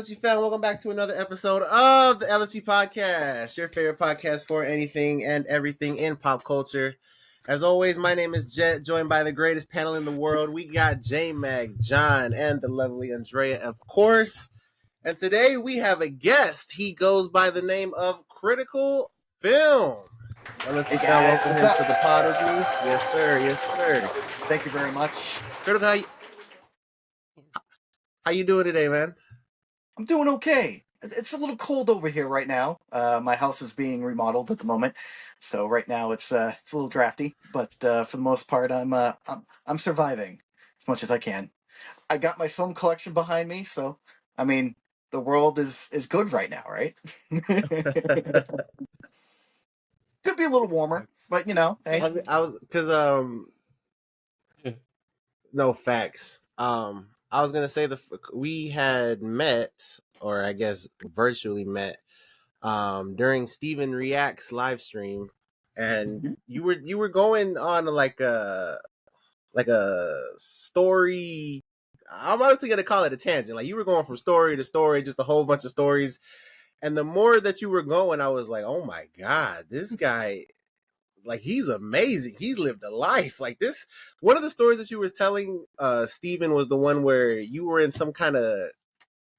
LFG fam? Welcome back to another episode of the LFG Podcast, your favorite podcast for anything and everything in pop culture. As always, my name is Jet, joined by the greatest panel in the world. We got J-Mag, John, and the lovely Andrea, of course. And today we have a guest. He goes by the name of Critical Film. LFG fam, welcome him to the pod with me. Yes, sir. Yes, sir. Thank you very much. Critical, how you doing today, man? I'm doing okay. It's a little cold over here right now. My house is being remodeled at the moment, so right now it's a little drafty. But for the most part, I'm surviving as much as I can. I got my film collection behind me, so I mean the world is good right now, right? Could be a little warmer, but hey. I was because no facts. I was gonna say we had met, or I guess virtually met, during Steven Reacts live stream, and you were going on like a story. I'm honestly gonna call it a tangent. Like you were going from story to story, just a whole bunch of stories. And the more that you were going, I was like, oh my God, this guy, like, he's amazing. He's lived a life like this. One of the stories that you were telling, Steven, was the one where you were in some kind of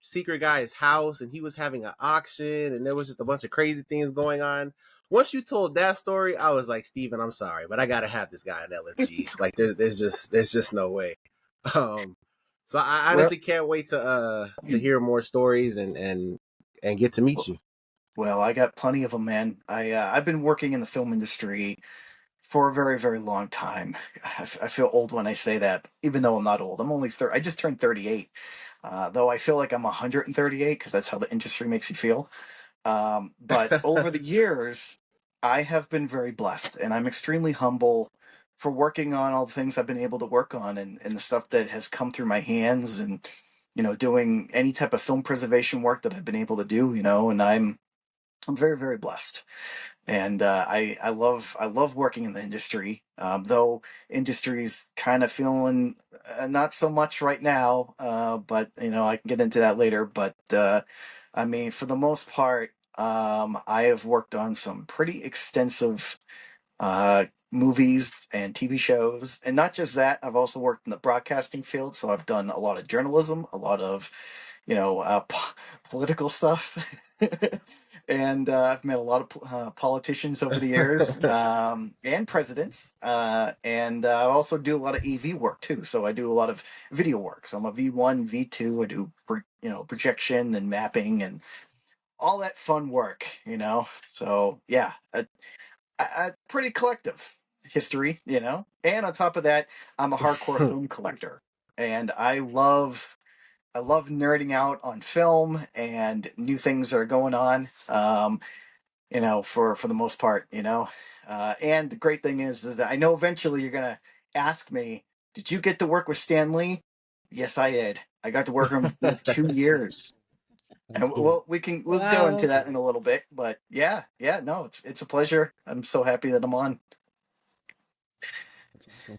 secret guy's house and he was having an auction and there was just a bunch of crazy things going on. Once you told that story, I was like, Steven, I'm sorry, but I gotta have this guy in LFG. Like there's just no way. So I honestly can't wait to hear more stories and get to meet you. Well, I got plenty of them, man. I've been working in the film industry for a very, very long time. I feel old when I say that, even though I'm not old. I'm only 30. I just turned 38, though I feel like I'm 138 because that's how the industry makes you feel. But over the years, I have been very blessed, and I'm extremely humble for working on all the things I've been able to work on and the stuff that has come through my hands and, doing any type of film preservation work that I've been able to do, and I'm very, very blessed. And I love working in the industry, though industry's kind of feeling not so much right now, but I can get into that later. But I mean, for the most part, I have worked on some pretty extensive movies and TV shows, and not just that. I've also worked in the broadcasting field, so I've done a lot of journalism, a lot of political stuff. And I've met a lot of politicians over the years, and presidents. And I also do a lot of AV work too. So I do a lot of video work. So I'm a V1, V2. I do projection and mapping and all that fun work. So yeah, a pretty collective history. And on top of that, I'm a hardcore film collector, and I love nerding out on film and new things that are going on, for the most part, and the great thing is that I know eventually you're going to ask me, did you get to work with Stan Lee? Yes, I did. I got to work with him for 2 years. And we'll go into that in a little bit, but yeah, no, it's a pleasure. I'm so happy that I'm on. That's awesome.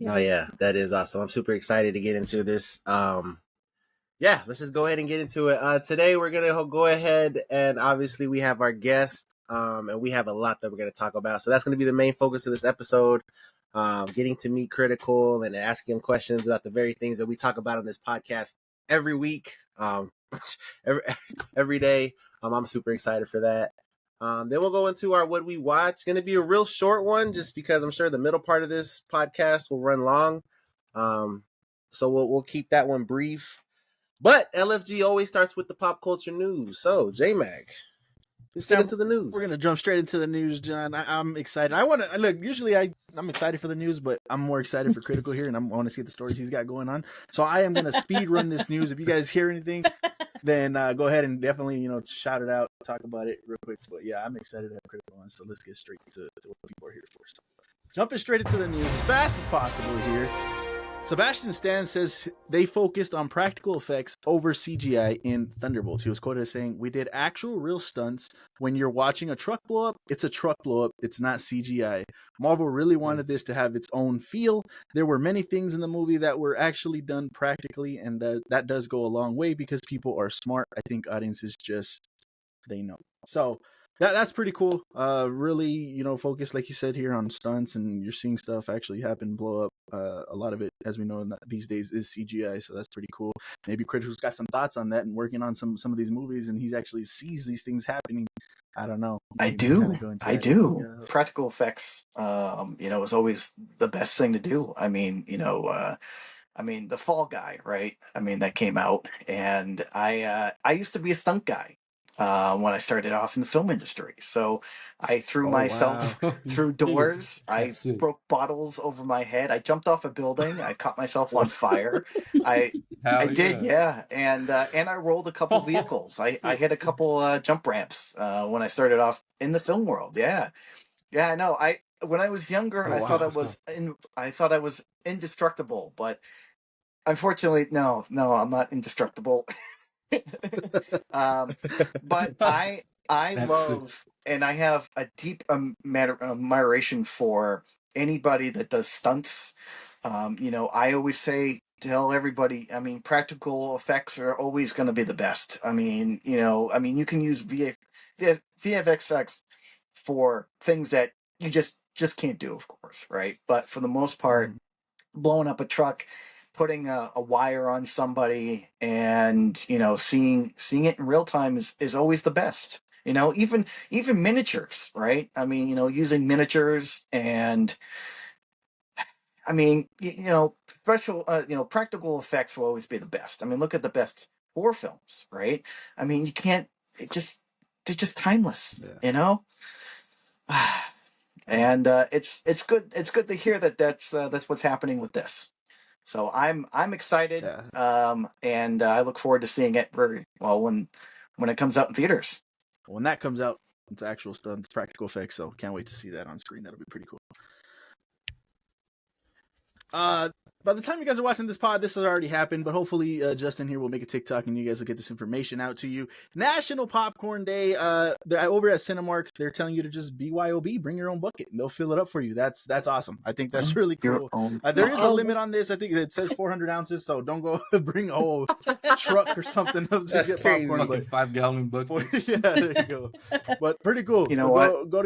Oh yeah, that is awesome. I'm super excited to get into this. Yeah, let's just go ahead and get into it. Today we're gonna go ahead and obviously we have our guest, and we have a lot that we're gonna talk about. So that's gonna be the main focus of this episode. Getting to meet Critical and asking him questions about the very things that we talk about on this podcast every week, every day. I'm super excited for that. Then we'll go into our what we watch. It's gonna be a real short one, just because I'm sure the middle part of this podcast will run long. So we'll keep that one brief. But LFG always starts with the pop culture news. So, J-Mag, let's get into the news. We're going to jump straight into the news, John. I'm excited. I want to, look, usually I'm excited for the news, but I'm more excited for Critical here, and I want to see the stories he's got going on. So I am going to speed run this news. If you guys hear anything, then go ahead and definitely, shout it out, talk about it real quick. But yeah, I'm excited to have Critical on, so let's get straight to what people are here for. So, jumping straight into the news as fast as possible here. Sebastian Stan says they focused on practical effects over CGI in Thunderbolts. He was quoted as saying, "We did actual real stunts. When you're watching a truck blow up, it's a truck blow up. It's not CGI. Marvel really wanted this to have its own feel. There were many things in the movie that were actually done practically, and that does go a long way because people are smart. I think audiences just, they know." So that's pretty cool. Really, focus, like you said here, on stunts, and you're seeing stuff actually happen, blow up. A lot of it, as we know these days, is CGI, so that's pretty cool. Maybe Critical's got some thoughts on that and working on some of these movies, and he actually sees these things happening. I don't know. I do. Yeah. Practical effects, is always the best thing to do. I mean, the Fall Guy, right? I mean, that came out, and I used to be a stunt guy when I started off in the film industry. So I threw myself through doors. I broke bottles over my head. I jumped off a building. I caught myself on fire. I did, yeah. And I rolled a couple vehicles. I hit a couple jump ramps when I started off in the film world. Yeah. Yeah, I know. When I was younger, I thought I was indestructible, but unfortunately, no, I'm not indestructible. But I love, and I have a deep admiration for anybody that does stunts. I always tell everybody, I mean, practical effects are always going to be the best. I mean, you can use VFX effects for things that you just can't do, of course, right? But for the most part, blowing up a truck, putting a wire on somebody, and seeing it in real time is always the best. Even miniatures, right? I mean, using miniatures, and I mean, special, practical effects will always be the best. I mean, look at the best horror films, right? I mean, you can't. They're just timeless, and it's good. It's good to hear that's what's happening with this. So I'm excited, and I look forward to seeing it very well when it comes out in theaters. When that comes out, it's actual stuff, it's practical effects. So can't wait to see that on screen. That'll be pretty cool. By the time you guys are watching this pod, this has already happened, but hopefully Justin here will make a TikTok and you guys will get this information out to you. National Popcorn Day. Over at Cinemark, they're telling you to just BYOB, bring your own bucket, and they'll fill it up for you. That's awesome. I think that's really cool. There is a limit on this. I think it says 400 ounces, so don't go bring a whole truck or something else to get crazy. popcorn. 5-gallon bucket. Yeah, there you go. But pretty cool. What? Go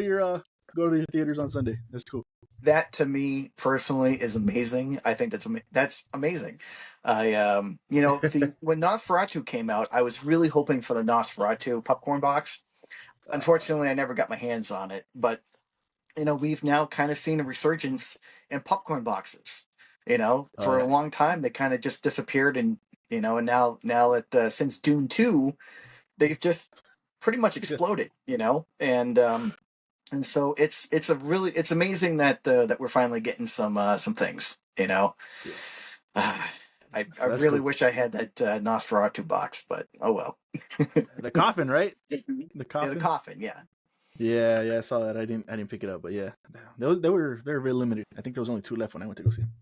to your theaters on Sunday. That's cool. That to me personally is amazing. I think that's amazing. When Nosferatu came out, I was really hoping for the Nosferatu popcorn box. Unfortunately, I never got my hands on it. But we've now kind of seen a resurgence in popcorn boxes. For a long time they kind of just disappeared, and and now that since Dune 2, they've just pretty much exploded. And so it's amazing that we're finally getting some things. I really wish I had that Nosferatu box, but oh well. The coffin, right? The coffin. Yeah, the coffin, yeah. Yeah, I saw that. I didn't pick it up, but yeah, they were very limited. I think there was only 2 left when I went to go see them.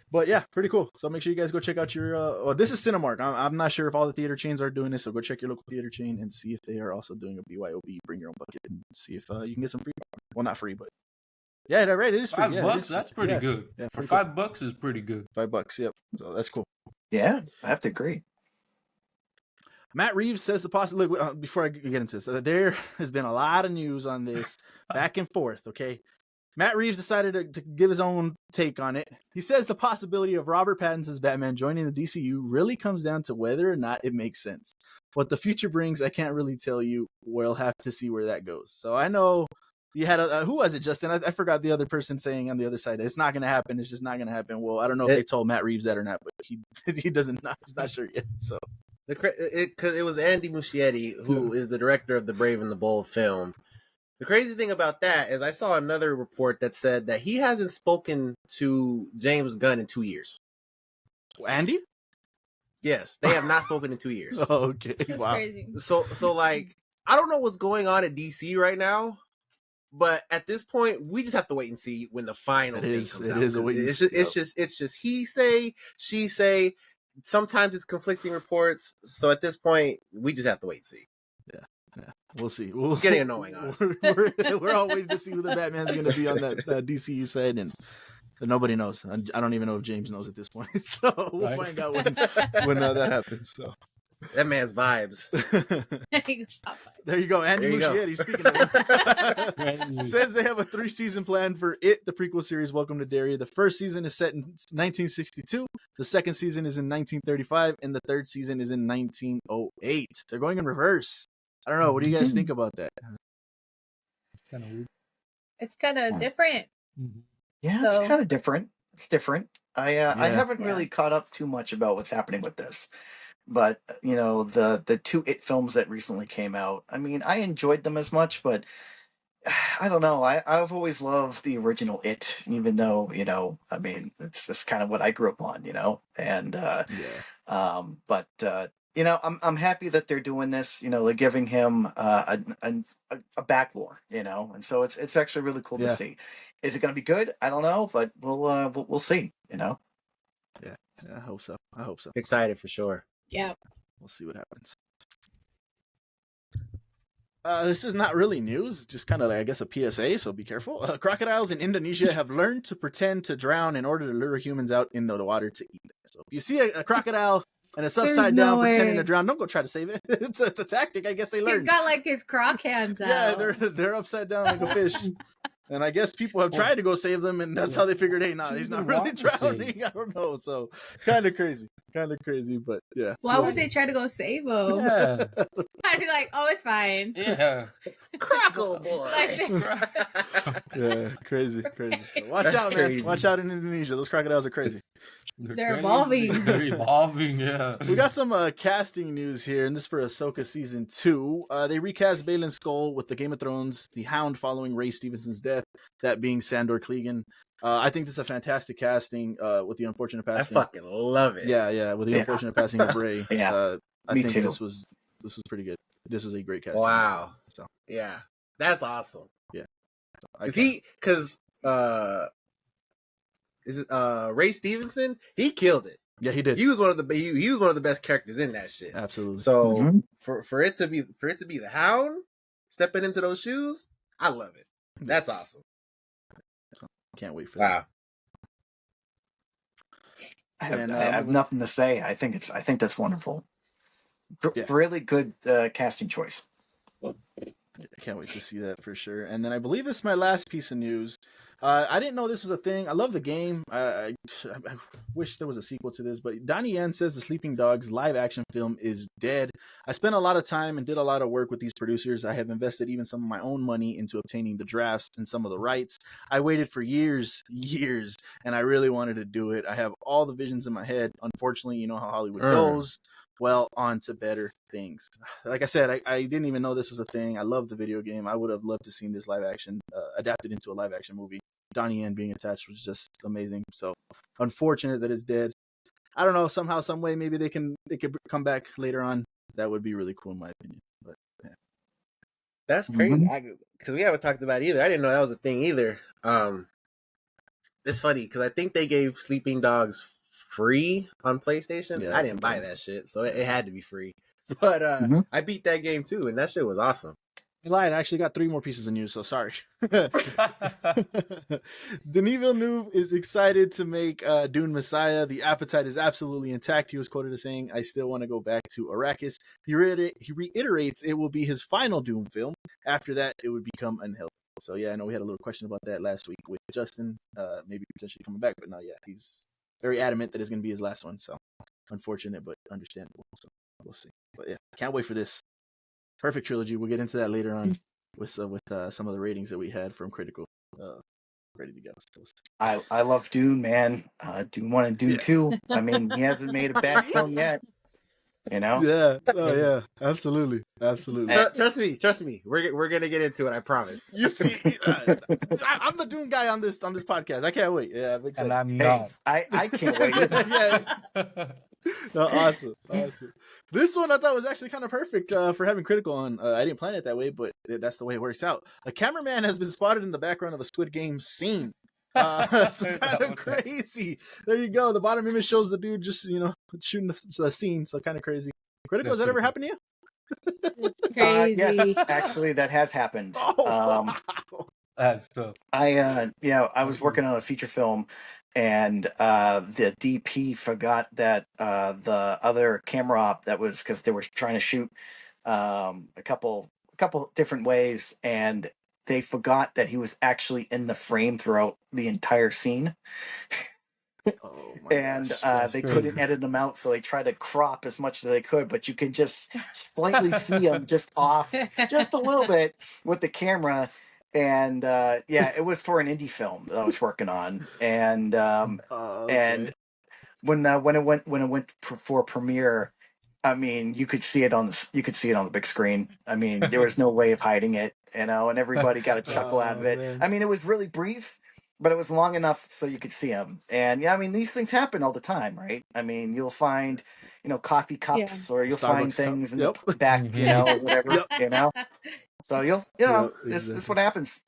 But yeah, pretty cool. So make sure you guys go check out your. This is Cinemark. I'm not sure if all the theater chains are doing this, so go check your local theater chain and see if they are also doing a BYOB, bring your own bucket, and see if you can get some free. Well, not free, but yeah, right. It is free. $5. That's pretty good. Yeah, for $5 is pretty good. $5. Yep. So that's cool. Yeah, I have to agree. Matt Reeves says the possibility. Before I get into this, there has been a lot of news on this back and forth. Okay. Matt Reeves decided to give his own take on it. He says the possibility of Robert Pattinson's Batman joining the DCU really comes down to whether or not it makes sense. What the future brings, I can't really tell you. We'll have to see where that goes. So I know you had who was it, Justin? I forgot the other person saying on the other side, it's not going to happen. It's just not going to happen. Well, I don't know if they told Matt Reeves that or not, but he doesn't. He's not sure yet. So because it was Andy Muschietti, who is the director of the Brave and the Bold film. The crazy thing about that is I saw another report that said that he hasn't spoken to James Gunn in 2 years. Andy? Yes, they have not spoken in 2 years. Oh, okay. That's crazy. So like, I don't know what's going on at DC right now, But at this point, we just have to wait and see when the final thing comes out. It is a wait and It's see. it's just he say, she say. Sometimes it's conflicting reports. So at this point, we just have to wait and see. Yeah, we'll see. It's getting annoying, honestly. We're all waiting to see who the Batman's going to be on that DCU side, and nobody knows. I don't even know if James knows at this point. So we'll find out when that happens. So that man's vibes. There you go. Andy Muschietti, speaking of him, says they have a 3-season plan for It, the prequel series, Welcome to Derry. The first season is set in 1962. The second season is in 1935, and the third season is in 1908. They're going in reverse. I don't know. What do you guys think about that? It's kind of weird. It's kind of different. Yeah, So- it's kind of different. It's different. I haven't really caught up too much about what's happening with this. But, the 2 It films that recently came out, I mean, I enjoyed them as much, but I don't know. I've always loved the original It, even though, I mean, it's kind of what I grew up on, and, I'm happy that they're doing this, they're giving him a backlore, and so it's actually really cool to see. Is it going to be good? I don't know, but we'll see, Yeah, I hope so. Excited for sure. Yeah. We'll see what happens. This is not really news, just kind of, I guess, a PSA, so be careful. Crocodiles in Indonesia have learned to pretend to drown in order to lure humans out in the water to eat them. So if you see a crocodile and it's upside down pretending to drown, don't go try to save it. It's a tactic, I guess they learned. He's got like his croc hands out. Yeah, they're upside down like a fish. And I guess people have tried to go save them, and that's how they figured, hey, he's not really drowning. I don't know. So kind of crazy, but yeah. Why would they try to go save him? Yeah. I'd be like, oh, it's fine. Yeah. Crackle boy. Yeah, crazy. So watch out, man. Watch out in Indonesia. Those crocodiles are crazy. They're evolving. They're evolving, yeah. We got some casting news here, and this is for Ahsoka Season 2. They recast Baylan Skoll with the Game of Thrones, the Hound following Ray Stevenson's death, that being Sandor Clegane. I think this is a fantastic casting with the unfortunate passing. I fucking love it. Yeah, with the unfortunate passing of Ray. Yeah, I me think too. this was pretty good. This was a great casting. Wow. So yeah, that's awesome. Yeah. Is it Ray Stevenson? He killed it. Yeah, he did. He was one of the best characters in that shit. Absolutely. So for it to be the Hound stepping into those shoes, I love it. That's awesome. Can't wait for that. I have nothing to say. I think that's wonderful. Really good casting choice. I can't wait to see that for sure. And then I believe this is my last piece of news. I didn't know this was a thing. I love the game. I wish there was a sequel to this, but Donnie Yen says the Sleeping Dogs live action film is dead. I spent a lot of time and did a lot of work with these producers. I have invested even some of my own money into obtaining the drafts and some of the rights. I waited for years, and I really wanted to do it. I have all the visions in my head. Unfortunately, you know how Hollywood goes. Well, on to better things. Like I said, I didn't even know this was a thing. I love the video game. I would have loved to seen this live action adapted into a live action movie. Donnie Yen being attached was just amazing. So unfortunate that it's dead. I don't know, somehow, some way, maybe they could come back later on. That would be really cool in my opinion. But yeah. That's crazy because we haven't talked about it either. I didn't know that was a thing either. It's funny because I think they gave Sleeping Dogs free on PlayStation. Yeah, I didn't buy that shit, so it had to be free. But I beat that game too, and that shit was awesome. I lied. I actually got 3 more pieces of news, so sorry. Denis Villeneuve is excited to make Dune Messiah. The appetite is absolutely intact. He was quoted as saying, "I still want to go back to Arrakis." He reiterates it will be his final Dune film. After that, it would become unhealthy. So yeah, I know we had a little question about that last week with Justin, maybe potentially coming back, but no, yeah, he's very adamant that it's going to be his last one. So unfortunate, but understandable. So we'll see. But yeah, can't wait for this. Perfect trilogy. We'll get into that later on with some of the ratings that we had from Critical. Ready to go. I love Dune, man. Dune 1 and Dune 2. I mean, he hasn't made a bad film yet. You know? Yeah. Oh yeah. Absolutely. Trust me. We're gonna get into it. I promise. You see, I'm the Dune guy on this podcast. I can't wait. Yeah, I'm excited. And I'm not. I can't wait. Yeah. No, awesome. This one I thought was actually kind of perfect for having Critical on. I didn't plan it that way, but that's the way it works out. A cameraman has been spotted in the background of a Squid Game scene. So kind of crazy. There you go. The bottom image shows the dude just shooting the scene. So kind of crazy. Critical, has that ever happened to you? Crazy. Yes, actually, that has happened. Oh, wow. That's tough. I was working on a feature film, and the DP forgot that the other camera op that was, because they were trying to shoot a couple different ways, and they forgot that he was actually in the frame throughout the entire scene. Oh my And gosh. they crazy. couldn't edit them out, so they tried to crop as much as they could, but you can just slightly see him just off just a little bit with the camera. And it was for an indie film that I was working on, and Okay. when it went for premiere, I mean, you could see it on the big screen. I mean, there was no way of hiding it, and everybody got a chuckle out of it. man. I mean, it was really brief, but it was long enough so you could see him. And yeah, I mean, these things happen all the time, right? I mean, you'll find, coffee cups, or you'll find Starbucks things cup. in the back, or whatever, So Yep, this is exactly. what happens.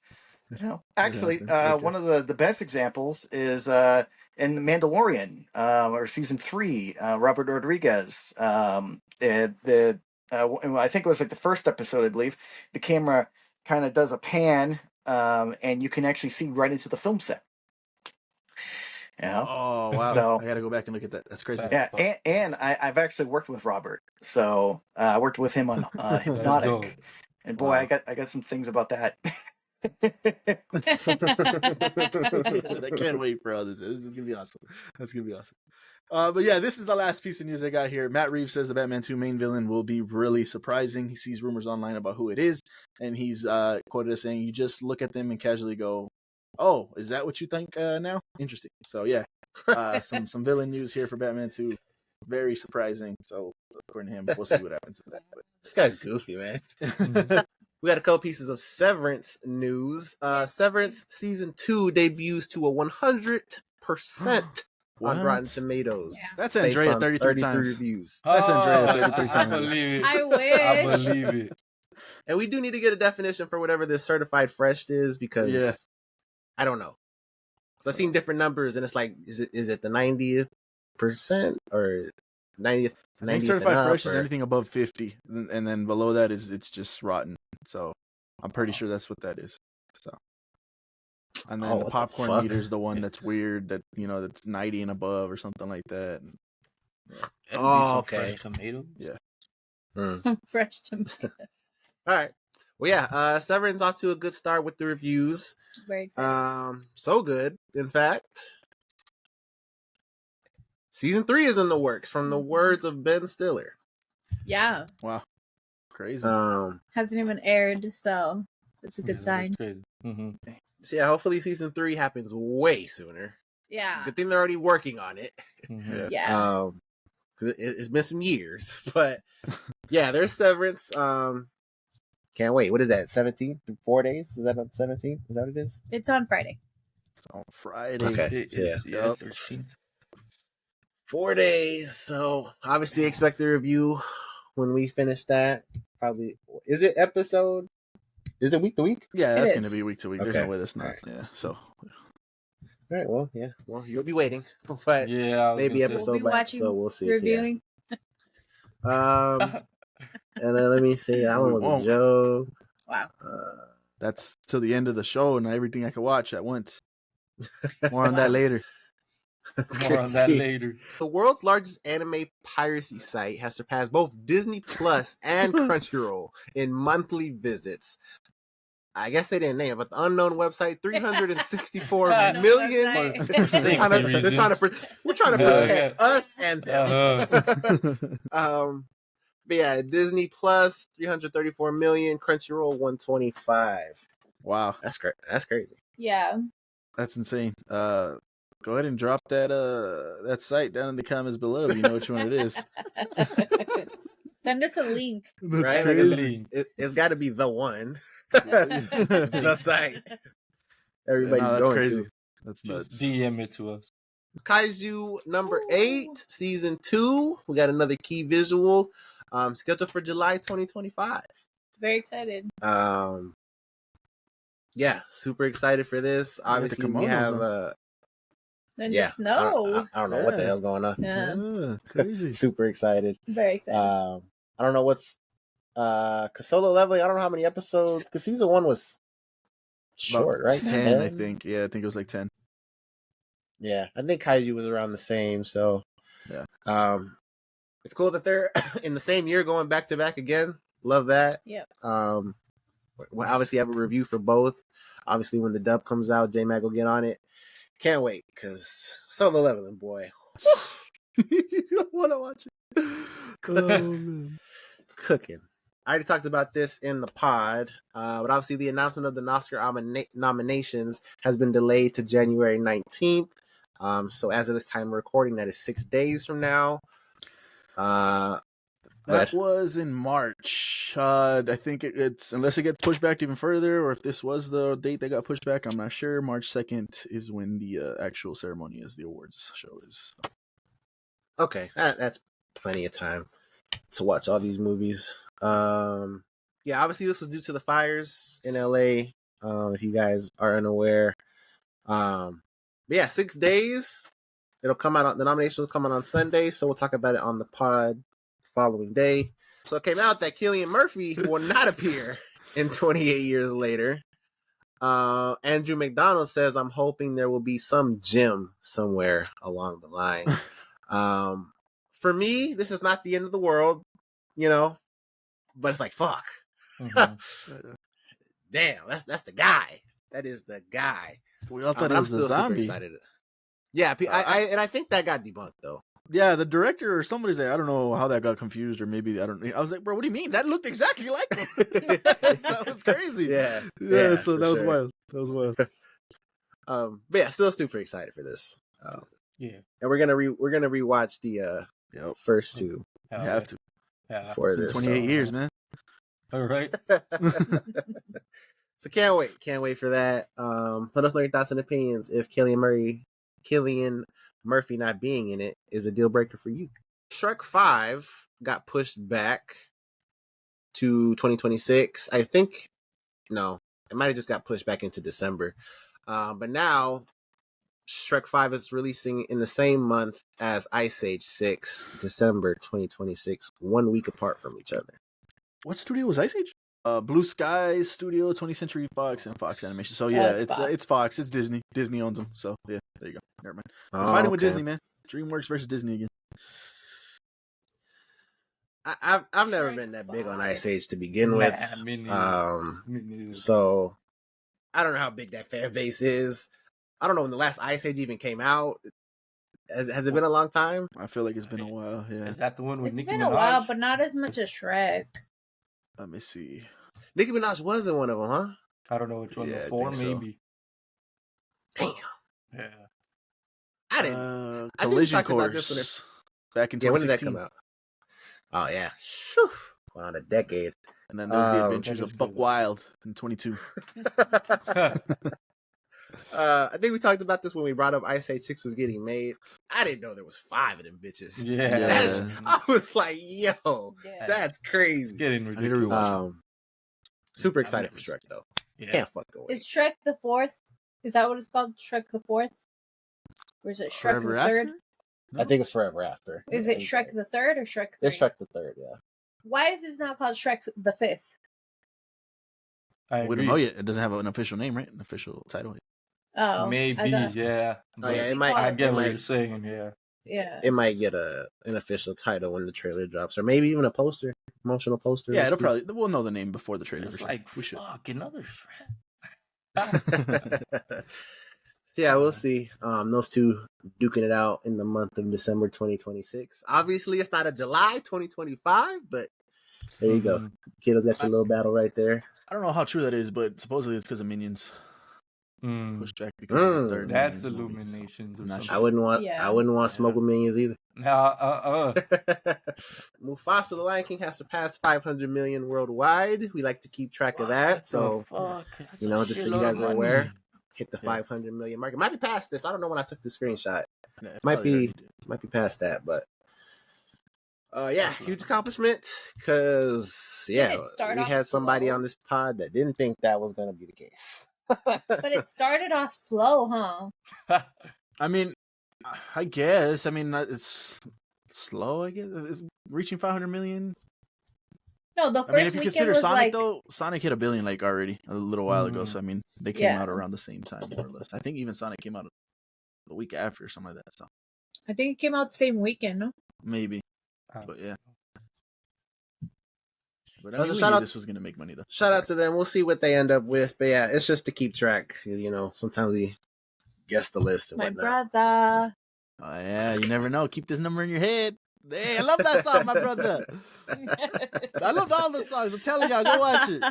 Actually, happens, okay. one of the best examples is in The Mandalorian, or season 3. Robert Rodriguez, I think it was like the first episode, I believe. The camera kind of does a pan, and you can actually see right into the film set. Oh wow! So I gotta go back and look at that. That's crazy. yeah, and I've actually worked with Robert, so I worked with him on dope. Hypnotic, and boy, Wow. I got some things about that. I can't wait for all this. This is gonna be awesome. That's gonna be awesome. But yeah, this is the last piece of news I got here. Matt Reeves says the Batman 2 main villain will be really surprising. He sees rumors online about who it is, and he's quoted as saying, "You just look at them and casually go, oh, is that what you think now? Interesting." So yeah, some villain news here for Batman 2. Very surprising. So according to him, we'll see what happens with that. This guy's goofy, man. We got a couple pieces of Severance news. Severance season 2 debuts to a 100% on Rotten Tomatoes. Yeah. That's based Andrea on 33 times. reviews. That's Andrea Oh, 33 I times. believe it. I wish. I believe it. And we do need to get a definition for whatever this certified fresh is, because I don't know. So I've seen different numbers, and it's like, is it the 90th percent or 90th? I think 90th certified and up, fresh is or- anything above 50, and then below that it's just rotten. So I'm pretty sure that's what that is. So, and then Oh, the what the popcorn fuck? meter is the one that's weird, that that's 90 and above or something like that. That'd be Oh, some okay. fresh tomatoes. Yeah. Fresh tomato. All right. Well, yeah. Severance off to a good start with the reviews. Very excited. So good, in fact. Season 3 is in the works, from the words of Ben Stiller. Yeah. Wow, crazy. Hasn't even aired, so it's a good Yeah, sign. that's crazy. Mm-hmm. So yeah, hopefully season 3 happens way sooner. Yeah. Good thing they're already working on it. Mm-hmm. Yeah. 'Cause it's been some years, but yeah, there's Severance. Can't wait. What is that? 17? 4 days? Is that on 17th? Is that what it is? It's on Friday. It's on Friday. Okay. It So, is, yeah. 13th. 4 days. So obviously expect the review when we finish that. Probably. Is it week to week? Yeah, It that's is. going to be week to week. There's Okay. no way that's not. Alright. Yeah. So All right. Well, yeah. Well, you'll be waiting, but Yeah, I was maybe gonna say. episode We'll be by watching, episode. We'll see. Yeah. Reviewing. And then let me see. That one We was won't. a joke. Wow. that's till the end of the show and everything I can watch at once. More on that later. That's More on that crazy. later. The world's largest anime piracy site has surpassed both Disney Plus and Crunchyroll in monthly visits. I guess they didn't name it, but the unknown website, 364 Unknown million. website. They're trying to protect. We're trying to protect us and them. But yeah, Disney Plus 334 million, Crunchyroll 125. Wow, That's great. That's crazy. Yeah. that's insane. Go ahead and drop that site down in the comments below if you know which one it is. Send us a link. That's Right? Like, crazy. it's got to be the one. The site. Everybody's No, that's going crazy. to. That's Just nuts. DM it to us. Kaiju number 8, season 2. We got another key visual. Scheduled for July 2025. Very excited. Yeah, super excited for this. Yeah, the Obviously, we kimonos, have huh? And yeah. the snow. I don't know what the Yeah. hell's going on. Yeah. Crazy. Super excited. Very excited. I don't know what's cause Solo Leveling. I don't know how many episodes. Cause season 1 was short, right? 10, I think. Yeah, I think it was like 10. Yeah, I think Kaiju was around the same. So, Yeah. It's cool that they're in the same year going back to back again. Love that. Yep. We'll obviously have a review for both. Obviously, when the dub comes out, J-Mag will get on it. Can't wait, because Solo Leveling, boy. I want to watch it. Oh, man. Cooking. I already talked about this in the pod, but obviously the announcement of the Oscar nominations has been delayed to January 19th. So as of this time of recording, that is 6 days from now. That was in March. I think it's, unless it gets pushed back even further, or if this was the date that got pushed back, I'm not sure. March 2nd is when the actual ceremony is, the awards show is. Okay, that's plenty of time to watch all these movies. Yeah, obviously this was due to the fires in LA. If you guys are unaware, but yeah, 6 days. It'll come out. The nomination will come out on Sunday, so we'll talk about it on the pod following day. So it came out that Cillian Murphy will not appear in 28 years later. Andrew McDonald says, "I'm hoping there will be some gem somewhere along the line." For me, this is not the end of the world, but it's like, fuck. Mhm. Damn, that's the guy. That is the guy. We all thought But it was the super zombie. excited. Yeah, I think that got debunked though. Yeah, the director or somebody's like, I don't know how that got confused, or maybe I was like, bro, what do you mean? That looked exactly like him. That was crazy. Yeah. So that was wild. That was wild. But yeah, still super excited for this. Yeah. And we're gonna rewatch the first two You have to. Yeah. for this. 28 years, man. All right. So can't wait for that. Let us know your thoughts and opinions if Cillian Murphy not being in it is a deal breaker for you. Shrek 5 got pushed back to 2026. I think no, it might have just got pushed back into December. But now Shrek 5 is releasing in the same month as Ice Age 6, December 2026, 1 week apart from each other. What studio was Ice Age? Blue Sky Studio, 20th Century Fox, and Fox Animation. So yeah, it's Fox. It's Disney. Disney owns them. So yeah, there you go. Never mind. We're fighting with Disney, man. DreamWorks versus Disney again. I've never been that big on Ice Age to begin with. Me neither. So I don't know how big that fan base is. I don't know when the last Ice Age even came out. Has it been a long time? I feel like it's been a while. Yeah. Is that the one with It's Nicki been Minaj? a while, but not as much as Shrek. Let me see. Nicki Minaj wasn't one of them, huh? I don't know which one. Yeah, I The 4 think so. maybe. Damn. Yeah. I didn't. Collision I think we talked about this Course. Back in 2016. Yeah, when did that come out? Oh yeah. Whew. Wow, a decade. And then there's The Adventures that is of Buck good. Wild in 22. I think we talked about this when we brought up Ice Age 6 was getting made. I didn't know there was 5 of them bitches. Yeah. That's- Yeah. I was like, yo, Yeah. that's It's crazy. getting I need to ridiculous. rewatch Super excited for Shrek though. Yeah. Can't fucking wait. Is Shrek the Fourth? Is that what it's called? Shrek the Fourth? Or is it Shrek Forever the After? Third? I think it's Forever After. Is it Shrek the Third or Shrek the It's Third? Shrek the Third, yeah. Why is it not called Shrek the Fifth? I We agree. don't know yet. It doesn't have an official name, right? An official title. Oh, Maybe, I thought- yeah. Oh yeah, Maybe it might. call I it get it what might, you're saying, yeah. Yeah. it might get an official title when the trailer drops, or maybe even a poster, promotional poster. Yeah, Let's it'll probably. We'll know the name before the trailer. It's for sure. like, We should. fuck, another Shrek. So yeah, we'll see. Those two duking it out in the month of December 2026. Obviously, it's not a July 2025, but there you go. Mhm. Kiddo's got your little battle right there. I don't know how true that is, but supposedly it's because of Minions Mm. pushed back because of the third That's Minions movie, so Illuminations I'm or not something. I wouldn't want. Yeah. I wouldn't want Smoke with Minions either. Mufasa the Lion King has surpassed 500 million worldwide. We like to keep track of that, so fuck? just so you guys are aware, hit the 500 million mark. It might be past this. I don't know when I took the screenshot. Yeah, Might probably be already did. might be past that, but yeah, huge accomplishment. Because Didn't yeah, it start we off had somebody slow? on this pod that didn't think that was going to be the case. But it started off slow, huh? I mean, I guess. I mean, it's slow. I guess reaching 500 million. No, the I first mean, if you weekend consider was Sonic like though, Sonic hit $1 billion like already a little while ago. So I mean, they came Yeah. out around the same time, more or less. I think even Sonic came out the week after or something like that. So I think it came out the same weekend, no? maybe, but yeah. But I Also, mean, we shout knew out- this was gonna make money though. Shout out to them. We'll see what they end up with. But yeah, it's just to keep track. You know, sometimes we guess the list and My whatnot. brother. Oh yeah, you never know. Keep this number in your head. Hey, I love that song, my brother. I love all the songs. I'm telling y'all, go watch it.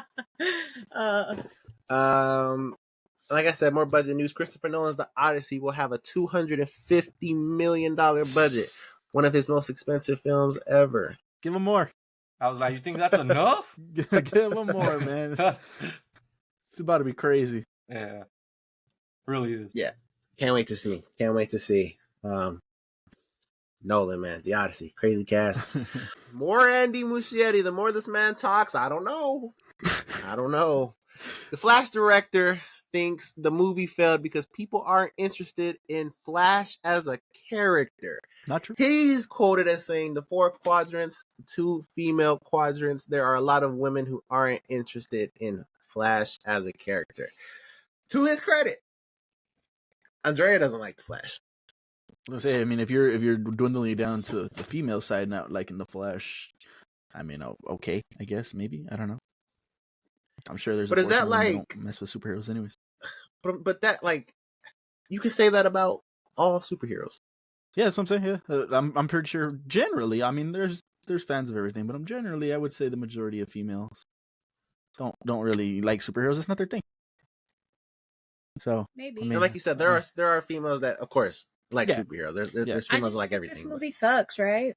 Like I said, more budget news. Christopher Nolan's The Odyssey will have a $250 million budget. One of his most expensive films ever. Give him more. I was like, you think that's enough? Give him more, man. It's about to be crazy. Yeah, really is. Yeah. Can't wait to see. Can't wait to see. Nolan, man. The Odyssey. Crazy cast. More Andy Muschietti. The more this man talks, I don't know. I don't know. The Flash director thinks the movie failed because people aren't interested in Flash as a character. Not true. He's quoted as saying the 4 quadrants, 2 female quadrants, there are a lot of women who aren't interested in Flash as a character. To his credit, Andrea doesn't like the Flash. Let's say, I mean, if you're dwindling it down to the female side, not like in the Flash, I mean, okay, I guess maybe I don't know. I'm sure there's. But is that like like mess with superheroes, anyways? But that like you can say that about all superheroes. Yeah, that's what I'm saying. Yeah, I'm pretty sure. Generally, I mean, there's fans of everything, but I would say the majority of females don't really like superheroes. It's not their thing. So Maybe. I mean, And like you said, there are females that, of course, like Yeah. superheroes. There's I females just that like think everything. This but- movie sucks, right?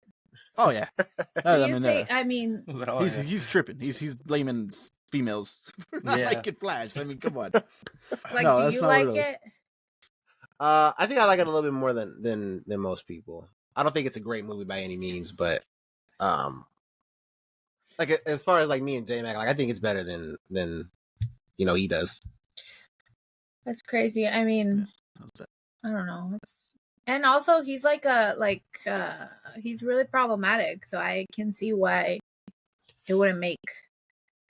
oh yeah, Do I you mean, think, I mean, Oh, yeah. he's tripping. He's blaming females for not Yeah. liking Flash. I mean, come on. like, No, do that's you not what like it is. it? I think I like it a little bit more than most people. I don't think it's a great movie by any means, but like as far as like me and J Mac, like I think it's better than he does. That's crazy. I mean, How's that? I don't know. And also, he's he's really problematic. So I can see why it wouldn't make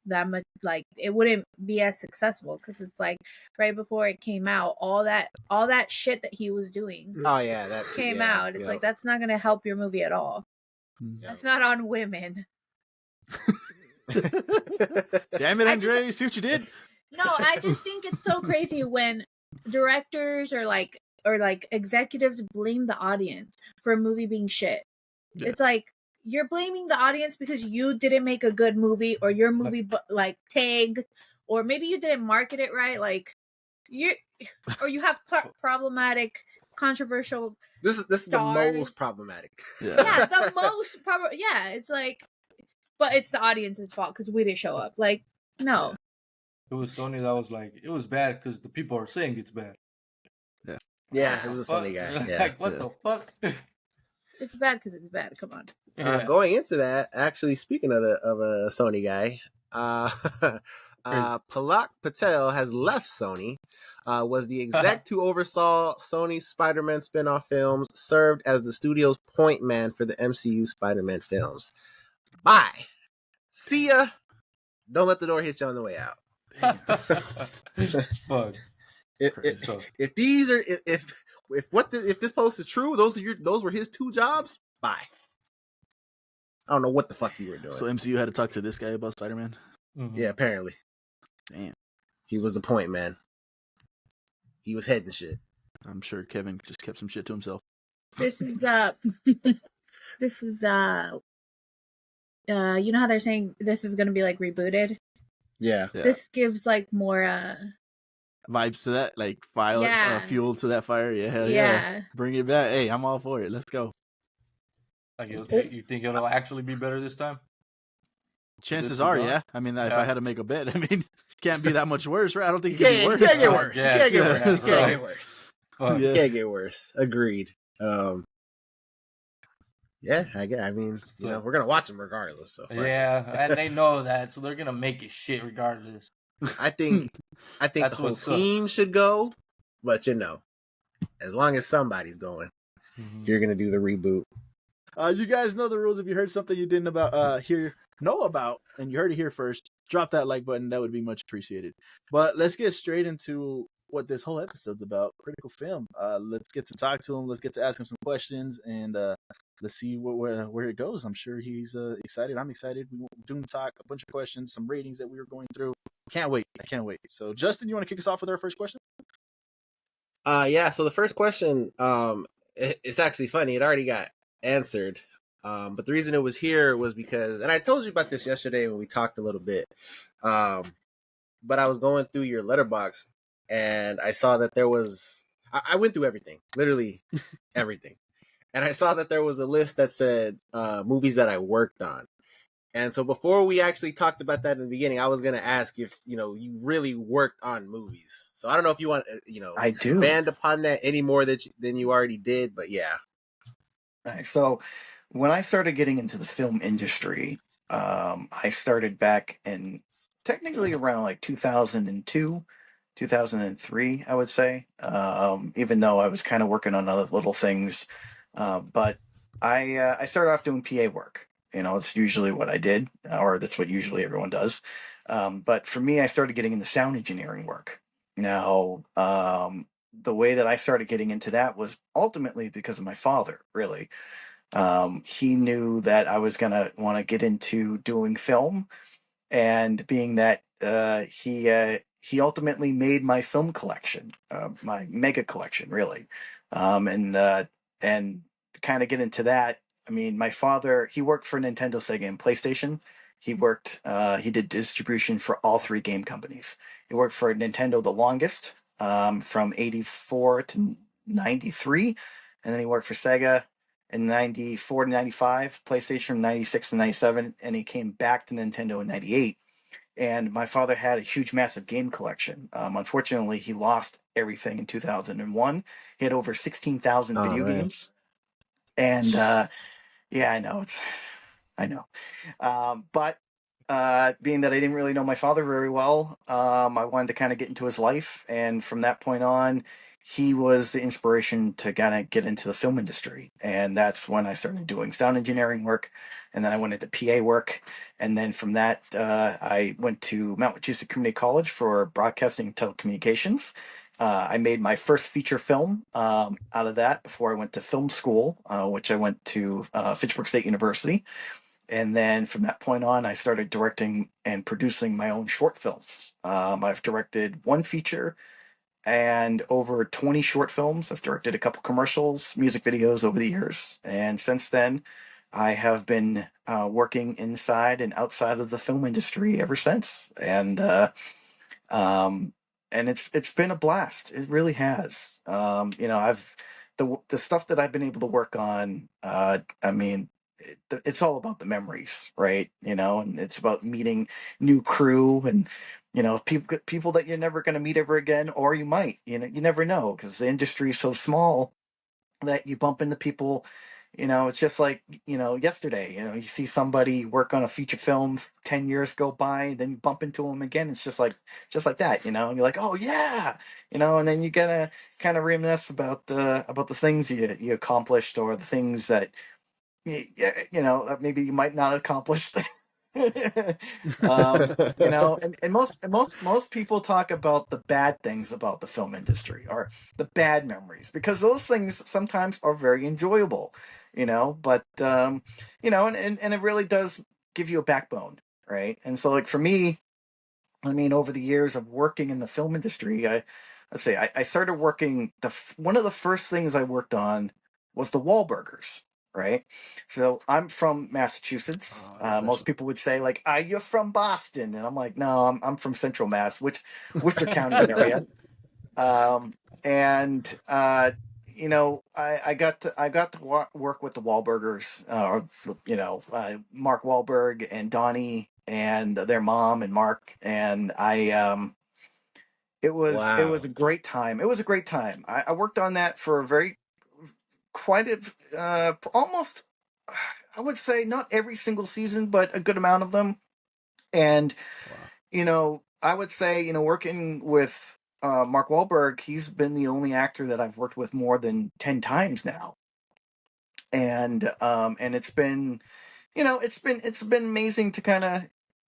that much. Like, it wouldn't be as successful because it's like right before it came out, all that shit that he was doing Oh yeah, that came out. It's like that's not gonna help your movie at all. Mm. That's not on women. Damn it, I Andre! You see what you did? No, I just think it's so crazy when directors or executives blame the audience for a movie being shit. Yeah. It's like you're blaming the audience because you didn't make a good movie or your movie tagged, or maybe you didn't market it right. Like you have problematic, controversial. This is Stars. the most problematic. Yeah, the most probably. Yeah, it's like, but it's the audience's fault because we didn't show up. Like, no. It was Sony that was like, it was bad because the people are saying it's bad. Yeah, it was a Fuck. Sony guy. Yeah. Like, what the fuck? It's bad because it's bad. Come on. Yeah. Going into that, actually, speaking of a Sony guy, Palak Patel has left Sony. Was the exec who oversaw Sony's Spider-Man spin-off films, served as the studio's point man for the MCU Spider-Man films. Bye. See ya. Don't let the door hit you on the way out. Fuck. If this post is true, those were his 2 jobs. Bye. I don't know what the fuck you were doing. So MCU had to talk to this guy about Spider-Man. Mhm. Yeah, apparently Damn, he was the point man. He was heading shit. I'm sure Kevin just kept some shit to himself. This is you know how they're saying this is gonna be like rebooted? Yeah. Yeah. This gives like more Vibes to that, like fire, Yeah. fuel to that fire. Yeah, hell yeah. Bring it back. Hey, I'm all for it. Let's go. Like, you think it'll actually be better this time? Chances This are, is yeah. I mean, if Yeah. I had to make a bet, I mean, can't be that much worse, right? I don't think it You could be can't worse. get worse. Yeah, You can't get yeah, worse. You yeah. can't get worse. Fuck. Yeah. You can't get worse. Agreed. Um, yeah, I mean, you know, we're gonna watch them regardless. So fuck it. Yeah, and they know that, so they're gonna make it shit regardless. I think the That's whole what team sucks. should go, but you know, as long as somebody's going, Mhm. you're gonna do the reboot. You guys know the rules. If you heard something you didn't know about, and you heard it here first, drop that like button. That would be much appreciated. But let's get straight into what this whole episode's about. Critical film. Let's get to talk to him. Let's get to ask him some questions, and let's see where it goes. I'm sure he's excited. I'm excited. We Doom talk, a bunch of questions, some ratings that we were going through. Can't wait. I can't wait. So, Justin, you want to kick us off with our first question? Yeah. So the first question, it's actually funny. It already got answered. But the reason it was here was because, and I told you about this yesterday when we talked a little bit. But I was going through your letterbox and I saw that there was, I went through everything, literally everything. And I saw that there was a list that said movies that I worked on. And so before we actually talked about that in the beginning, I was going to ask if, you know, you really worked on movies. So I don't know if you want to, you know, I do. expand upon that any more than you already did, but yeah. All right, so when I started getting into the film industry, I started back in technically around like 2002, 2003, I would say, even though I was kind of working on other little things. But I started off doing PA work. You know, it's usually what I did, or that's what usually everyone does. But for me, I started getting into sound engineering work. Now, the way that I started getting into that was ultimately because of my father, really. He knew that I was going to want to get into doing film, and being that he ultimately made my film collection, my mega collection, really, and kind of get into that. I mean, my father, he worked for Nintendo, Sega, and PlayStation. He did distribution for all three game companies. He worked for Nintendo the longest, from '84 to '93, and then he worked for Sega in 94 to 95, PlayStation from 96 to 97, and he came back to Nintendo in 98. And my father had a huge, massive game collection. Unfortunately, he lost everything in 2001. He had over 16,000 Oh video man. games. And yeah, I know. But being that I didn't really know my father very well, I wanted to kind of get into his life. And from that point on, he was the inspiration to kind of get into the film industry. And that's when I started doing sound engineering work. And then I went into PA work. And then from that, I went to Mount Wachusett Community College for broadcasting and telecommunications. I made my first feature film out of that before I went to film school, which I went to Fitchburg State University. And then from that point on, I started directing and producing my own short films. I've directed one feature and over 20 short films. I've directed a couple commercials, music videos over the years. And since then, I have been working inside and outside of the film industry ever since. Um, and it's been a blast. It really has. You know, the stuff that I've been able to work on. I mean, it's all about the memories, right? You know, and it's about meeting new crew and people that you're never going to meet ever again, or you might. You know, you never know because the industry is so small that you bump into people. You know, it's just like, yesterday, you see somebody work on a feature film, 10 years go by, then you bump into them again. It's just like that, and you're like, oh yeah, and then you gotta kind of reminisce about the things you accomplished, or the things that that maybe you might not accomplish. And most people talk about the bad things about the film industry, or the bad memories, because those things sometimes are very enjoyable, but and it really does give you a backbone, right? And so, like, for me, I mean, over the years of working in the film industry, I started working. One of the first things I worked on was the Wahlburgers, right? So I'm from Massachusetts. Oh, I love that Most show. people would say, like, "Ah, you're from Boston," and I'm like, "No, I'm from Central Mass, which Worcester County area." Um, and I got to work with the Wahlburgers, Mark Wahlberg and Donnie and their mom and Mark, and it was Wow. a great time. It was a great time. I worked on that for a very quite almost, I would say not every single season, but a good amount of them. And Wow. I would say, working with Mark Wahlberg, he's been the only actor that I've worked with more than 10 times now. And it's been, it's been amazing to kind of,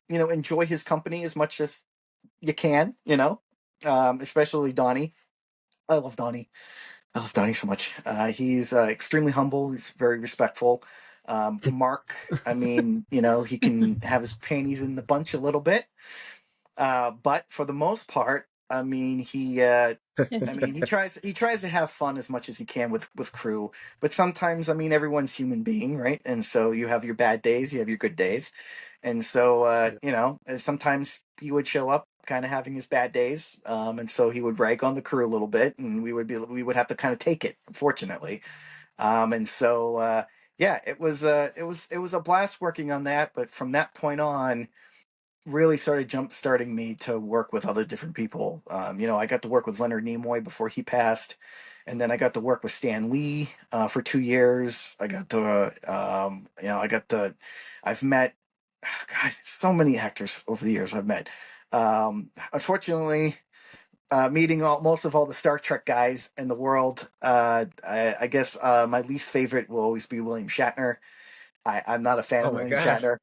enjoy his company as much as you can, especially Donnie. I love Donnie. I love Donnie so much. He's extremely humble. He's very respectful. Mark, I mean, he can have his panties in the bunch a little bit. But for the most part, he tries to have fun as much as he can with crew. But sometimes, everyone's human being, right? And so you have your bad days, you have your good days. And so, sometimes he would show up kind of having his bad days. And so he would rag on the crew a little bit, and we would have to kind of take it, unfortunately. And so, yeah, it was a blast working on that. But from that point on, really started jump starting me to work with other different people. I got to work with Leonard Nimoy before he passed, and then I got to work with Stan Lee for 2 years. I've met, guys, so many actors over the years I've met. Unfortunately, meeting most of all the Star Trek guys in the world, I guess my least favorite will always be William Shatner. I'm not a fan Oh of my William gosh. Shatner.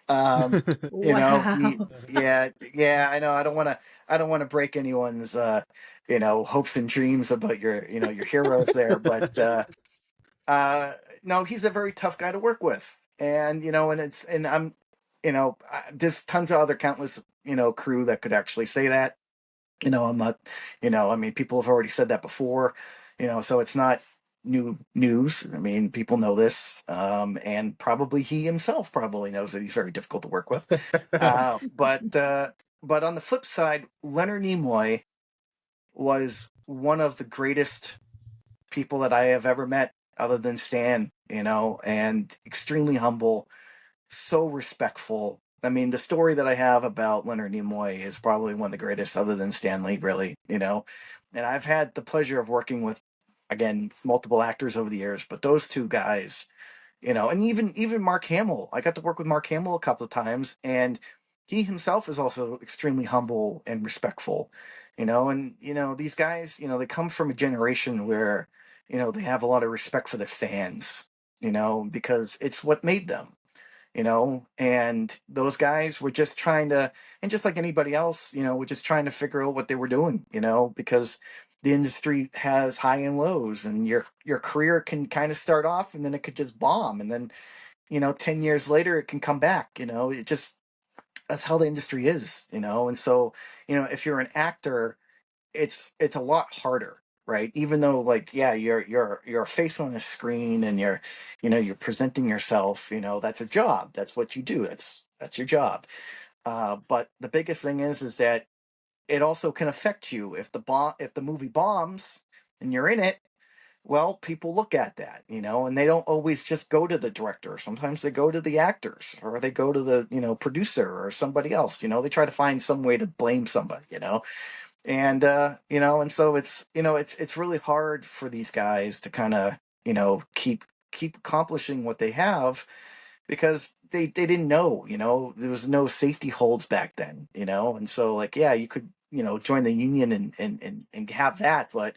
um he, Wow. yeah, I know. I don't want to break anyone's hopes and dreams about your heroes there, but no, he's a very tough guy to work with. And I'm there's tons of other countless crew that could actually say that. I'm not, people have already said that before, so it's not new news. People know this, and probably he himself probably knows that he's very difficult to work with. But on the flip side, Leonard Nimoy was one of the greatest people that I have ever met, other than Stan, and extremely humble, so respectful. The story that I have about Leonard Nimoy is probably one of the greatest, other than Stanley, really. And I've had the pleasure of working with, again, multiple actors over the years, but those two guys, and even Mark Hamill. I got to work with Mark Hamill a couple of times, and he himself is also extremely humble and respectful. And these guys, they come from a generation where they have a lot of respect for their fans, because it's what made them. And those guys were just trying to, and just like anybody else, were just trying to figure out what they were doing, because the industry has high and lows, and your career can kind of start off and then it could just bomb, and then 10 years later it can come back. It just, that's how the industry is. And so if you're an actor, it's a lot harder, right? Even though, like, yeah, you're a face on a screen, and you're presenting yourself, that's a job, that's what you do, that's your job. But the biggest thing is that it also can affect you if the movie bombs and you're in it. Well, people look at that, and they don't always just go to the director. Sometimes they go to the actors, or they go to the producer or somebody else. They try to find some way to blame somebody. And so it's really hard for these guys to kind of keep accomplishing what they have, because they didn't know. There was no safety holds back then. And so, like, yeah, you could join the union and have that, but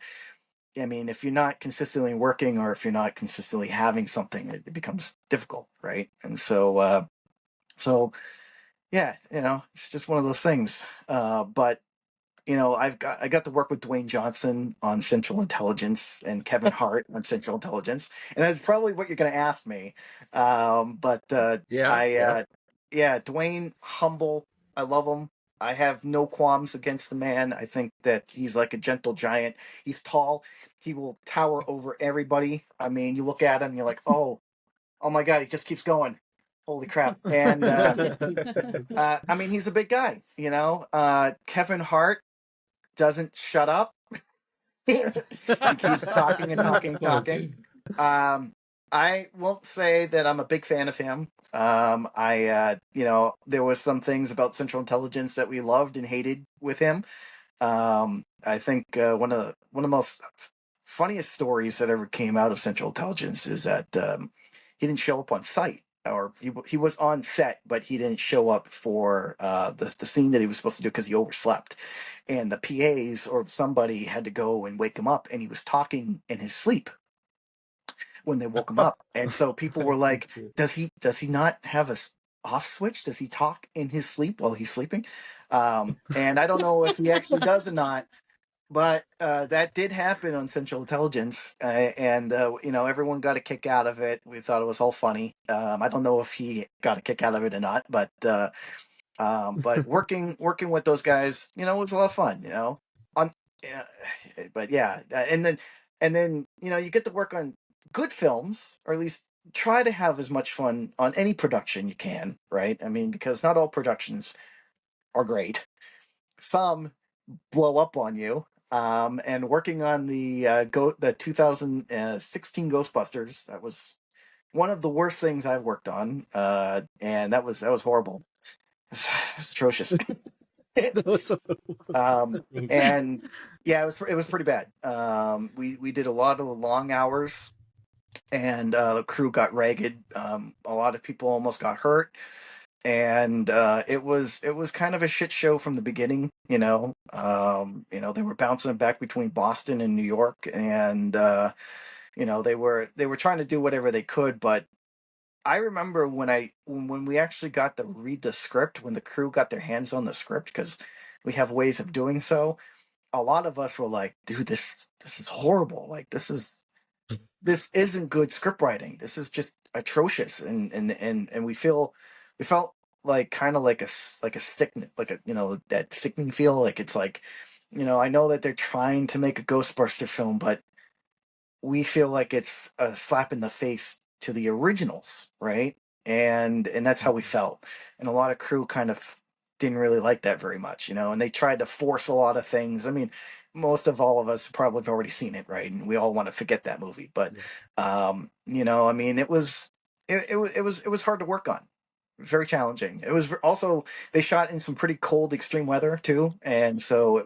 if you're not consistently working, or if you're not consistently having something, it becomes difficult, right? And so yeah, it's just one of those things. But I got to work with Dwayne Johnson on Central Intelligence, and Kevin Hart on Central Intelligence, and that's probably what you're going to ask me. But Yeah, yeah. yeah, Dwayne, humble. I love him. I have no qualms against the man. I think that he's like a gentle giant. He's tall. He will tower over everybody. You look at him, you're like, oh my God, he just keeps going. Holy crap! And he's a big guy. Kevin Hart doesn't shut up. He keeps talking and talking and talking. I won't say that I'm a big fan of him. There was some things about Central Intelligence that we loved and hated with him. I think one of the most funniest stories that ever came out of Central Intelligence is that he didn't show up on site, or he was on set, but he didn't show up for the scene that he was supposed to do because he overslept, and the PAs or somebody had to go and wake him up, and he was talking in his sleep when they woke him up, and so people were like, does he not have a off switch? Does he talk in his sleep while he's sleeping? And I don't know if he actually does or not, but that did happen on Central Intelligence, and everyone got a kick out of it. We thought it was all funny. I don't know if he got a kick out of it or not, but working with those guys, was a lot of fun. On, but yeah, and then you get to work on good films, or at least try to have as much fun on any production you can, right? I mean, because not all productions are great. Some blow up on you. And working on the 2016 Ghostbusters, that was one of the worst things I've worked on, and that was horrible. It was atrocious. And yeah, it was pretty bad. We did a lot of long hours, and the crew got ragged. A lot of people almost got hurt, and it was kind of a shit show from the beginning. They were bouncing it back between Boston and New York, and they were trying to do whatever they could. But I remember when we actually got to read the script, when the crew got their hands on the script, because we have ways of doing so. A lot of us were like, dude, this is horrible. Like, this isn't good script writing. This is just atrocious. And we felt like kind of like a sickness, like that sickening feel. Like, it's like, I know that they're trying to make a Ghostbuster film, but we feel like it's a slap in the face to the originals, right? And that's how we felt. And a lot of crew kind of didn't really like that very much, and they tried to force a lot of things. I mean, most of all of us probably have already seen it, right? And we all want to forget that movie. But I mean, it was hard to work on. It was very challenging. It was also, they shot in some pretty cold, extreme weather too, and so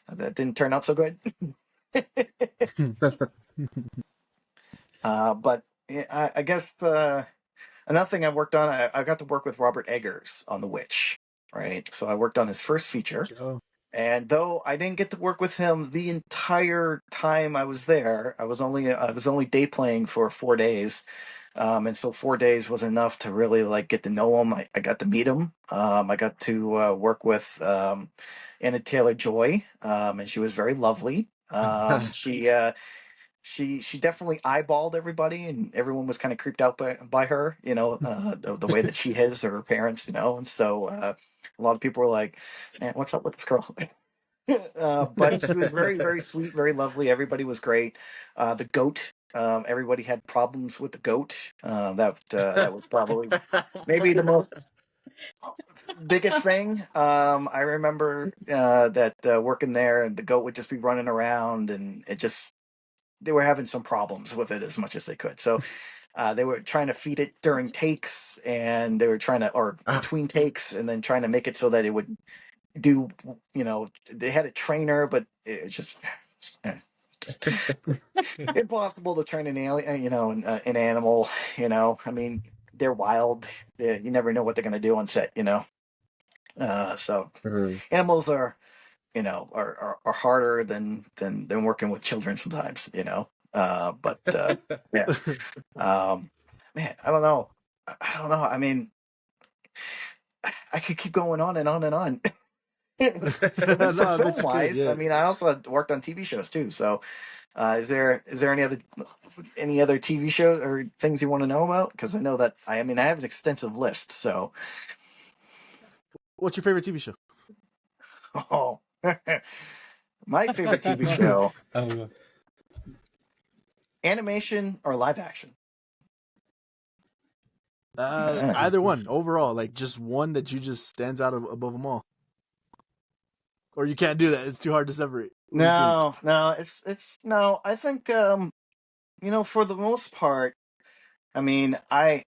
that didn't turn out so good. But I guess another thing I worked on, I got to work with Robert Eggers on The Witch, right? So I worked on his first feature. And though I didn't get to work with him the entire time I was there, I was only day playing for 4 days. And so 4 days was enough to really like get to know him. I got to meet him. I got to work with Anna Taylor-Joy, and she was very lovely. She definitely eyeballed everybody, and everyone was kind of creeped out by her, the way that she has her parents, and so a lot of people were like, man, what's up with this girl? But she was very, very sweet, very lovely. Everybody was great. The goat, everybody had problems with the goat. That was probably maybe the most biggest thing. I remember that working there, and the goat would just be running around, and they were having some problems with it as much as they could. So they were trying to feed it during takes, and they were or between takes, and then trying to make it so that it would do, they had a trainer, but it's just impossible to train an alien, an animal, I mean, they're wild. You never know what they're going to do on set, so animals are, are harder than working with children sometimes, but yeah. Man, I don't know. I mean, I could keep going on and on and on. Film wise, yeah. I mean, I also worked on TV shows too. So, is there any other TV shows or things you want to know about? Because I know that I have an extensive list. So, what's your favorite TV show? Oh, my favorite TV show: animation or live action? Either one. Overall, like just one that you just stands out above them all. Or you can't do that. It's too hard to separate. No. It's no. I think for the most part, I mean, I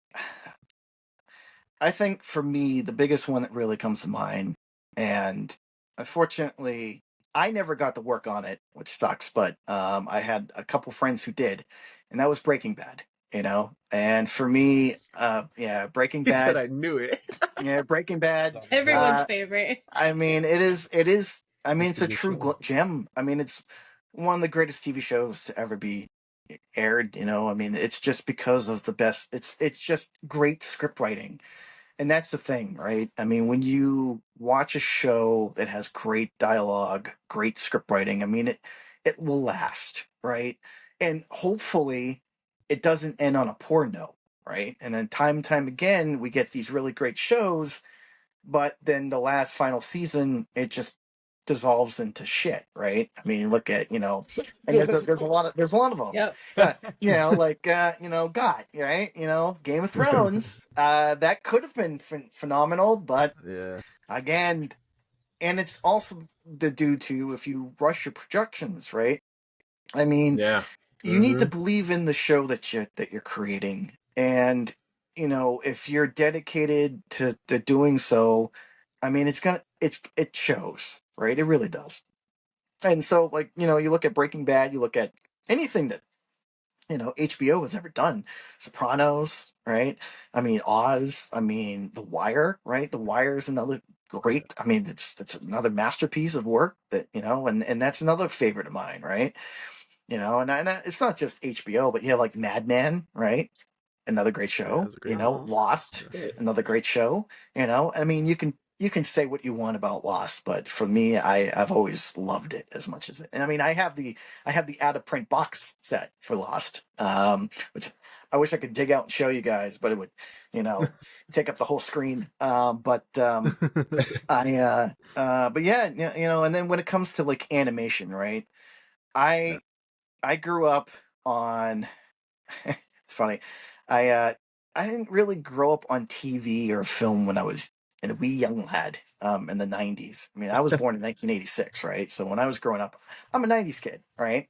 think for me the biggest one that really comes to mind, and unfortunately, I never got to work on it, which sucks, but I had a couple friends who did, and that was Breaking Bad. You know, and for me, yeah, Breaking He said, Bad, "I knew it." yeah, Breaking Bad. It's everyone's Uh, favorite. I mean, it is. I mean, That's it's a a good true show. gem. I mean, it's one of the greatest TV shows to ever be aired. You know, I mean, it's just because of the best. It's just great script writing, and that's the thing, right? I mean, when you watch a show that has great dialogue, great script writing, I mean, it will last, right? And hopefully, it doesn't end on a poor note, right? And then time and time again, we get these really great shows, but then the last final season, it just dissolves into shit, right? I mean, look at, and there's a lot of them. Yep. Like God, right? Game of Thrones, that could have been phenomenal, but Yeah. again, and it's also the due to if you rush your projections, right? I mean, Yeah. you need to believe in the show that you're creating, and if you're dedicated to doing so, I mean, it shows, right? It really does. And so, like, you look at Breaking Bad, you look at anything that HBO has ever done. Sopranos, right? I mean, Oz. I mean, The Wire, right? The Wire is another great. I mean, it's another masterpiece of work that and that's another favorite of mine, right? It's not just HBO, but you have like Mad Men, right? Another great Yeah, show. that's a great Oh, Lost, Yes. another great show. I mean, you can say what you want about Lost, but for me, I've always loved it as much as it. And I mean, I have the out of print box set for Lost, which I wish I could dig out and show you guys, but it would, take up the whole screen. But yeah, and then when it comes to like animation, right? Yeah. I grew up on. It's funny. I uh, I didn't really grow up on TV or film when I was a wee young lad in the '90s. I mean, I was born in 1986, right? So when I was growing up, I'm a '90s kid, right?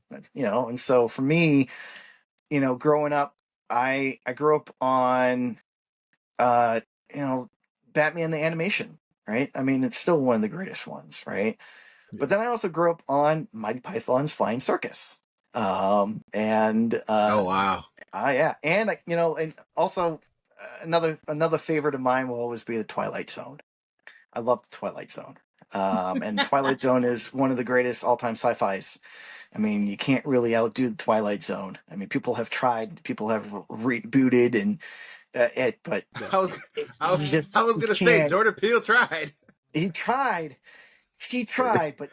And so for me, growing up, I grew up on uh, you know, Batman the animation, right? I mean, it's still one of the greatest ones, right? But Yeah. then I also grew up on Mighty Python's Flying Circus. And Oh wow. yeah, and and also another favorite of mine will always be the Twilight Zone. I love the Twilight Zone. And Twilight Zone is one of the greatest all-time sci-fis. I mean, you can't really outdo the Twilight Zone. I mean, people have tried, people have rebooted and but I was, I, you just I was you gonna say can't. Jordan Peele tried. He tried. He tried, but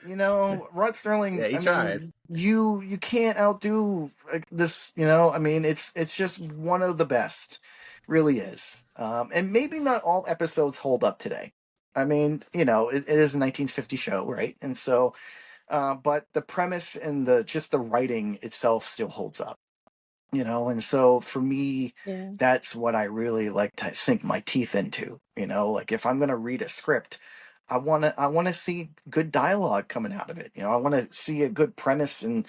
Rod Yeah, Sterling. he I tried. mean, you can't outdo this. I mean, it's just one of the best, really is. And maybe not all episodes hold up today. I mean, it is a 1950 show, right? And so, but the premise and the writing itself still holds up. And so for me, yeah. that's what I really like to sink my teeth into. Like if I'm going to read a script, I want to see good dialogue coming out of it. I want to see a good premise and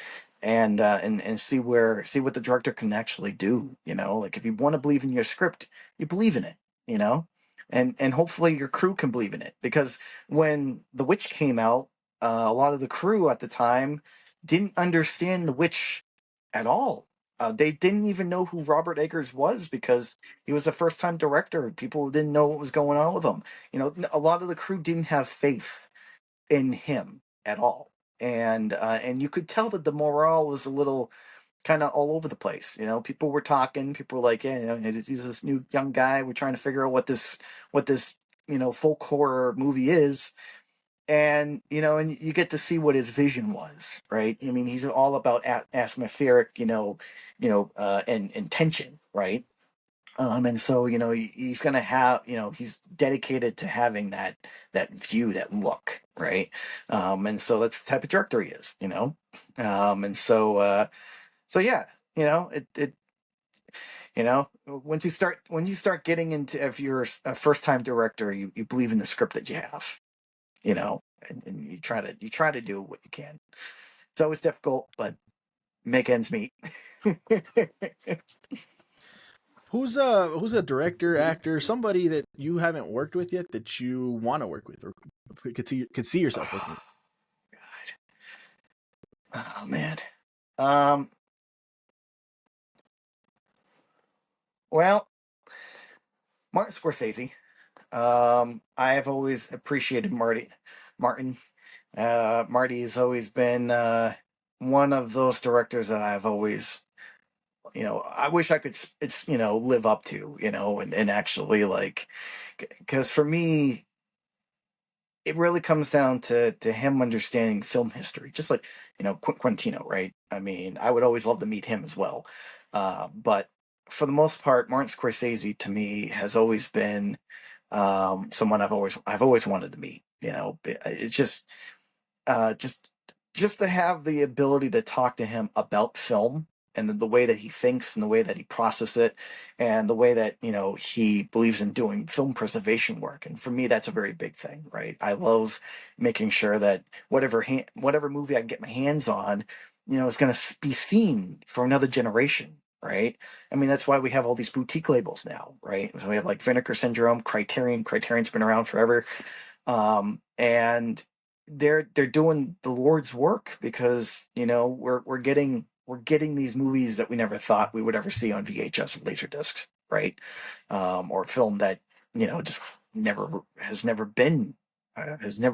see what the director can actually do. Like if you want to believe in your script, you believe in it. you know and hopefully your crew can believe in it, because when The Witch came out, a lot of the crew at the time didn't understand The Witch at all. They didn't even know who Robert Eggers was, because he was a first time director. People didn't know what was going on with him. A lot of the crew didn't have faith in him at all. And you could tell that the morale was a little kind of all over the place. People were talking. People were like, "Yeah, he's this new young guy. We're trying to figure out what this folk horror movie is." And you get to see what his vision was, right? I mean, he's all about atmospheric, and tension, right? And so he's gonna have, he's dedicated to having that view, that look, right? And so that's the type of director he is, and so yeah, it once you start getting into, if you're a first time director, you believe in the script that you have, and you try to do what you can. It's always difficult, but make ends meet. Who's a director, actor, somebody that you haven't worked with yet that you want to work with or could see yourself working with? God. Oh man. Um. Well, Martin Scorsese. I have always appreciated Martin. Marty has always been one of those directors that I've always, I wish I could, it's, live up to, and actually like, because for me, it really comes down to him understanding film history, just like Quintino, right? I mean, I would always love to meet him as well, but for the most part, Martin Scorsese to me has always been someone I've always wanted to meet. It's just just to have the ability to talk to him about film and the way that he thinks and the way that he processes it and the way that he believes in doing film preservation work. And for me, that's a very big thing, right? I love making sure that whatever movie I can get my hands on is going to be seen for another generation, right? I mean, that's why we have all these boutique labels now, right? So we have like Vinegar Syndrome, Criterion's been around forever, and they're doing the Lord's work because we're getting these movies that we never thought we would ever see on VHS and laser discs, right? Or film that just has never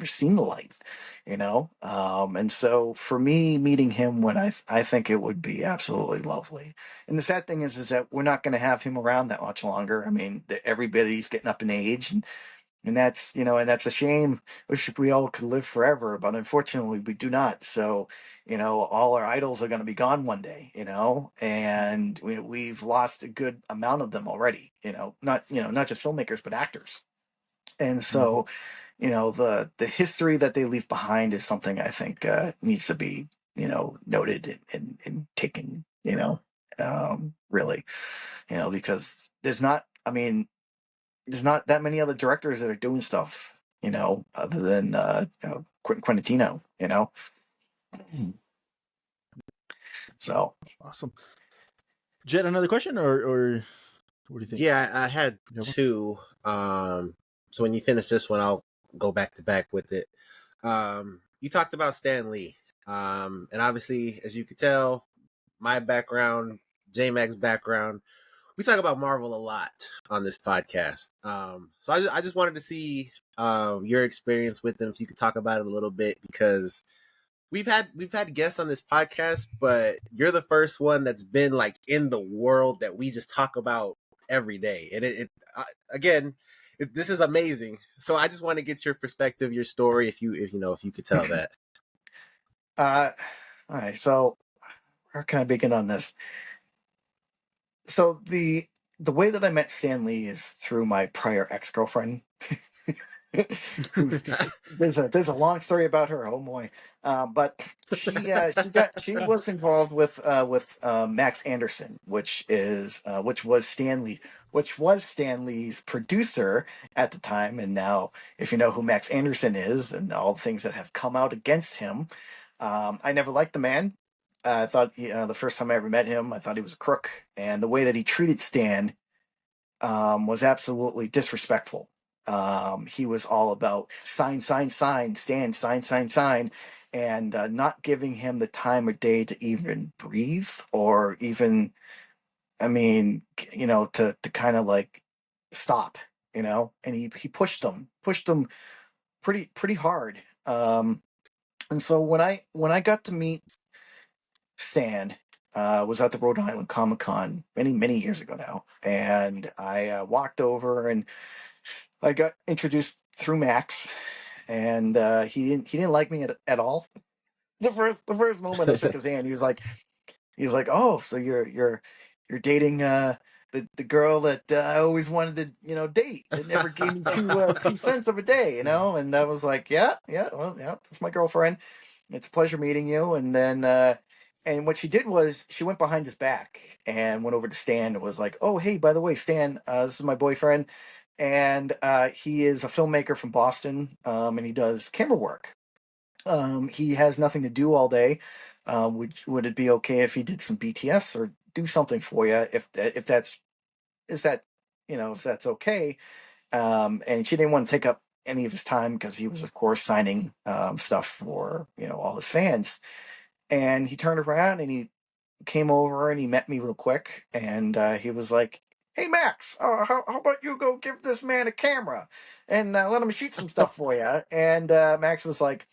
seen the light, and so for me, meeting him when I think it would be absolutely lovely. And the sad thing is that we're not going to have him around that much longer. I mean, everybody's getting up in age, and that's a shame. Wish we all could live forever, but unfortunately we do not. So all our idols are going to be gone one day, and we've lost a good amount of them already, not just filmmakers but actors. And so the history that they leave behind is something I think needs to be noted and taken, really, because there's not that many other directors that are doing stuff, other than Quentin Quintino, So Awesome. Jet, another question, or what do you think? Yeah, I had two. So when you finish this one, I'll go back to back with it. You talked about Stan Lee. And obviously, as you could tell, my background, J-Mac's background, we talk about Marvel a lot on this podcast. So I just wanted to see your experience with them, if you could talk about it a little bit, because we've had guests on this podcast, but you're the first one that's been like in the world that we just talk about every day, and again, this is amazing. So I just want to get your perspective, your story, if you could tell that. all right, so where can I begin on this? So the way that I met Stan Lee is through my prior ex-girlfriend. There's a long story about her. Oh boy, but she was involved with Max Anderson, which was Stan Lee's producer at the time. And now, if you know who Max Anderson is and all the things that have come out against him, I never liked the man. I thought the first time I ever met him, I thought he was a crook, and the way that he treated Stan was absolutely disrespectful. He was all about sign, Stan, sign, and not giving him the time of day to even breathe or even, I mean, to kind of like stop, and he pushed them pretty hard. And so when I got to meet Stan, was at the Rhode Island Comic Con many years ago now, and I walked over and I got introduced through Max, and he didn't like me at all. The first moment I shook his hand, he was like, "Oh, so you're dating the girl that I always wanted to date. It never gave me 2 cents of a day, And I was like, yeah, well, yeah, that's my girlfriend. It's a pleasure meeting you. And then and what she did was she went behind his back and went over to Stan and was like, "Oh, hey, by the way, Stan, this is my boyfriend, and he is a filmmaker from Boston, and he does camera work. He has nothing to do all day. Would it be okay if he did some BTS or do something for you if that's is that if that's okay?" And she didn't want to take up any of his time because he was, of course, signing stuff for all his fans. And he turned around and he came over and he met me real quick. And he was like, "Hey, Max, how about you go give this man a camera and let him shoot some stuff for you?" And Max was like,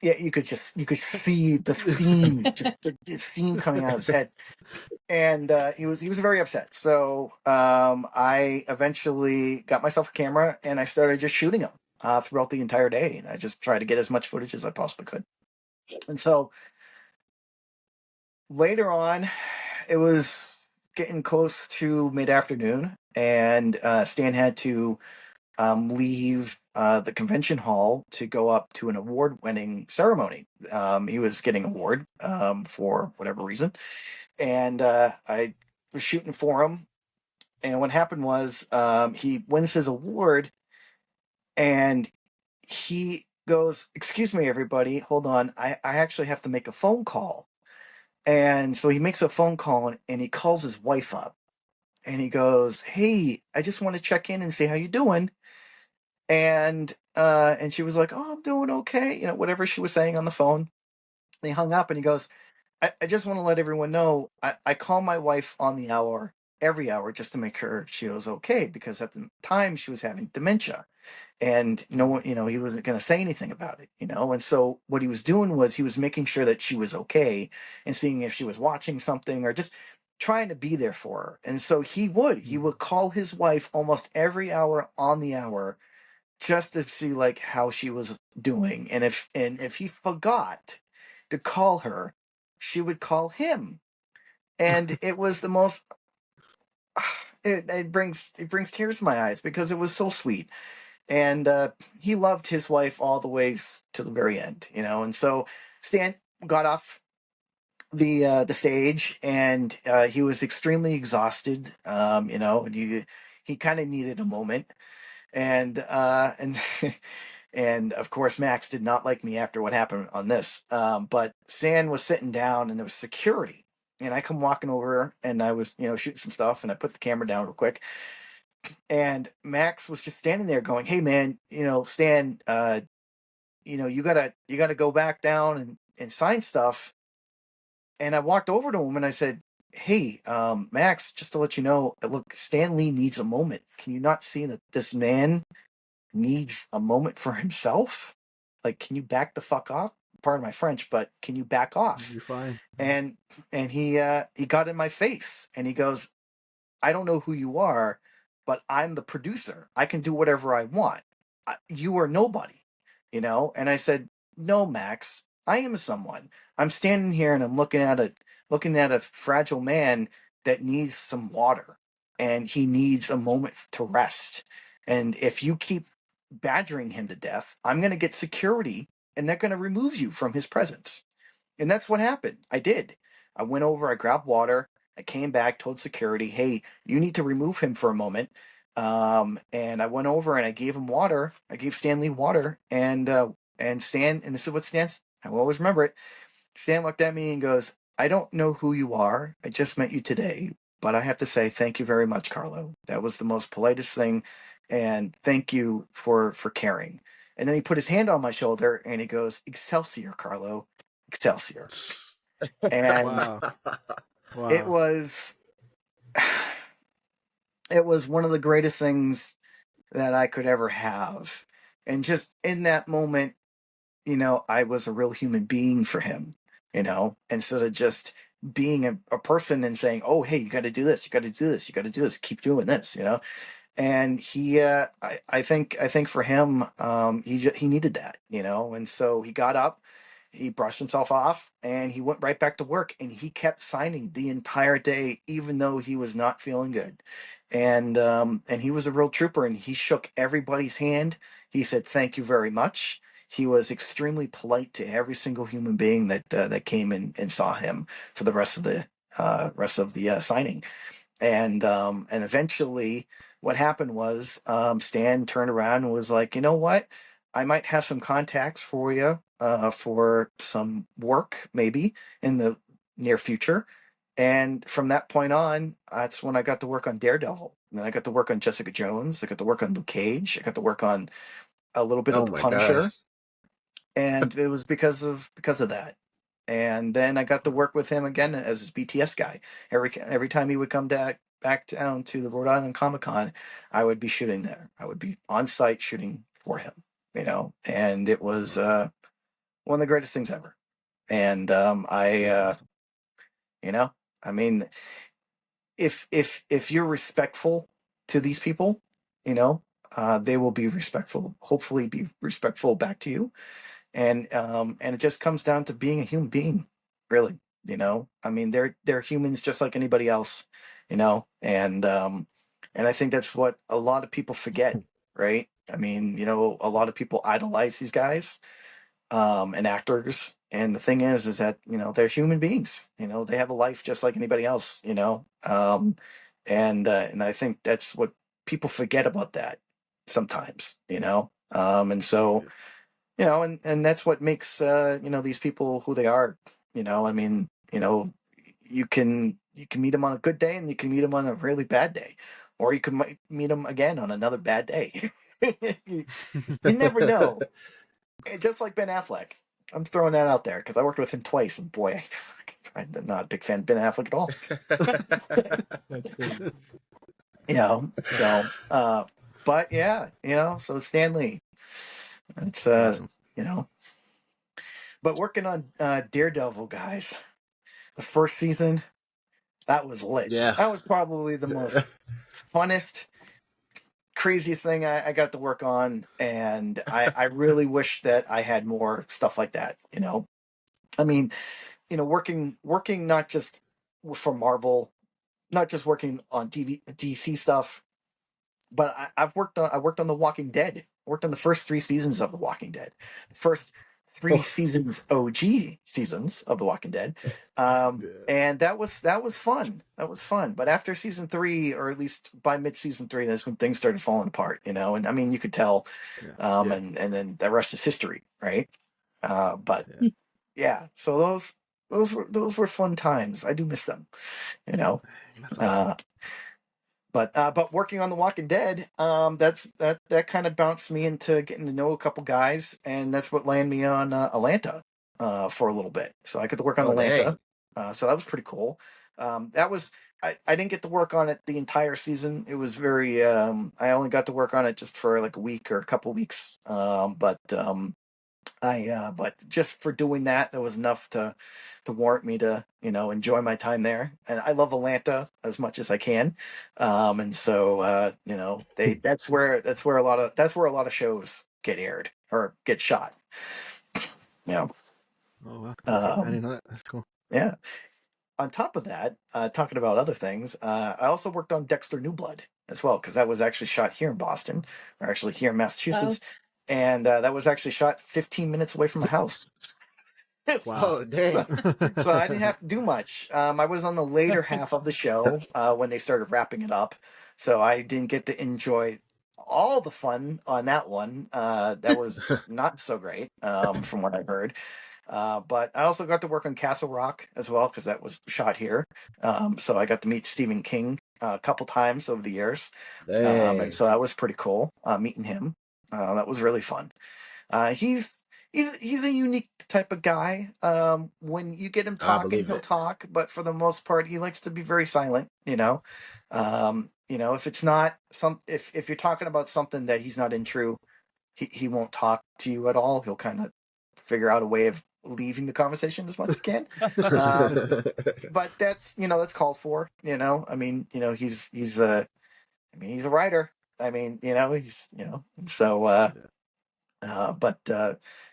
yeah, you could see the steam, just the steam coming out of his head. And he was very upset. So I eventually got myself a camera and I started just shooting him throughout the entire day. And I just tried to get as much footage as I possibly could. And so later on, it was getting close to mid-afternoon, and Stan had to leave the convention hall to go up to an award-winning ceremony. He was getting an award for whatever reason, and I was shooting for him. And what happened was he wins his award, and he goes, "Excuse me, everybody, hold on. I actually have to make a phone call." And so he makes a phone call and he calls his wife up and he goes, "Hey, I just want to check in and see how you doing." And she was like, "Oh, I'm doing okay," whatever she was saying on the phone. And he hung up and he goes, I just want to let everyone know I call my wife on the hour, every hour, just to make sure she was okay, because at the time she was having dementia. And no one, he wasn't going to say anything about it, and so what he was doing was he was making sure that she was okay and seeing if she was watching something or just trying to be there for her. And so he would call his wife almost every hour on the hour just to see like how she was doing. And if he forgot to call her, she would call him. And it was the most it brings tears to my eyes because it was so sweet. And he loved his wife all the ways to the very end, and so Stan got off the stage, and he was extremely exhausted, and he kind of needed a moment. And and of course Max did not like me after what happened on this, but Stan was sitting down and there was security, and I come walking over and I was shooting some stuff and I put the camera down real quick, and Max was just standing there going, "Hey man, Stan, you gotta go back down and sign stuff." And I walked over to him and I said, "Hey, Max, just to let you know, look, Stan Lee needs a moment. Can you not see that this man needs a moment for himself? Like, can you back the fuck off? Pardon my French, but can you back off?" You're fine. And he got in my face and he goes, "I don't know who you are, but I'm the producer. I can do whatever I want. You are nobody, And I said, "No, Max, I am someone. I'm standing here and I'm looking at a fragile man that needs some water, and he needs a moment to rest. And if you keep badgering him to death, I'm going to get security, and they're going to remove you from his presence." And that's what happened. I did. I went over, I grabbed water, I came back, told security, "Hey, you need to remove him for a moment." And I went over and I gave him water. I gave Stan Lee water, and Stan, and this is what I will always remember it. Stan looked at me and goes, "I don't know who you are. I just met you today, but I have to say thank you very much, Carlo. That was the most politest thing, and thank you for caring." And then he put his hand on my shoulder and he goes, "Excelsior, Carlo, Excelsior." And Wow. Wow. it was it was one of the greatest things that I could ever have. And just in that moment, I was a real human being for him, instead of just being a person and saying, "Oh, hey, you got to do this, you got to do this, you got to do this, keep doing this," And I think for him, he needed that, and so he got up, he brushed himself off, and he went right back to work, and he kept signing the entire day, even though he was not feeling good. And he was a real trooper, and he shook everybody's hand. He said, "Thank you very much." He was extremely polite to every single human being that came in and saw him for the rest of the signing. And eventually what happened was, Stan turned around and was like, "You know what? I might have some contacts for you for some work maybe in the near future." And from that point on, that's when I got to work on Daredevil. And then I got to work on Jessica Jones. I got to work on Luke Cage. I got to work on a little bit of Oh The my Punisher. gosh. And it was because of that. and then I got to work with him again as his BTS guy. Every time he would come back down to the Rhode Island Comic Con, I would be shooting there. I would be on site shooting for him, and it was one of the greatest things ever. And That's awesome. I mean, if you're respectful to these people, they will be respectful. Hopefully, be respectful back to you. And it just comes down to being a human being, really. I mean, they're humans just like anybody else. And I think that's what a lot of people forget, right? I mean, a lot of people idolize these guys, and actors. And the thing is that they're human beings. They have a life just like anybody else. And I think that's what people forget about that sometimes. And so and that's what makes these people who they are. I mean, you can meet them on a good day, and you can meet them on a really bad day, or you can meet them again on another bad day. you, you never know. Just like Ben Affleck. I'm throwing that out there because I worked with him twice, and boy, I'm not a big fan of Ben Affleck at all. That's crazy. So, but yeah, so Stanley, it's Awesome. but working on Daredevil, guys, the first season, that was lit. Yeah. That was probably the most funnest, craziest thing I got to work on, and I really wish that I had more stuff like that. I mean, working not just for Marvel, not just working on DC stuff, but I worked on The Walking Dead. I worked on the first 3 seasons of The Walking Dead, the first 3 seasons, OG seasons of The Walking Dead, and that was fun. That was fun. But after season 3, or at least by mid season 3, that's when things started falling apart. And I mean, you could tell, Yeah. and then the rest is history, right? But Yeah. yeah, so those were fun times. I do miss them. That's awesome. But working on The Walking Dead, that kind of bounced me into getting to know a couple guys, and that's what landed me on Atlanta for a little bit. So I got to work on Oh, Atlanta, dang. so that was pretty cool. That was I didn't get to work on it the entire season. It was very I only got to work on it just for like a week or a couple weeks. But just for doing that, was enough to warrant me to enjoy my time there. And I love Atlanta as much as I can, and so that's where a lot of shows get aired or get shot. Yeah. Oh wow. I Um, didn't know that. That's cool. yeah. On top of that, talking about other things, I also worked on Dexter New Blood as well, because that was actually shot here in Boston, or actually here in Massachusetts, and that was actually shot 15 minutes away from my house. Wow. Oh, dang. So I didn't have to do much. I was on the later half of the show when they started wrapping it up, so I didn't get to enjoy all the fun on that one. That was not so great, from what I heard. But I also got to work on Castle Rock as well, because that was shot here. So I got to meet Stephen King a couple times over the years, Dang. and so that was pretty cool meeting him. That was really fun. He's a unique type of guy. When you get him I talking, believe he'll it. talk, but for the most part, he likes to be very silent. If it's not if you're talking about something that he's not into, he won't talk to you at all. He'll kind of figure out a way of leaving the conversation as much as he can. But that's called for. I mean, he's a writer. I mean, so.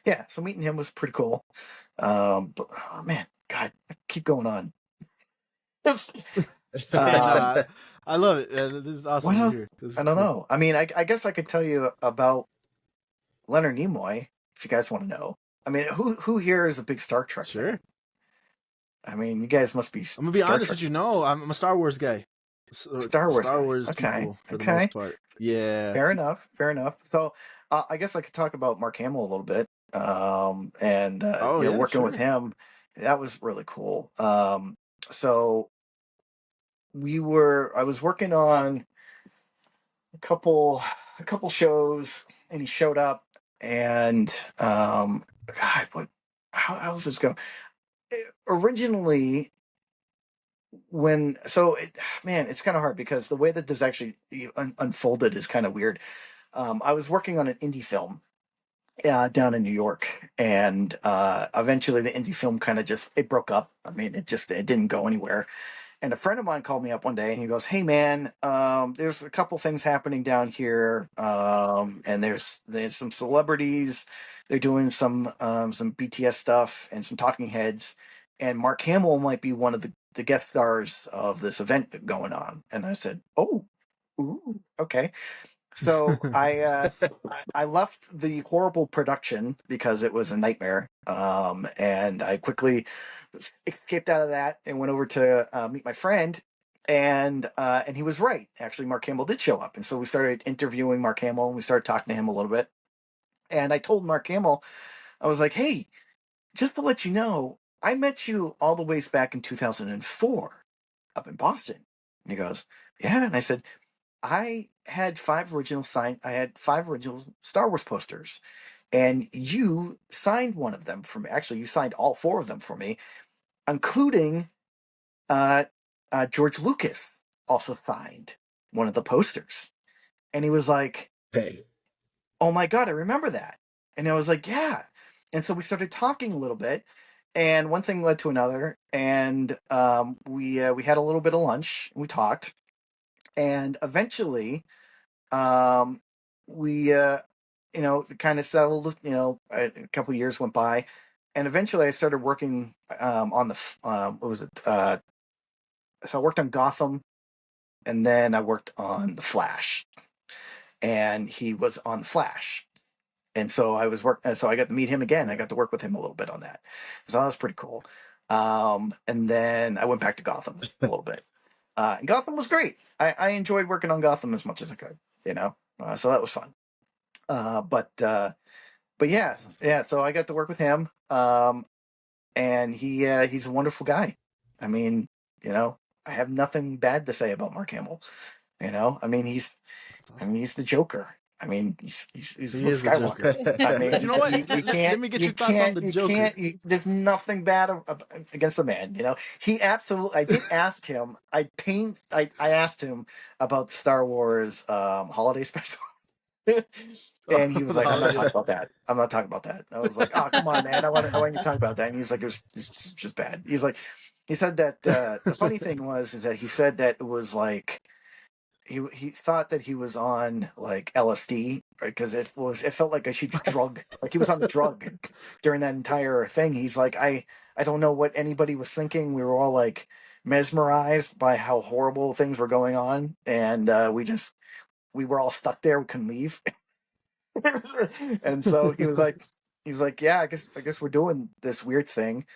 Yeah, so meeting him was pretty cool. But oh man, God, I keep going on. No, I love it. This is awesome What to else? hear. This is I don't cool. know. I mean, I guess I could tell you about Leonard Nimoy if you guys want to know. I mean, who here is a big Star Trek Sure. fan? I mean, you guys must be. I'm gonna be Star honest Trek with you. No, fans. I'm a Star Wars guy. Star Wars Star guy. Wars Okay, people for the most part. Yeah. Fair enough. Fair enough. So I guess I could talk about Mark Hamill a little bit. And Oh yeah, working with sure. him, that was really cool. So I was working on a couple shows, and he showed up, and God, how does this go? originally man, it's kind of hard because the way that this actually unfolded is kind of weird. I was working on an indie film down in New York, and eventually the indie film kind of just it broke up. I mean, it didn't go anywhere. And a friend of mine called me up one day and he goes, "Hey man, there's a couple things happening down here, and there's some celebrities. They're doing some BTS stuff and some Talking Heads, and Mark Hamill might be one of the guest stars of this event going on." And I said, "Oh, ooh, okay." So I left the horrible production because it was a nightmare, and I quickly escaped out of that and went over to meet my friend. And he was right. Actually, Mark Hamill did show up, and so we started interviewing Mark Hamill, and we started talking to him a little bit. And I told Mark Hamill, I was like, "Hey, just to let you know, I met you all the ways back in 2004 up in Boston." And he goes, "Yeah," and I said, I had five original Star Wars posters, and you signed one of them for me. Actually, you signed all four of them for me, including uh, George Lucas also signed one of the posters. And he was like, Hey. "Oh my god, I remember that." And I was like, "Yeah." And so we started talking a little bit, and one thing led to another, and we had a little bit of lunch. And we talked, and eventually um, we kind of settled. A couple of years went by, and eventually I started working on the what was it? So I worked on Gotham, and then I worked on the Flash, and he was on the Flash. And so so I got to meet him again. I got to work with him a little bit on that. So that was pretty cool. And then I went back to Gotham a little bit. And Gotham was great. I enjoyed working on Gotham as much as I could, so that was fun. But yeah. So I got to work with him, and he's a wonderful guy. I mean, I have nothing bad to say about Mark Hamill. I mean, he's the Joker. I mean, he's He Luke is the Skywalker. Joker. I mean, You know what? you can't. Let me get You your thoughts on can't. the You Joker. can't. There's nothing bad against the man. He absolutely. I did ask him. I asked him about the Star Wars holiday special. And he was like, "I'm not talking about that. I'm not talking about that." I was like, "Oh, come on, man. I want you to talk about that." And he's like, it's just bad." He said that the funny thing is that he said that it was like he thought that he was on like LSD, right? Because it felt like a huge drug, like he was on a drug during that entire thing. He's like, I don't know what anybody was thinking. We were all like mesmerized by how horrible things were going on, and we were all stuck there. We couldn't leave. And so he was like, "Yeah, I guess we're doing this weird thing."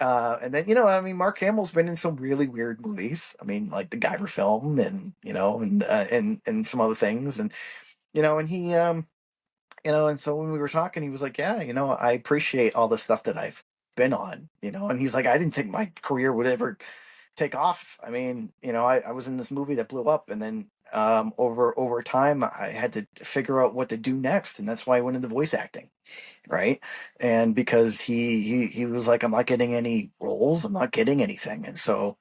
And then I mean, Mark Hamill's been in some really weird movies. I mean, like the Guyver film, and and some other things, and he and so when we were talking, he was like, "Yeah, I appreciate all the stuff that I've been on, and he's like, I didn't think my career would ever take off. I mean, I was in this movie that blew up, and then over time, I had to figure out what to do next, and that's why I went into voice acting, right? And because he was like, I'm not getting any roles, I'm not getting anything, and so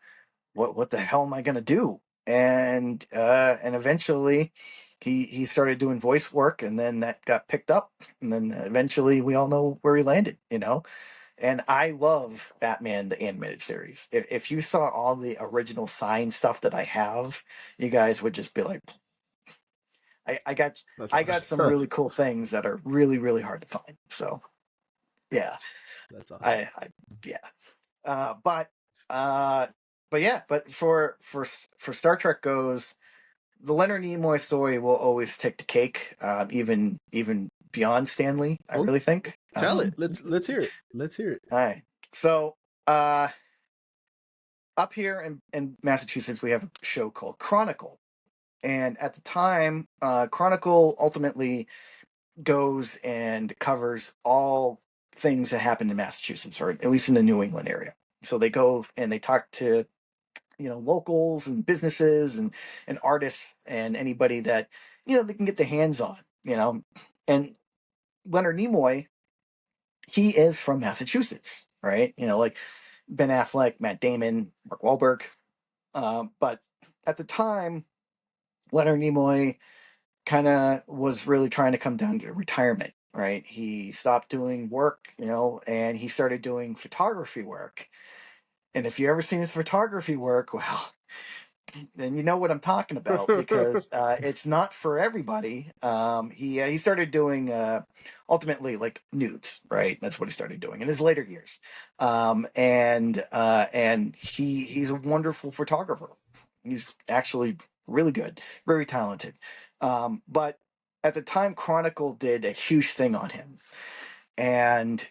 what the hell am I gonna do? And eventually he started doing voice work, and then that got picked up, and then eventually we all know where he landed. And I love Batman the animated series. If you saw all the original signed stuff that I have, you guys would just be like, I got some really cool things that are really, really hard to find. So yeah. That's awesome. Yeah. But for Star Trek goes, the Leonard Nimoy story will always take the cake, even beyond Stanley. I really think. Tell it. Let's hear it. Let's hear it. All right. So up here in Massachusetts, we have a show called Chronicle, and at the time, Chronicle ultimately goes and covers all things that happen in Massachusetts, or at least in the New England area. So they go and they talk to locals and businesses and artists and anybody that they can get their hands on. And Leonard Nimoy, he is from Massachusetts, right? Like Ben Affleck, Matt Damon, Mark Wahlberg. But at the time, Leonard Nimoy kind of was really trying to come down to retirement, right? He stopped doing work, and he started doing photography work. And if you ever seen his photography work, well, then you know what I'm talking about, because it's not for everybody. He started doing ultimately like nudes, right? That's what he started doing in his later years. And he's a wonderful photographer. He's actually really good, very talented. But at the time, Chronicle did a huge thing on him, and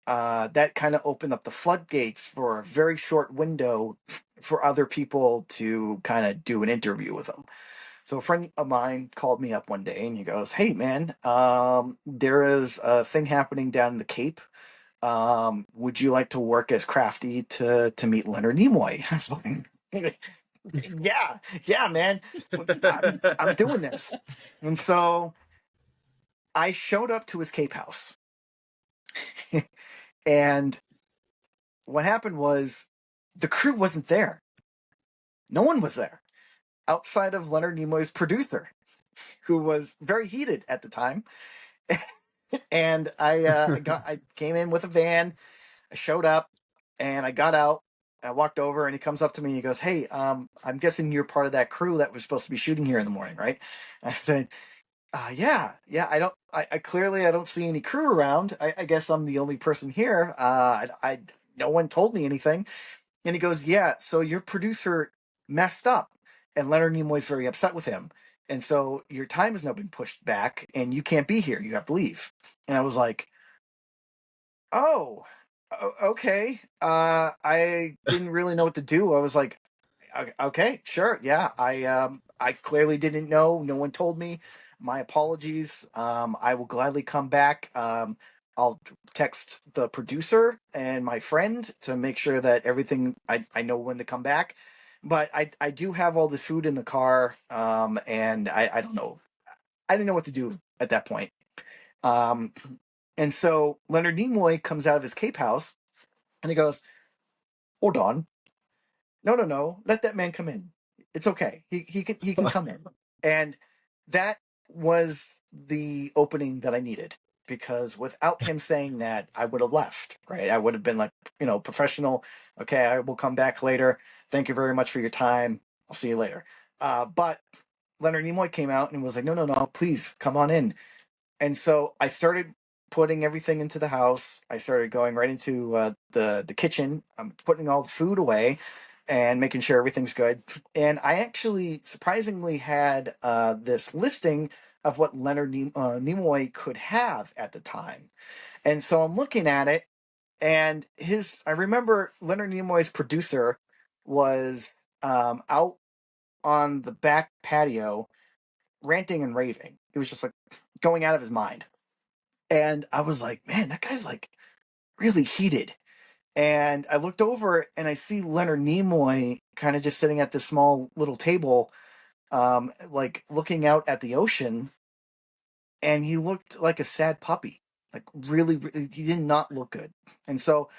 that kind of opened up the floodgates for a very short window for other people to kind of do an interview with him. So a friend of mine called me up one day and he goes, "Hey man, there is a thing happening down in the Cape. Would you like to work as crafty to meet Leonard Nimoy?" I was like, yeah, man, I'm doing this. And so I showed up to his Cape house. And what happened was the crew wasn't there. No one was there outside of Leonard Nimoy's producer, who was very heated at the time. And I came in with a van. I showed up and I got out. I walked over and he comes up to me and he goes, "Hey, I'm guessing you're part of that crew that was supposed to be shooting here in the morning, right?" I said, yeah. I clearly I don't see any crew around. I guess I'm the only person here. No one told me anything." And he goes, "Yeah, so your producer messed up and Leonard Nimoy's very upset with him. And so your time has now been pushed back and you can't be here. You have to leave." And I was like, "Oh, okay." I didn't really know what to do. I was like, "Okay, sure. Yeah, I clearly didn't know. No one told me. My apologies. I will gladly come back. I'll text the producer and my friend to make sure that everything I know when to come back. But I do have all this food in the car, and I don't know. I didn't know what to do at that point. Um, and so Leonard Nimoy comes out of his Cape house and he goes, "Hold on. No. Let that man come in. It's okay. He can come in." And that was the opening that I needed, because without him saying that, I would have left, right? I would have been like, professional. "Okay, I will come back later. Thank you very much for your time. I'll see you later." But Leonard Nimoy came out and was like, "No, please come on in." And so I started putting everything into the house. I started going right into the kitchen. I'm putting all the food away and making sure everything's good. And I actually surprisingly had this listing of what Leonard Nimoy could have at the time. And so I'm looking at it, and I remember Leonard Nimoy's producer was out on the back patio ranting and raving. He was just like going out of his mind. And I was like, "Man, that guy's like really heated." And I looked over and I see Leonard Nimoy kind of just sitting at this small little table, like looking out at the ocean. And he looked like a sad puppy, like really, he did not look good. And so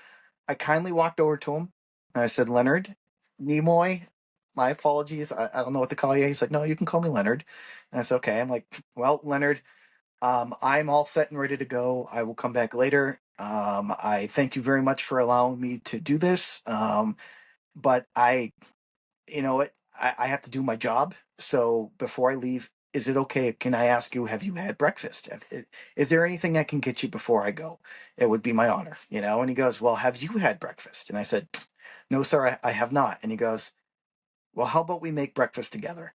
I kindly walked over to him and I said, "Leonard Nimoy, my apologies. I don't know what to call you." He's like, "No, you can call me Leonard." And I said, "Okay." I'm like, "Well, Leonard, I'm all set and ready to go. I will come back later. I thank you very much for allowing me to do this. But you know what? I have to do my job. So before I leave, is it okay? Can I ask you, have you had breakfast? Is there anything I can get you before I go? It would be my honor." And he goes, "Well, have you had breakfast?" And I said, "No, sir, I have not." And he goes, "Well, how about we make breakfast together?"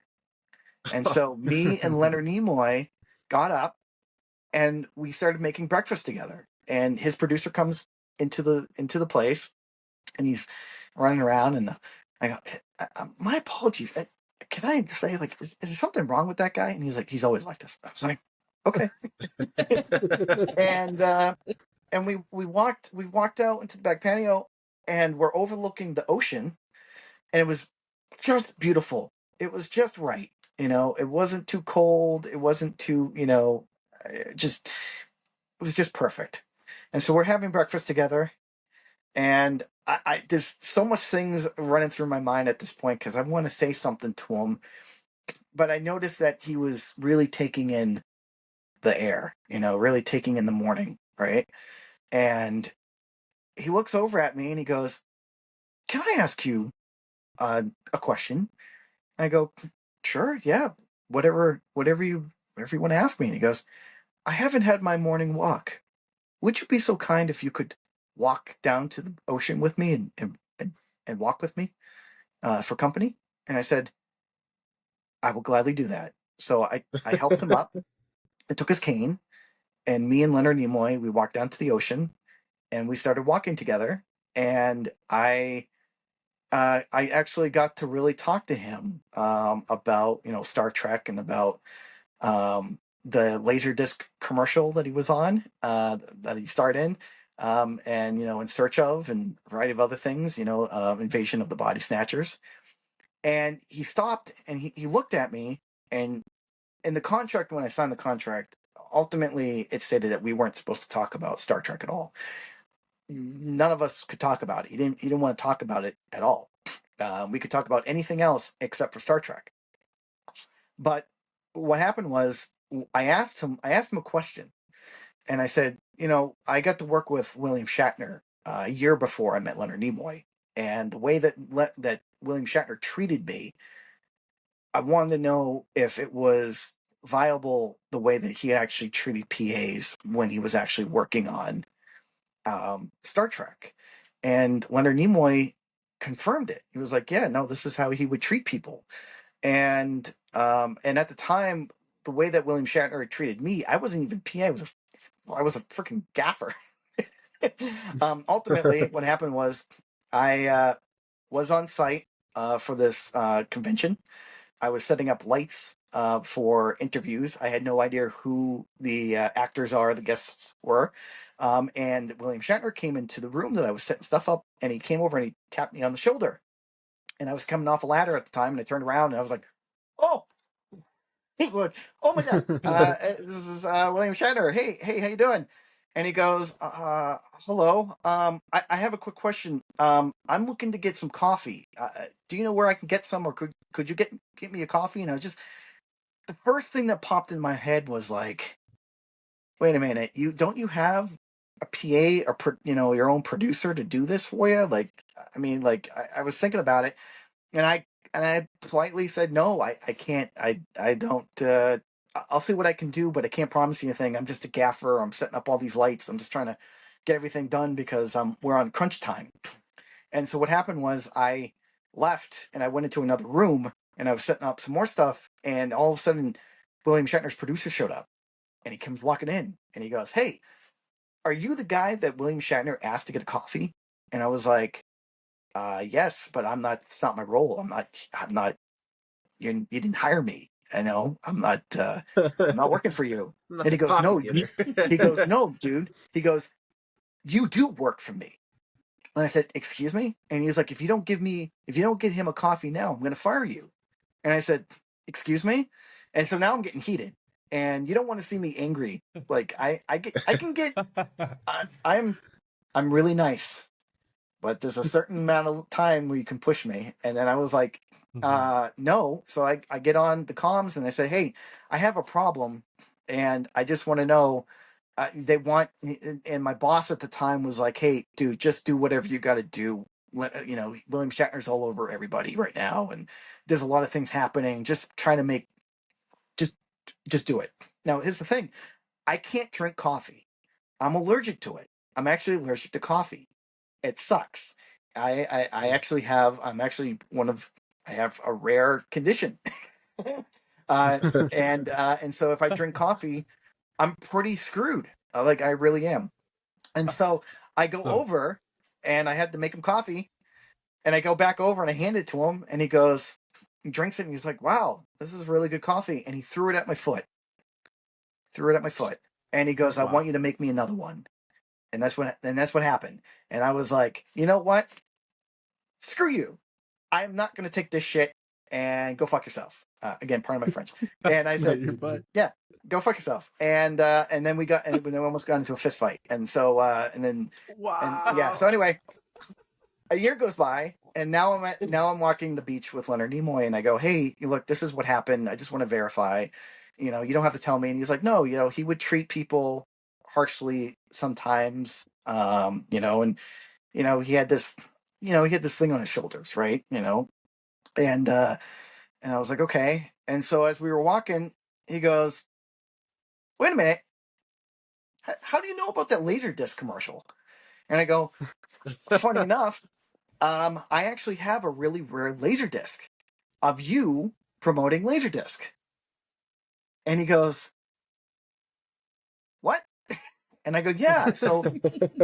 And so me and Leonard Nimoy got up and we started making breakfast together. And his producer comes into the place, and he's running around, and I go, "My apologies. Can I say, like, is there something wrong with that guy?" And he's like, "He's always like this." I was like, "Okay." and we walked out into the back patio, and we're overlooking the ocean, and it was just beautiful. It was just right. It wasn't too cold. It wasn't too, just it was just perfect. And so we're having breakfast together, And there's so much things running through my mind at this point because I want to say something to him, but I noticed that he was really taking in the air, really taking in the morning, right? And he looks over at me and he goes, "Can I ask you a question?" I go, "Sure, yeah, whatever you want to ask me." And he goes, "I haven't had my morning walk. Would you be so kind if you could walk down to the ocean with me and walk with me for company?" And I said, "I will gladly do that." So I helped him up. I took his cane, and me and Leonard Nimoy, we walked down to the ocean, and we started walking together. And I actually got to really talk to him about Star Trek and about the Laserdisc commercial that he was on, that he starred in, and In Search of, and a variety of other things, Invasion of the Body Snatchers. And he stopped and he looked at me, and in the contract, when I signed the contract, ultimately it stated that we weren't supposed to talk about Star Trek at all. None of us could talk about it. He didn't want to talk about it at all. We could talk about anything else except for Star Trek. But what happened was I asked him a question, and I said, I got to work with William Shatner a year before I met Leonard Nimoy, and the way that William Shatner treated me, I wanted to know if it was viable the way that he actually treated PAs when he was actually working on Star Trek. And Leonard Nimoy confirmed it. He was like, "Yeah, no, this is how he would treat people." And at the time, the way that William Shatner treated me, I wasn't even PA. I was a freaking gaffer. Ultimately, what happened was I was on site for this convention. I was setting up lights for interviews. I had no idea who the actors are, the guests were. And William Shatner came into the room that I was setting stuff up, and he came over and he tapped me on the shoulder. And I was coming off a ladder at the time, and I turned around and I was like, "Oh." He's like, "Oh my God, this is William Shatner. Hey, how you doing?" And he goes, "Hello. I have a quick question. I'm looking to get some coffee. Do you know where I can get some, or could you get me a coffee?" And I was just, the first thing that popped in my head was like, "Wait a minute, you have a PA or your own producer to do this for you?" Like, I mean, like I was thinking about it, and I politely said, "No, I can't. I don't. I'll see what I can do, but I can't promise you anything. I'm just a gaffer. I'm setting up all these lights. I'm just trying to get everything done because we're on crunch time." And so what happened was I left and I went into another room and I was setting up some more stuff, and all of a sudden William Shatner's producer showed up, and he comes walking in and he goes, "Hey, are you the guy that William Shatner asked to get a coffee?" And I was like, "Yes, but I'm not. It's not my role. I'm not. You didn't hire me. I know. I'm not. I'm not working for you." Not And he the goes, "No." coffee He goes, "No, dude." He goes, "You do work for me." And I said, "Excuse me?" And he's like, if you don't get him a coffee now, I'm going to fire you." And I said, "Excuse me?" And so now I'm getting heated, and you don't want to see me angry. Like I'm really nice, but there's a certain amount of time where you can push me. And then I was like, "No." So I get on the comms and I say, "Hey, I have a problem, and I just want to know, they want," and my boss at the time was like, "Hey, dude, just do whatever you got to do. William Shatner's all over everybody right now, and there's a lot of things happening. Just trying to make, just just do it." Now, here's the thing: I can't drink coffee. I'm allergic to it. I'm actually allergic to coffee. It sucks. I actually have. I have a rare condition. And so if I drink coffee, I'm pretty screwed. Like, I really am. And so I go over and I had to make him coffee, and I go back over and I hand it to him, and he drinks it, and he's like, "Wow, this is really good coffee." And he threw it at my foot. And he goes, "I want you to make me another one." And that's what happened. And I was like, "You know what? Screw you. I'm not going to take this shit, and go fuck yourself." Again, pardon my French. And I said, "Yeah, go fuck yourself." And then we almost got into a fist fight. And so, Wow. and yeah. So anyway, a year goes by, and now I'm walking the beach with Leonard Nimoy, and I go, "Hey, look, this is what happened. I just want to verify. You know, you don't have to tell me." And he's like, "No, you know, he would treat people harshly sometimes. You know, and you know, he had this, thing on his shoulders, right? You know, and I was like, okay. And so as we were walking, he goes, "Wait a minute, how do you know about that Laserdisc commercial?" And I go, "Funny enough, I actually have a really rare Laserdisc of you promoting Laserdisc." And he goes, "What?" And I go, "Yeah. So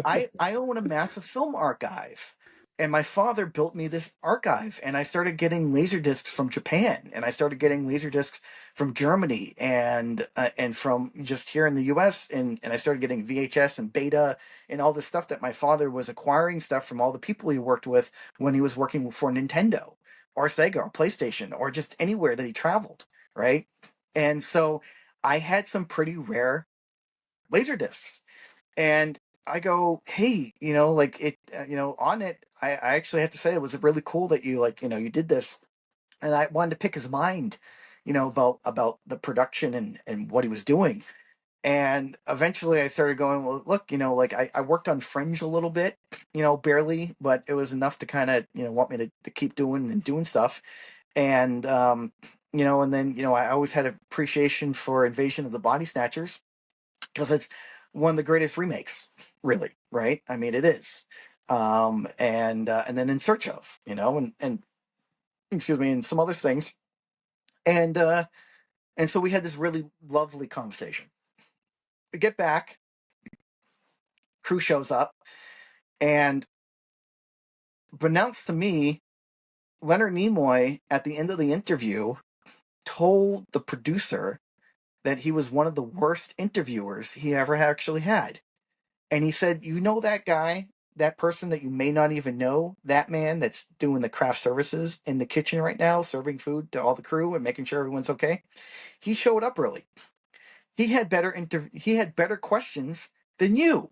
I own a massive film archive. And my father built me this archive, and I started getting laser discs from Japan, and I started getting laser discs from Germany, and from just here in the U.S. And I started getting VHS and Beta and all this stuff that my father was acquiring stuff from all the people he worked with when he was working for Nintendo or Sega or PlayStation or just anywhere that he traveled, right? And so I had some pretty rare laser discs, and I go, "Hey, you know, like it, on it, I actually have to say it was really cool that you you did this." And I wanted to pick his mind, about the production and what he was doing. And eventually I started going, "Well, look, like I worked on Fringe a little bit, barely, but it was enough to kind of, want me to keep doing and doing stuff." And, and then, I always had appreciation for Invasion of the Body Snatchers, because it's one of the greatest remakes, really, right? I mean, it is. And then In Search of, and excuse me, and some other things. And so we had this really lovely conversation. We get back, crew shows up, and announced to me, Leonard Nimoy at the end of the interview told the producer that he was one of the worst interviewers he ever actually had. And he said, "You know that guy, that person that you may not even know, that man that's doing the craft services in the kitchen right now, serving food to all the crew and making sure everyone's okay? He showed up early. He had better questions than you.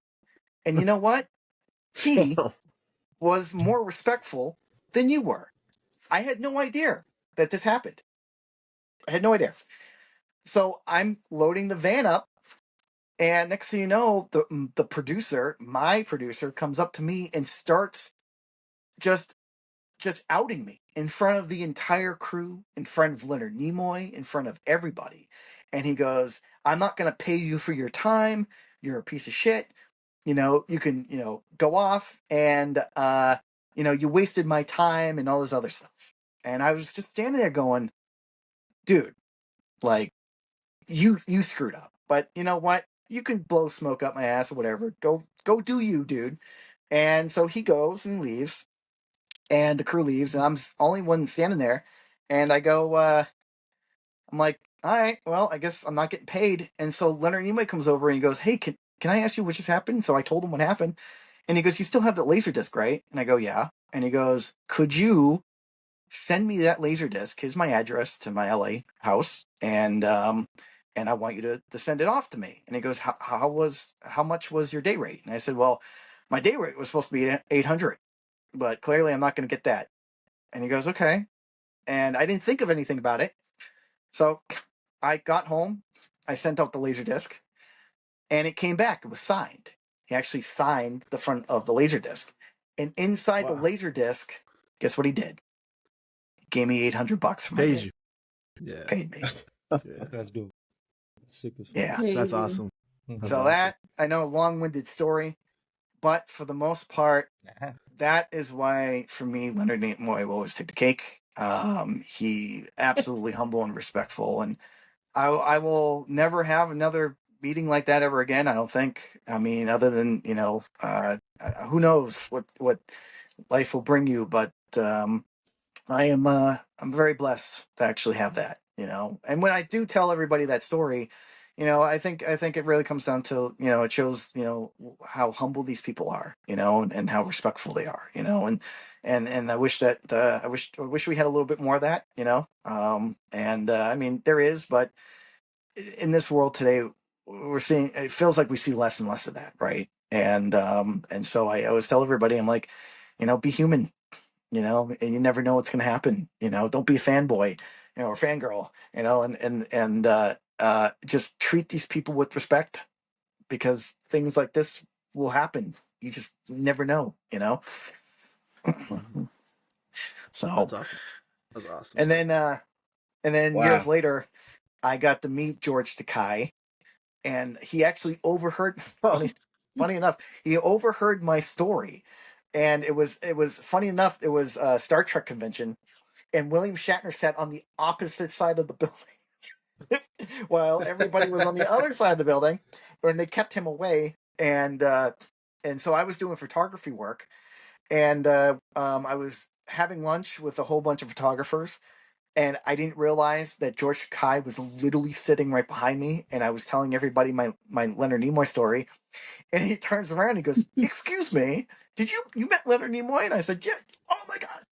And you know what? He was more respectful than you were. I had no idea that this happened. I had no idea." So I'm loading the van up, and next thing you know, the producer, my producer, comes up to me and starts just outing me in front of the entire crew, in front of Leonard Nimoy, in front of everybody. And he goes, "I'm not going to pay you for your time. You're a piece of shit. You can, go off, and, you wasted my time," and all this other stuff. And I was just standing there going, "Dude, like, you screwed up. But you know what? You can blow smoke up my ass or whatever. Go do you, dude." And so he goes and leaves, and the crew leaves, and I'm the only one standing there. And I go, I'm like, "All right, well, I guess I'm not getting paid." And so Leonard Nimoy comes over and he goes, "Hey, can I ask you what just happened?" So I told him what happened, and he goes, "You still have that laser disc, right?" And I go, "Yeah." And he goes, "Could you send me that laser disc? Here's my address to my LA house, and I want you to send it off to me." And he goes, "How much was your day rate?" And I said, "Well, my day rate was supposed to be 800, but clearly I'm not going to get that." And he goes, "Okay." And I didn't think of anything about it. So I got home, I sent out the laser disc, and it came back. It was signed. He actually signed the front of the laser disc. And inside the Wow. laser disc, guess what he did? He gave me $800 for my Pays day. you. Yeah. Paid me. Yeah. That's dope. Sick as fuck. Yeah. That's awesome. Mhm. That's So awesome. that, I know, a long-winded story, but for the most part, that is why, for me, Leonard Nimoy will always take the cake. He absolutely humble and respectful, and I will never have another meeting like that ever again. I don't think. I mean, other than who knows what life will bring you, but I'm very blessed to actually have that. And when I do tell everybody that story, I think it really comes down to, it shows, how humble these people are, and how respectful they are, and I wish that I wish we had a little bit more of that, and I mean, there is, but in this world today, we're seeing, it feels like we see less and less of that, right? And so I always tell everybody, I'm like, be human, and you never know what's going to happen. Don't be a fanboy, or fangirl, and just treat these people with respect, because things like this will happen. You just never know. So, That's awesome. That's awesome. and then Wow. years later, I got to meet George Takei, and he actually overheard. Funny enough, he overheard my story, and it was funny enough. It was a Star Trek convention, and William Shatner sat on the opposite side of the building, while everybody was on the other side of the building, and they kept him away. And so I was doing photography work, and I was having lunch with a whole bunch of photographers, and I didn't realize that George Takei was literally sitting right behind me, and I was telling everybody my Leonard Nimoy story, and he turns around and he goes, "Excuse me, did you met Leonard Nimoy?" And I said, "Yeah." Oh my god!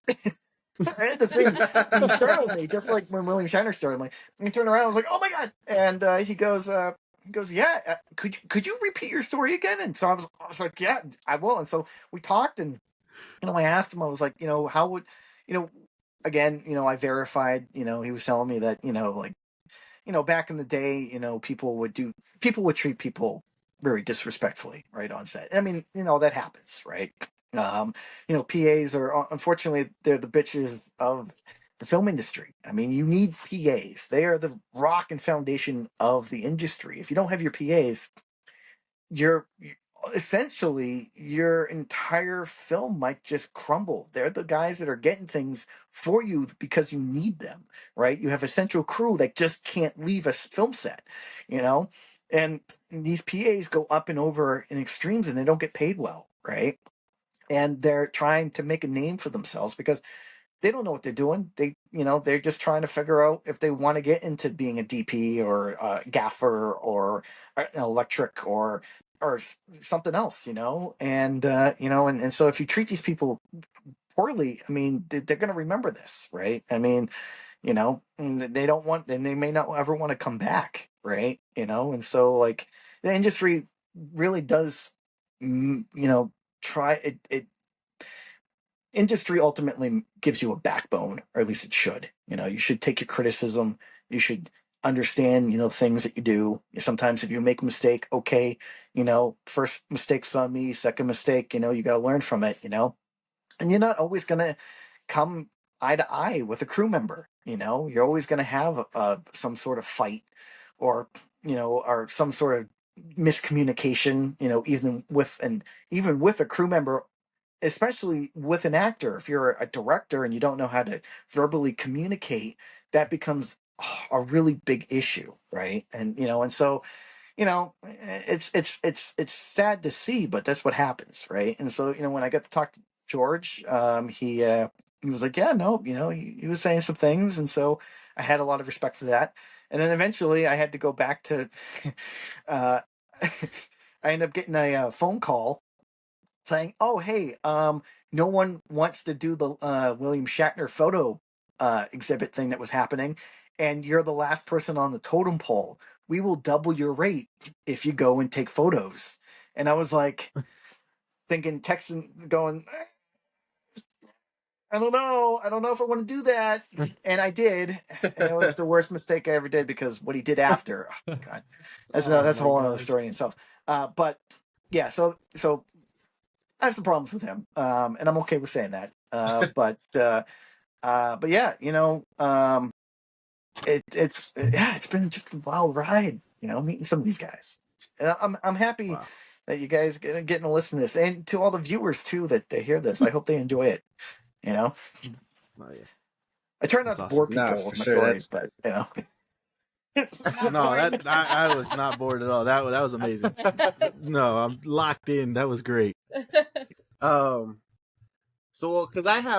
I had the same. He startled me, just like when William Shatner startled me. And he turned around, I was like, "Oh my god!" And he goes, "Yeah, could you repeat your story again?" And so I was like, "Yeah, I will." And so we talked, and I asked him, I was like, how would, again, I verified, he was telling me that, like, back in the day, people would treat people very disrespectfully right on set. I mean, that happens, right? PAs are, unfortunately, they're the bitches of the film industry. I mean, you need PAs. They are the rock and foundation of the industry. If you don't have your PAs, you're essentially your entire film might just crumble. They're the guys that are getting things for you because you need them, right? You have a central crew that just can't leave a film set, and these PAs go up and over in extremes, and they don't get paid well, right? And they're trying to make a name for themselves because they don't know what they're doing. They're just trying to figure out if they want to get into being a DP or a gaffer or an electric or something else, and so if you treat these people poorly, I mean, they're going to remember this, right? I mean, and they don't want, and they may not ever want to come back, right? And so like the industry really does, try it industry ultimately gives you a backbone, or at least it should. You should take your criticism. You should understand, things that you do. Sometimes if you make a mistake, okay, first mistake's on me, second mistake, you got to learn from it, and you're not always going to come eye to eye with a crew member. You're always going to have some sort of fight, or or some sort of miscommunication. Even with a crew member, especially with an actor. If you're a director and you don't know how to verbally communicate, that becomes a really big issue, right? And so it's sad to see, but that's what happens, right? And so when I got to talk to George, he was like, yeah, no, he was saying some things, and so I had a lot of respect for that. And then eventually I had to go back to uh I ended up getting a phone call saying, "Oh, hey, no one wants to do the William Shatner photo exhibit thing that was happening, and you're the last person on the totem pole. We will double your rate if you go and take photos." And I was like, thinking, texting, going, I don't know if I want to do that. And I did, and it was the worst mistake I ever did, because what he did after, oh, God, that's Oh a my whole other gosh. story in itself. But yeah, so I have some problems with him, and I'm okay with saying that. But yeah, it's been just a wild ride, meeting some of these guys. And I'm happy Wow. that you guys getting to listen to this, and to all the viewers too that they hear this. I hope they enjoy it. Oh, yeah. I try not That's to awesome. bore Nah, people for with my sure. stories, That's but Not No, boring. I was not bored at all. That was amazing. No, I'm locked in. That was great. So because I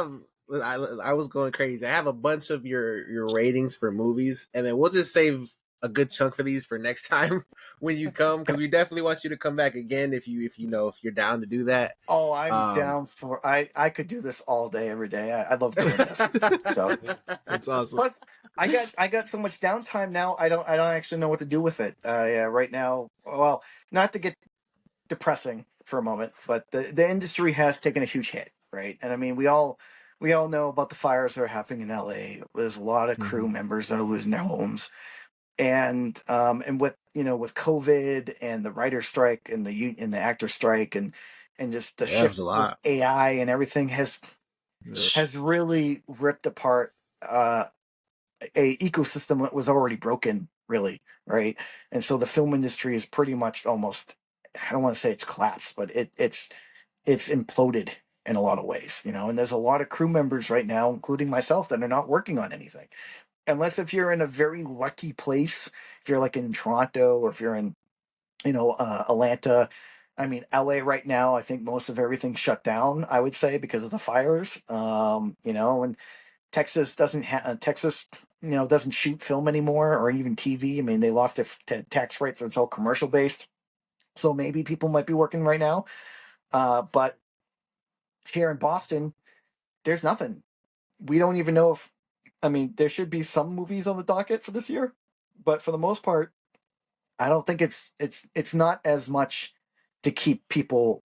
was going crazy. I have a bunch of your ratings for movies, and then we'll just save a good chunk for these for next time when you come, because we definitely want you to come back again if you're down to do that. oh, I'm Um, down for. I could do this all day, every day. I love doing this. So That's awesome. plus, I got so much downtime now. I don't actually know what to do with it. Yeah, right now. Well, not to get depressing for a moment, but the industry has taken a huge hit, right? And I mean, we all know about the fires that are happening in LA. There's a lot of crew members that are losing their homes, and with with COVID and the writer strike and the actor strike and just the Yeah, it was shift a with lot. AI and everything has really ripped apart a ecosystem that was already broken, really, right? And so the film industry is pretty much almost, I don't want to say it's collapsed, but it's imploded in a lot of ways, and there's a lot of crew members right now, including myself, that are not working on anything. Unless if you're in a very lucky place, if you're like in Toronto or if you're in, Atlanta. I mean, LA right now, I think most of everything's shut down, I would say, because of the fires. And Texas Texas, doesn't shoot film anymore or even TV. I mean, they lost their tax rates, so it's all commercial based. So maybe people might be working right now. But here in Boston, there's nothing. We don't even know if, I mean, there should be some movies on the docket for this year, but for the most part, I don't think it's not as much to keep people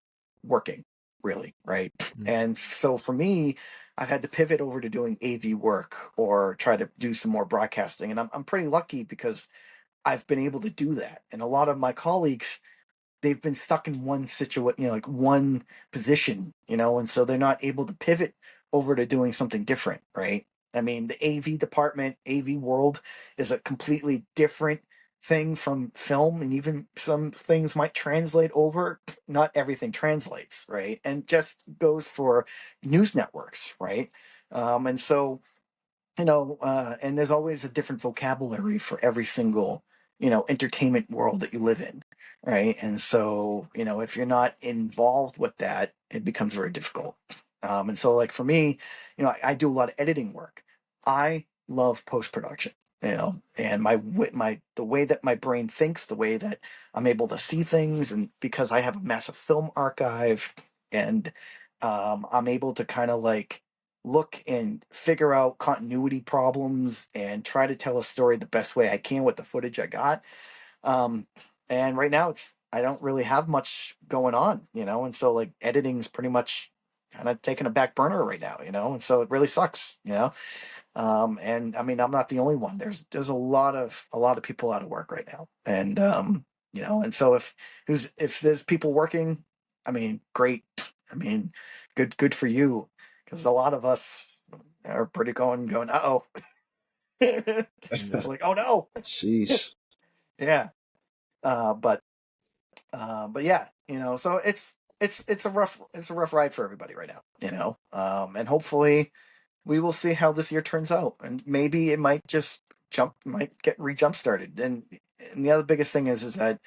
working, really, right? And so for me, I've had to pivot over to doing AV work or try to do some more broadcasting, and I'm pretty lucky because I've been able to do that. And a lot of my colleagues, they've been stuck in one situation, like one position, and so they're not able to pivot over to doing something different, right? I mean, the AV department, AV world is a completely different thing from film, and even some things might translate over. Not everything translates, right? And just goes for news networks, right? And so and there's always a different vocabulary for every single, entertainment world that you live in, right? And so, if you're not involved with that, it becomes very difficult. And so, like for me, I do a lot of editing work. I love post production, and the way that my brain thinks, the way that I'm able to see things, and because I have a massive film archive, and I'm able to kind of like look and figure out continuity problems and try to tell a story the best way I can with the footage I got. Um, and right now I don't really have much going on, and so like editing's pretty much kind of taking a back burner right now, and so it really sucks. And I mean, I'm not the only one. There's a lot of people out of work right now, and and so if there's people working, I mean, great. I mean, good for you, because a lot of us are pretty going. Uh-oh, like, oh no, Sheesh. yeah. Uh, but but yeah, so it's a rough ride for everybody right now, and hopefully we will see how this year turns out, and maybe it might just might get re-jump started. And the other biggest thing is that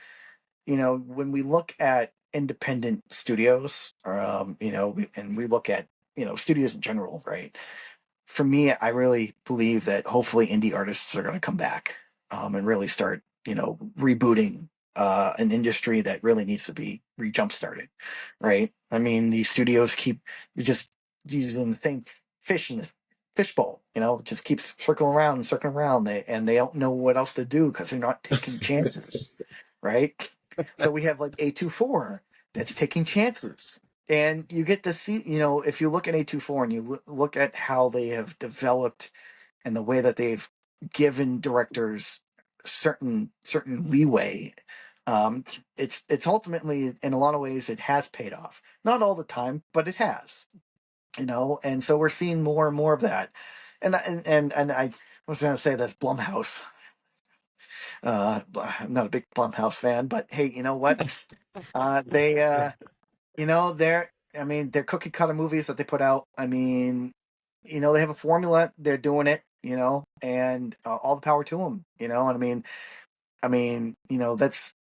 when we look at independent studios, and we look at studios in general, right? For me, I really believe that hopefully indie artists are going to come back, and really start rebooting an industry that really needs to be re-jump started, right? I mean, these studios keep just using the same fish in the fishbowl, it just keeps circling around and circling around. They don't know what else to do because they're not taking chances, right? So we have like A24 that's taking chances. And you get to see, if you look at A24 and you look at how they have developed and the way that they've given directors certain leeway, it's ultimately, in a lot of ways, it has paid off. Not all the time, but it has. And so we're seeing more and more of that. And I was going to say that's Blumhouse. I'm not a big Blumhouse fan, but hey, you know what? They they're cookie cutter movies that they put out. I mean, they have a formula. They're doing it. And all the power to them. And that's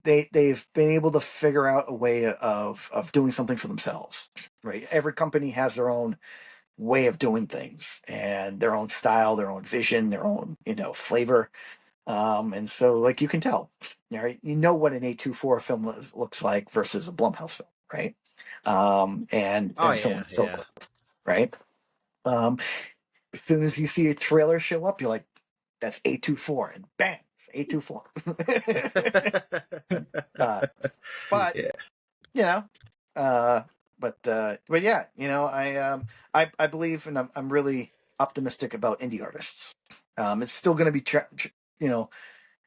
they've been able to figure out a way of doing something for themselves. Right. Every company has their own way of doing things and their own style, their own vision, their own flavor. And so, like, you can tell, right? What an A24 film looks like versus a Blumhouse film, right? And Oh so on yeah, and so yeah. forth, right? Um, as soon as you see a trailer show up, you're like, that's A24, and bang, it's A24. uh, but Yeah. you know, uh, But yeah, I believe, and I'm really optimistic about indie artists. It's still going to be you know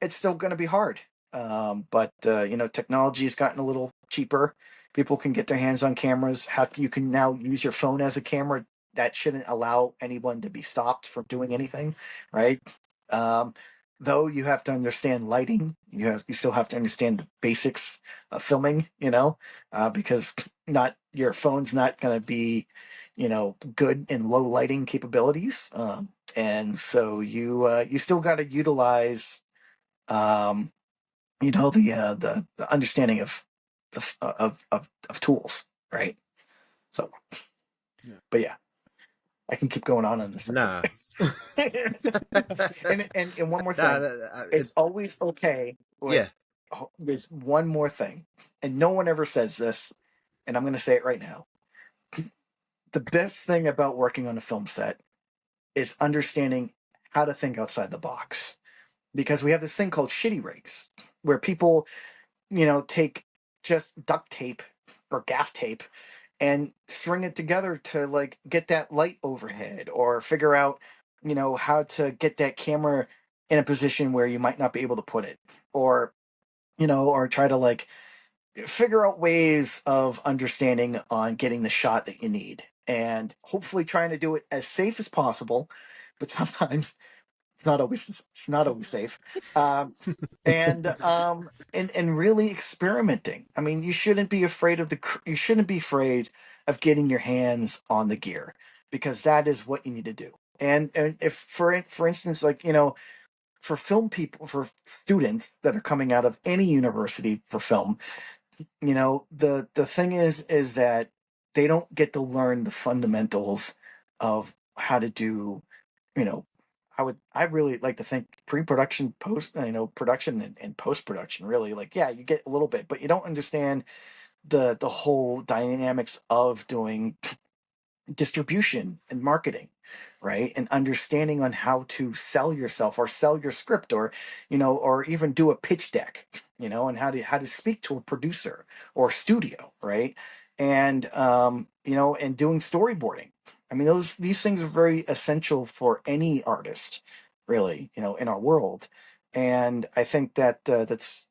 it's still going to be hard. But technology has gotten a little cheaper. People can get their hands on cameras. You can now use your phone as a camera. That shouldn't allow anyone to be stopped from doing anything, right? Um, though you have to understand lighting. You still have to understand the basics of filming. Because not your phone's not going to be, good in low lighting capabilities. And so you still got to utilize um, the understanding of of tools, right? So, Yeah. but yeah, I can keep going on this. Nah. And one more thing, Nah, it's always okay. yeah. There's one more thing, and no one ever says this, and I'm going to say it right now. The best thing about working on a film set is understanding how to think outside the box, because we have this thing called shitty rigs, where people take just duct tape or gaff tape and string it together to like get that light overhead, or figure out, how to get that camera in a position where you might not be able to put it, or, or try to like figure out ways of understanding on getting the shot that you need, and hopefully trying to do it as safe as possible. But sometimes it's not always safe. And really experimenting. I mean, you shouldn't be afraid of you shouldn't be afraid of getting your hands on the gear, because that is what you need to do. And if for instance, like, for film people, for students that are coming out of any university for film, the thing is that they don't get to learn the fundamentals of how to do, you know I really like to think pre-production, production, and post-production. Really, like, yeah, you get a little bit, but you don't understand the whole dynamics of doing distribution and marketing, right? And understanding on how to sell yourself, or sell your script, or or even do a pitch deck, and how to speak to a producer or studio, right? And and doing storyboarding. I mean, these things are very essential for any artist, really, in our world. And I think that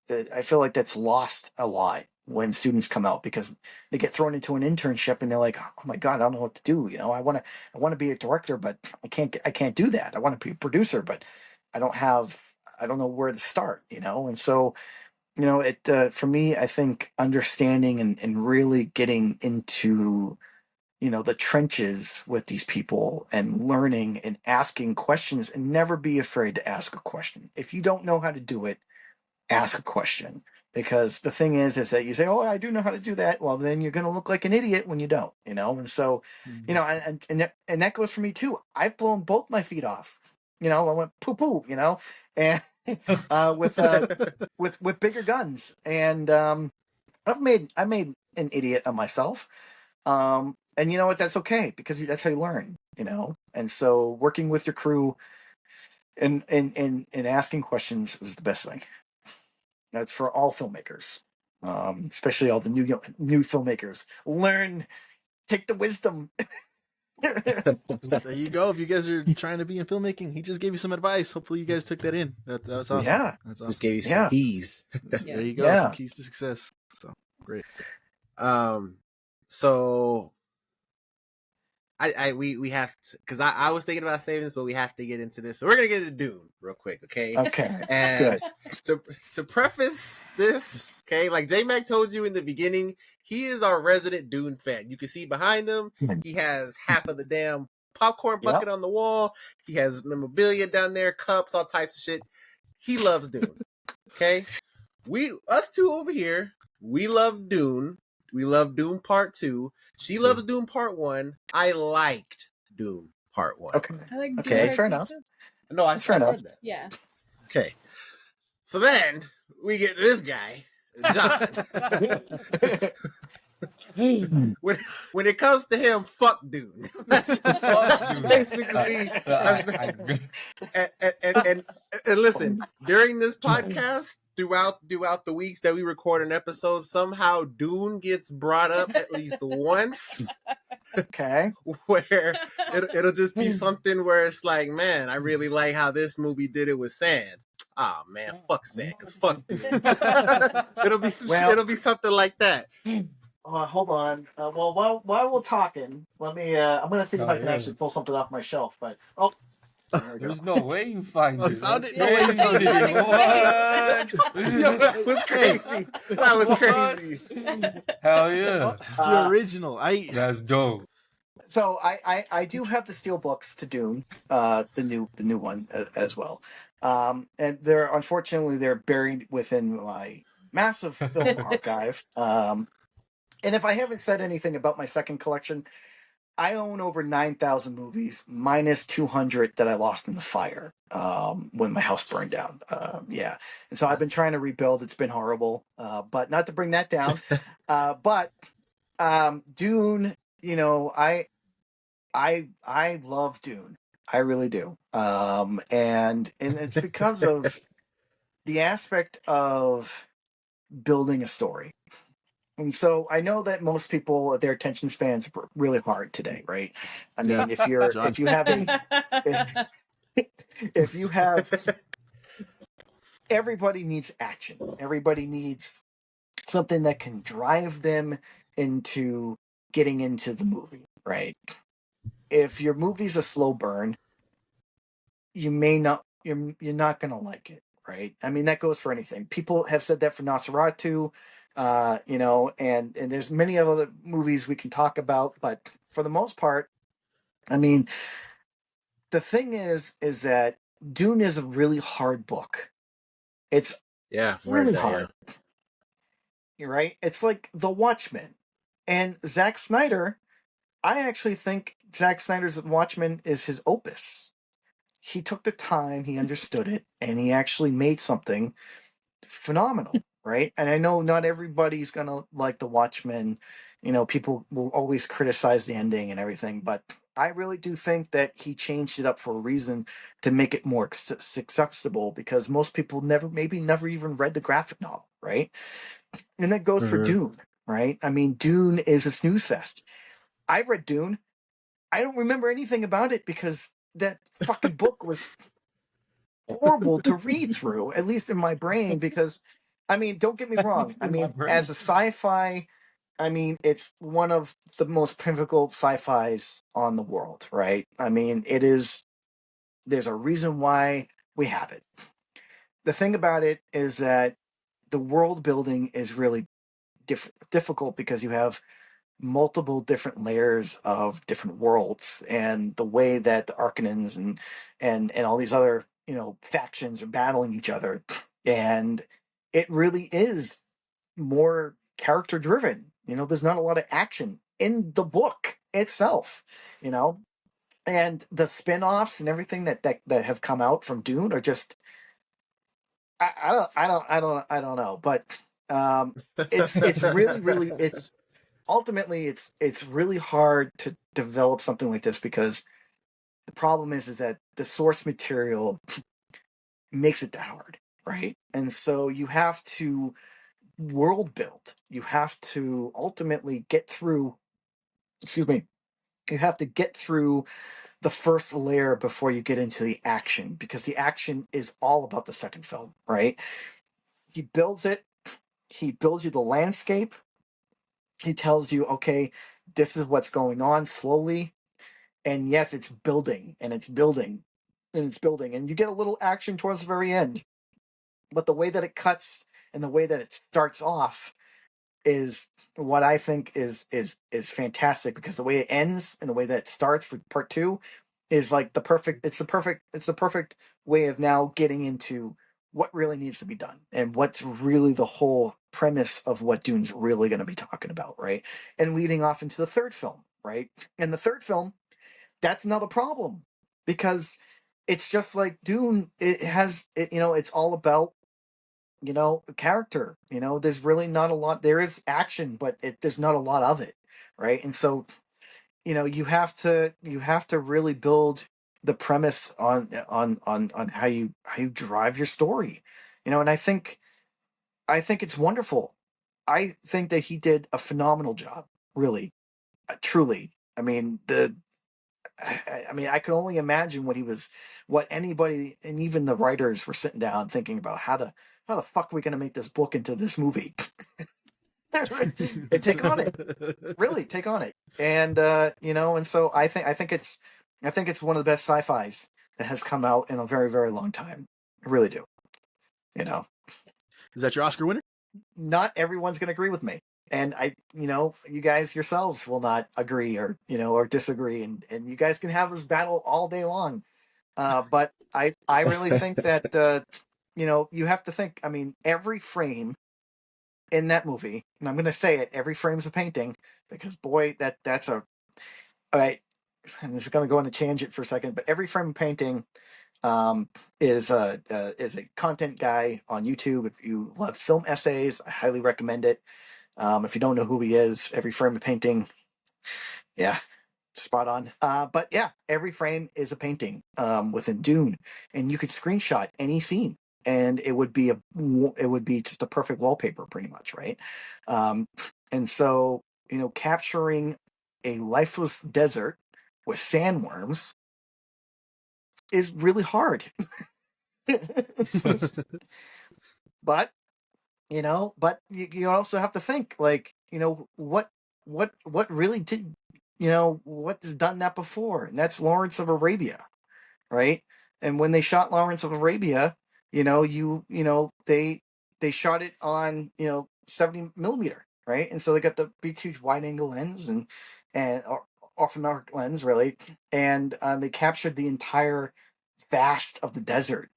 I feel like that's lost a lot when students come out, because they get thrown into an internship and they're like, oh my god, I don't know what to do. I want to be a director, but I can't do that. I want to be a producer, but I don't know where to start. And so, it for me, I think understanding and really getting into the trenches with these people, and learning and asking questions, and never be afraid to ask a question. If you don't know how to do it, ask a question. Because the thing is that you say, oh, I do know how to do that, well, then you're going to look like an idiot when you don't. And so, and that goes for me too. I've blown both my feet off. I went poo poo, and with with bigger guns. And I made an idiot of myself. And you know what? That's okay, because that's how you learn. And so working with your crew and asking questions is the best thing. That's for all filmmakers, especially all the new filmmakers. Learn, take the wisdom. There you go. If you guys are trying to be in filmmaking, he just gave you some advice. Hopefully, you guys took that in. That was awesome. Yeah, that's awesome. Just gave you some keys. There you go. Yeah. Some keys to success. So great. So we have to, because I was thinking about saving this, but we have to get into this. So we're gonna get into Dune real quick, okay? Okay. And Good. to preface this, okay, like J Mac told you in the beginning, he is our resident Dune fan. You can see behind him, he has half of the damn popcorn bucket on the wall. He has memorabilia down there, cups, all types of shit. He loves Dune. Okay, us two over here, we love Dune. We love Dune Part 2. She loves Dune Part 1. I liked Dune Part 1. Okay. I like Okay, Dune fair Part enough. Two, too. No, I That's fair said enough. that. Yeah. Okay. So then we get this guy, John. when it comes to him, fuck Dune. That's basically. And listen, during this podcast, throughout the weeks that we record an episode, somehow Dune gets brought up at least once. Okay. Where it'll just be something where it's like, man, I really like how this movie did it with sand. Oh man, fuck sand, cause fuck Dune. it'll be something like that. Hold on. Well, while we're talking, let me. I'm gonna see if I can actually pull something off my shelf. But there we go. There's no way you find I it. found That's it. No way you found it. crazy. Yo, that was crazy. That was crazy. Hell yeah. The original. That's dope. So I do have the steel books to Dune, the new one as well. And they're buried within my massive film archive. And if I haven't said anything about my second collection, I own over 9,000 movies, minus 200 that I lost in the fire when my house burned down. Yeah. And so I've been trying to rebuild. It's been horrible. But not to bring that down. But Dune, I love Dune. I really do. And it's because of the aspect of building a story. And so I know that most people, their attention spans are really hard today, right? I mean, if you have everybody needs action. Everybody needs something that can drive them into getting into the movie, right? If your movie's a slow burn, you're not gonna like it, right? I mean, that goes for anything. People have said that for Nosferatu, and there's many other movies we can talk about, but for the most part, I mean, the thing is that Dune is a really hard book. It's really hard. You're right. It's like The Watchmen, and Zack Snyder. I actually think Zack Snyder's Watchmen is his opus. He took the time, he understood it, and he actually made something phenomenal, right? And I know not everybody's gonna like The Watchmen. People will always criticize the ending and everything, but I really do think that he changed it up for a reason to make it more accessible, because most people never even read the graphic novel, right? And that goes for Dune, right? I mean, Dune is a snooze fest. I read Dune. I don't remember anything about it because that fucking book was horrible to read through, at least in my brain, because, I mean, don't get me wrong. I mean, as a sci-fi, I mean, it's one of the most pinnacle sci-fis on the world, right? I mean, there's a reason why we have it. The thing about it is that the world building is really difficult because you have multiple different layers of different worlds, and the way that the Arcanins and all these other factions are battling each other, and it really is more character driven. There's not a lot of action in the book itself, and the spin-offs and everything that have come out from Dune are just I don't know, but it's really it's ultimately it's really hard to develop something like this, because the problem is that the source material makes it that hard, right? And so you have to world build. You have to ultimately get through, you have to get through the first layer before you get into the action, because the action is all about the second film, right? He builds you the landscape. He tells you, okay, this is what's going on slowly. And yes, it's building and it's building and it's building. And you get a little action towards the very end. But the way that it cuts and the way that it starts off is what I think is fantastic, because the way it ends and the way that it starts for part 2 is like the perfect way of now getting into what really needs to be done and what's really the whole premise of what Dune's really going to be talking about, right? And leading off into the third film, right? And the third film, that's another problem, because it's just like Dune. It's all about character. There's really not a lot. There is action, but there's not a lot of it, right? And so you have to really build the premise on how you drive your story, and I think I think it's wonderful. I think that he did a phenomenal job, really, truly. I mean, I could only imagine what anybody and even the writers were sitting down thinking about how the fuck are we going to make this book into this movie and take on it, really take on it. And and so I think it's one of the best sci-fis that has come out in a very, very long time. I really do. Is that your Oscar winner? Not everyone's going to agree with me, and you guys yourselves will not agree or disagree, and you guys can have this battle all day long. But I really think that you have to think. I mean, every frame in that movie, and I'm going to say it, every frame's a painting, because boy, that's a all right. And this is going to go on a tangent for a second, but every frame of painting is a content guy on YouTube. If you love film essays, I highly recommend it. If you don't know who he is, every frame of painting, yeah, spot on. But yeah, every frame is a painting within Dune, and you could screenshot any scene, and it would be just a perfect wallpaper, pretty much, right? And so capturing a lifeless desert with sandworms is really hard. But you also have to think, like, what really did, what has done that before, and that's Lawrence of Arabia, right? And when they shot Lawrence of Arabia, they shot it on 70 millimeter, right? And so they got the big huge wide angle lens and off an arc lens, really, and they captured the entire vast of the desert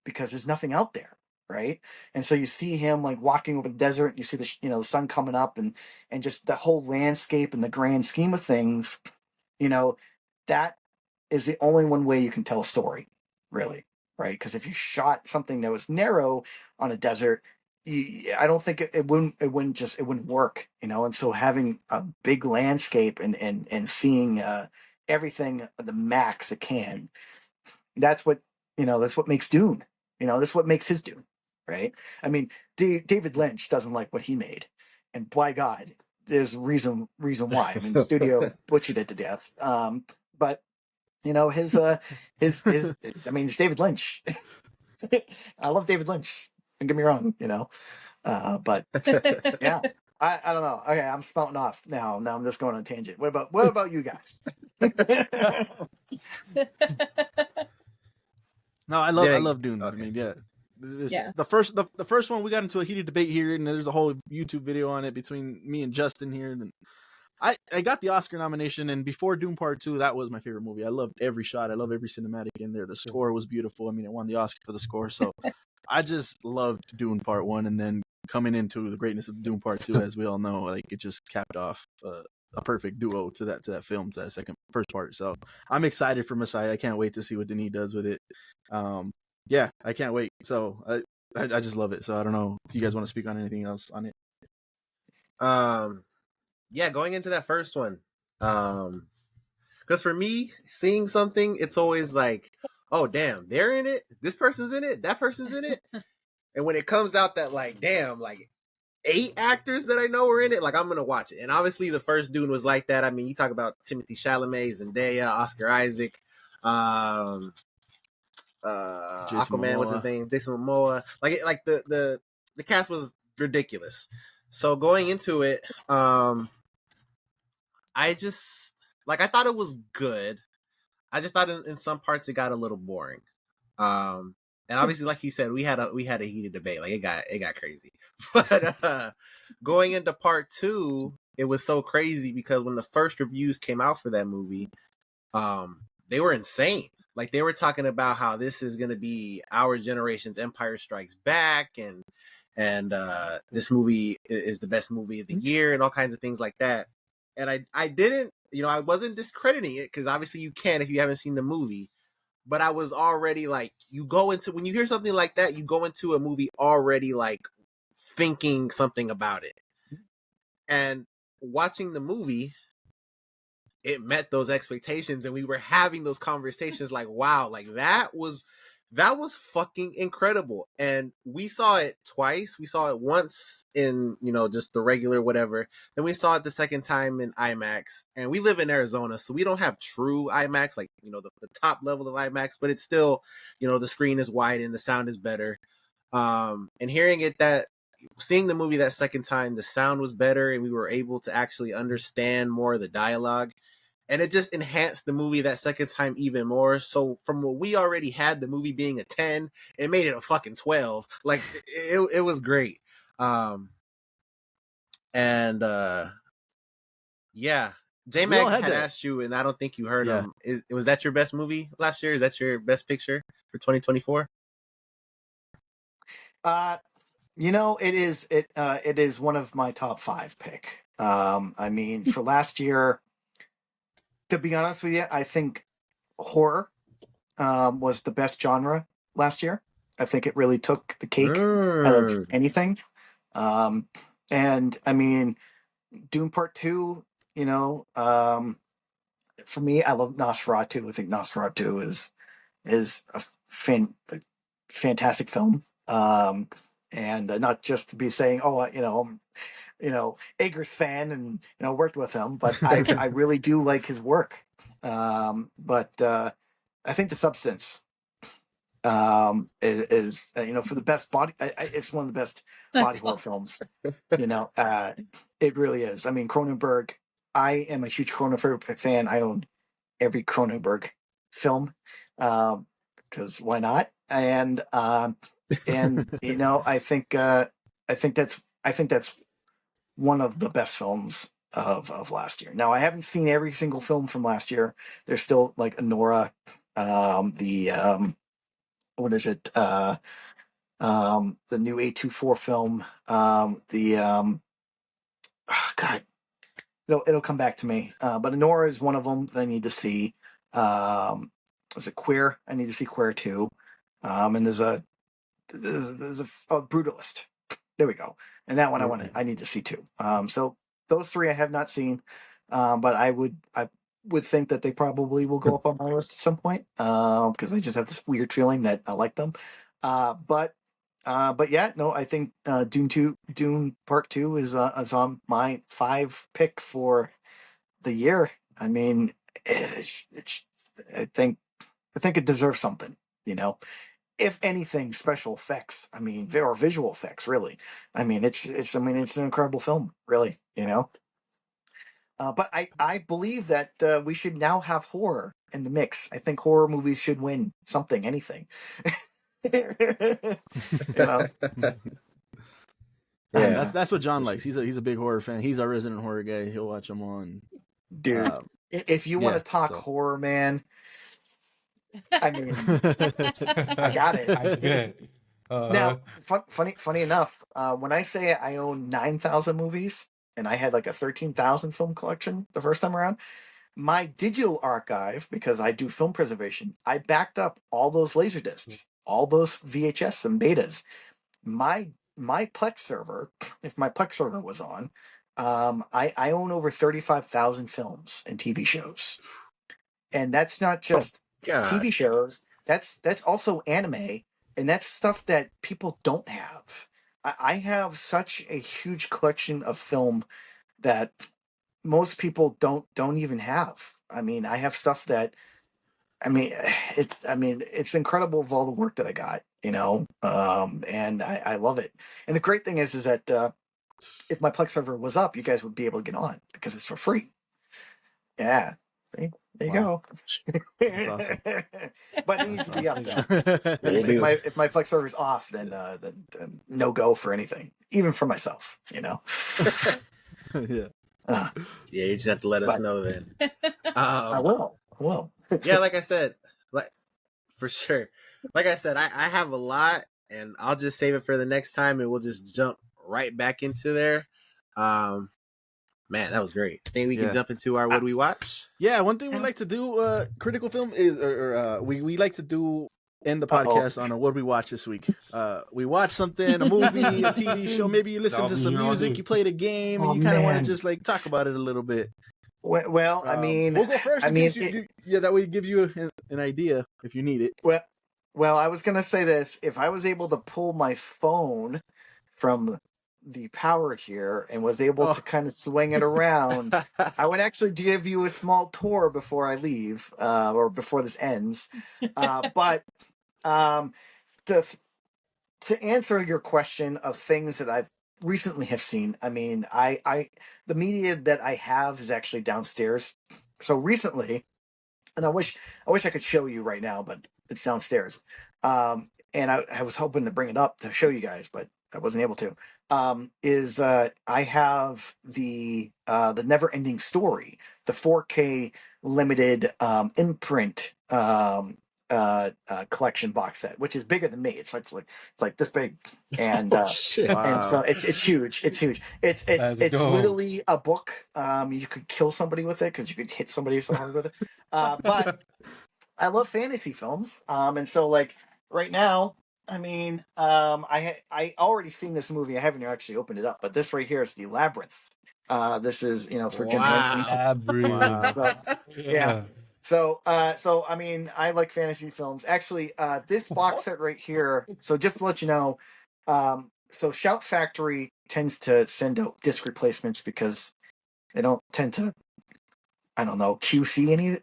because there's nothing out there, right? And so you see him like walking over the desert, you see the sun coming up, and just the whole landscape and the grand scheme of things, that is the only one way you can tell a story, really, right? Because if you shot something that was narrow on a desert, I don't think it wouldn't work, And so having a big landscape and seeing everything at the max it can, that's what makes Dune. That's what makes his Dune, right? I mean, David Lynch doesn't like what he made, and by God, there's reason why. I mean, the studio butchered it to death. But his I mean, it's David Lynch. I love David Lynch. Don't get me wrong, but yeah, I don't know. Okay, I'm spouting off now. Now I'm just going on a tangent. What about you guys? No, I love Dune. Okay. I mean, yeah. Yeah. The first one, we got into a heated debate here, and there's a whole YouTube video on it between me and Justin here. And I got the Oscar nomination, and before Dune Part 2, that was my favorite movie. I loved every shot. I love every cinematic in there. The score was beautiful. I mean, it won the Oscar for the score. So I just loved Dune Part 1, and then coming into the greatness of Dune Part 2, as we all know, like, it just capped off a perfect duo to that film, to that first part. So I'm excited for Messiah. I can't wait to see what Denis does with it. Yeah, I can't wait. So I just love it. So I don't know if you guys want to speak on anything else on it. Yeah, going into that first one, because for me, seeing something, it's always like, oh damn, they're in it, this person's in it, that person's in it. And when it comes out that, like, damn, like 8 actors that I know are in it, like, I'm gonna watch it. And obviously the first Dune was like that. I mean, you talk about Timothée Chalamet, Zendaya, Oscar Isaac, Aquaman, what's his name, Jason Momoa. Like the cast was ridiculous. So going into it, I just, like, I thought it was good. I just thought in some parts it got a little boring. And obviously, like you said, we had a heated debate. Like, it got crazy. But going into part 2, it was so crazy because when the first reviews came out for that movie, they were insane. Like, they were talking about how this is going to be our generation's Empire Strikes Back, and this movie is the best movie of the year, and all kinds of things like that. And I didn't, I wasn't discrediting it, because obviously you can if you haven't seen the movie. But I was already like, when you hear something like that, you go into a movie already like thinking something about it. And watching the movie, it met those expectations, and we were having those conversations like, wow, like that was That was fucking incredible. And we saw it twice. We saw it once in, just the regular whatever. Then we saw it the second time in IMAX. And we live in Arizona, so we don't have true IMAX, like, the top level of IMAX, but it's still, the screen is wide and the sound is better. And seeing the movie that second time, the sound was better and we were able to actually understand more of the dialogue. And it just enhanced the movie that second time even more. So from what we already had, the movie being a 10, it made it a fucking 12. Like, it was great. Yeah. J-Mac had asked you, and I don't think you heard him. Was that your best movie last year? Is that your best picture for 2024? It is one of my top 5 pick. For last year, to be honest with you, I think horror was the best genre last year. I think it really took the cake out of anything. Dune Part 2, for me, I love Nosferatu. I think Nosferatu is a fantastic film. And not just to be saying, Eggers fan and worked with him, but I really do like his work. But I think The Substance is for the best body. It's one of the best body horror films. It really is. I mean, Cronenberg. I am a huge Cronenberg fan. I own every Cronenberg film because why not? And I think that's one of the best films of last year. Now, I haven't seen every single film from last year. There's still like Anora, what is it? The new A24 film. God, it'll come back to me. But Anora is one of them that I need to see. Was it Queer? I need to see Queer too. And there's a Brutalist. There we go. And that one I need to see too. So those 3 I have not seen, but I would think that they probably will go up on my list at some point because I just have this weird feeling that I like them. But yeah, no, I think Dune Part 2 is on my 5 pick for the year. I mean, I think it deserves something, If anything, special effects. I mean, or visual effects, really. I mean, it's an incredible film, really. But I believe that we should now have horror in the mix. I think horror movies should win something, anything. Yeah, that's what John likes. He's a big horror fan. He's our resident horror guy. He'll watch them all. And, dude, if you want to talk horror, man. I mean, I got it. I bet. Now, funny enough, when I say I own 9,000 movies and I had like a 13,000 film collection the first time around, my digital archive, because I do film preservation, I backed up all those laser discs, all those VHS and betas. My Plex server, if my Plex server was on, I own over 35,000 films and TV shows, and that's not just TV shows. That's also anime, and that's stuff that people don't have. I have such a huge collection of film that most people don't even have. I mean, I have stuff that, it's incredible of all the work that I got, and I love it. And the great thing is that if my Plex server was up, you guys would be able to get on because it's for free. Yeah. See? There you go. Awesome. But it needs to be up though. If my Plex server's off, then no go for anything, even for myself. Yeah. Yeah, you just have to let us know then. I will. Yeah, like I said, for sure. Like I said, I have a lot, and I'll just save it for the next time, and we'll just jump right back into there. Man, that was great. I think we can jump into our what do we watch? Yeah, one thing we like to do, critical film is, we like to do end the podcast on a what do we watch this week. We watch something, a movie, a TV show. Maybe you listen to some music, you played a game, and you kind of want to just like talk about it a little bit. Well, we'll go first. That way it gives you an idea if you need it. Well, Well, I was gonna say this: if I was able to pull my phone from the power here and was able to Oh. kind of swing it around, I would actually give you a small tour before I leave, or before this ends. But um, to to answer your question of things that I've recently have seen, I mean, I the media that I have is actually downstairs. So recently, and I wish I could show you right now, but it's downstairs. And I was hoping to bring it up to show you guys, but I wasn't able to. Is I have the Never Ending Story, the 4K limited imprint collection box set, which is bigger than me. It's like this big, and Oh shit! and so Wow, it's huge. It's huge. that's It's dope. literally a book. You could kill somebody with it because you could hit somebody so hard with it. But I love fantasy films. And so like right now, I mean, I already seen this movie. I haven't actually opened it up, but this right here is the Labyrinth. This is for Jim Henson. Wow! Labyrinth. So, yeah. Yeah. So I mean, I like fantasy films. Actually, this box set right here. So just to let you know, so Shout Factory tends to send out disc replacements because they don't tend to, I don't know, QC any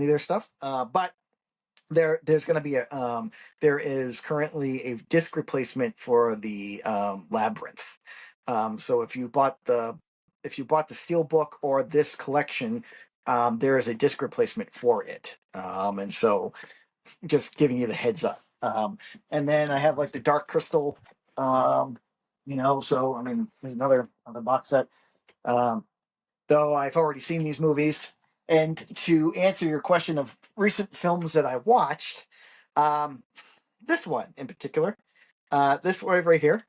of their stuff. But there's going to be there is currently a disc replacement for the Labyrinth. So if you bought the Steelbook or this collection, there is a disc replacement for it. And so just giving you the heads up. And then I have like the Dark Crystal. So I mean, there's another box set. Um, though I've already seen these movies. And to answer your question of recent films that I watched, um, this one in particular, this one right here.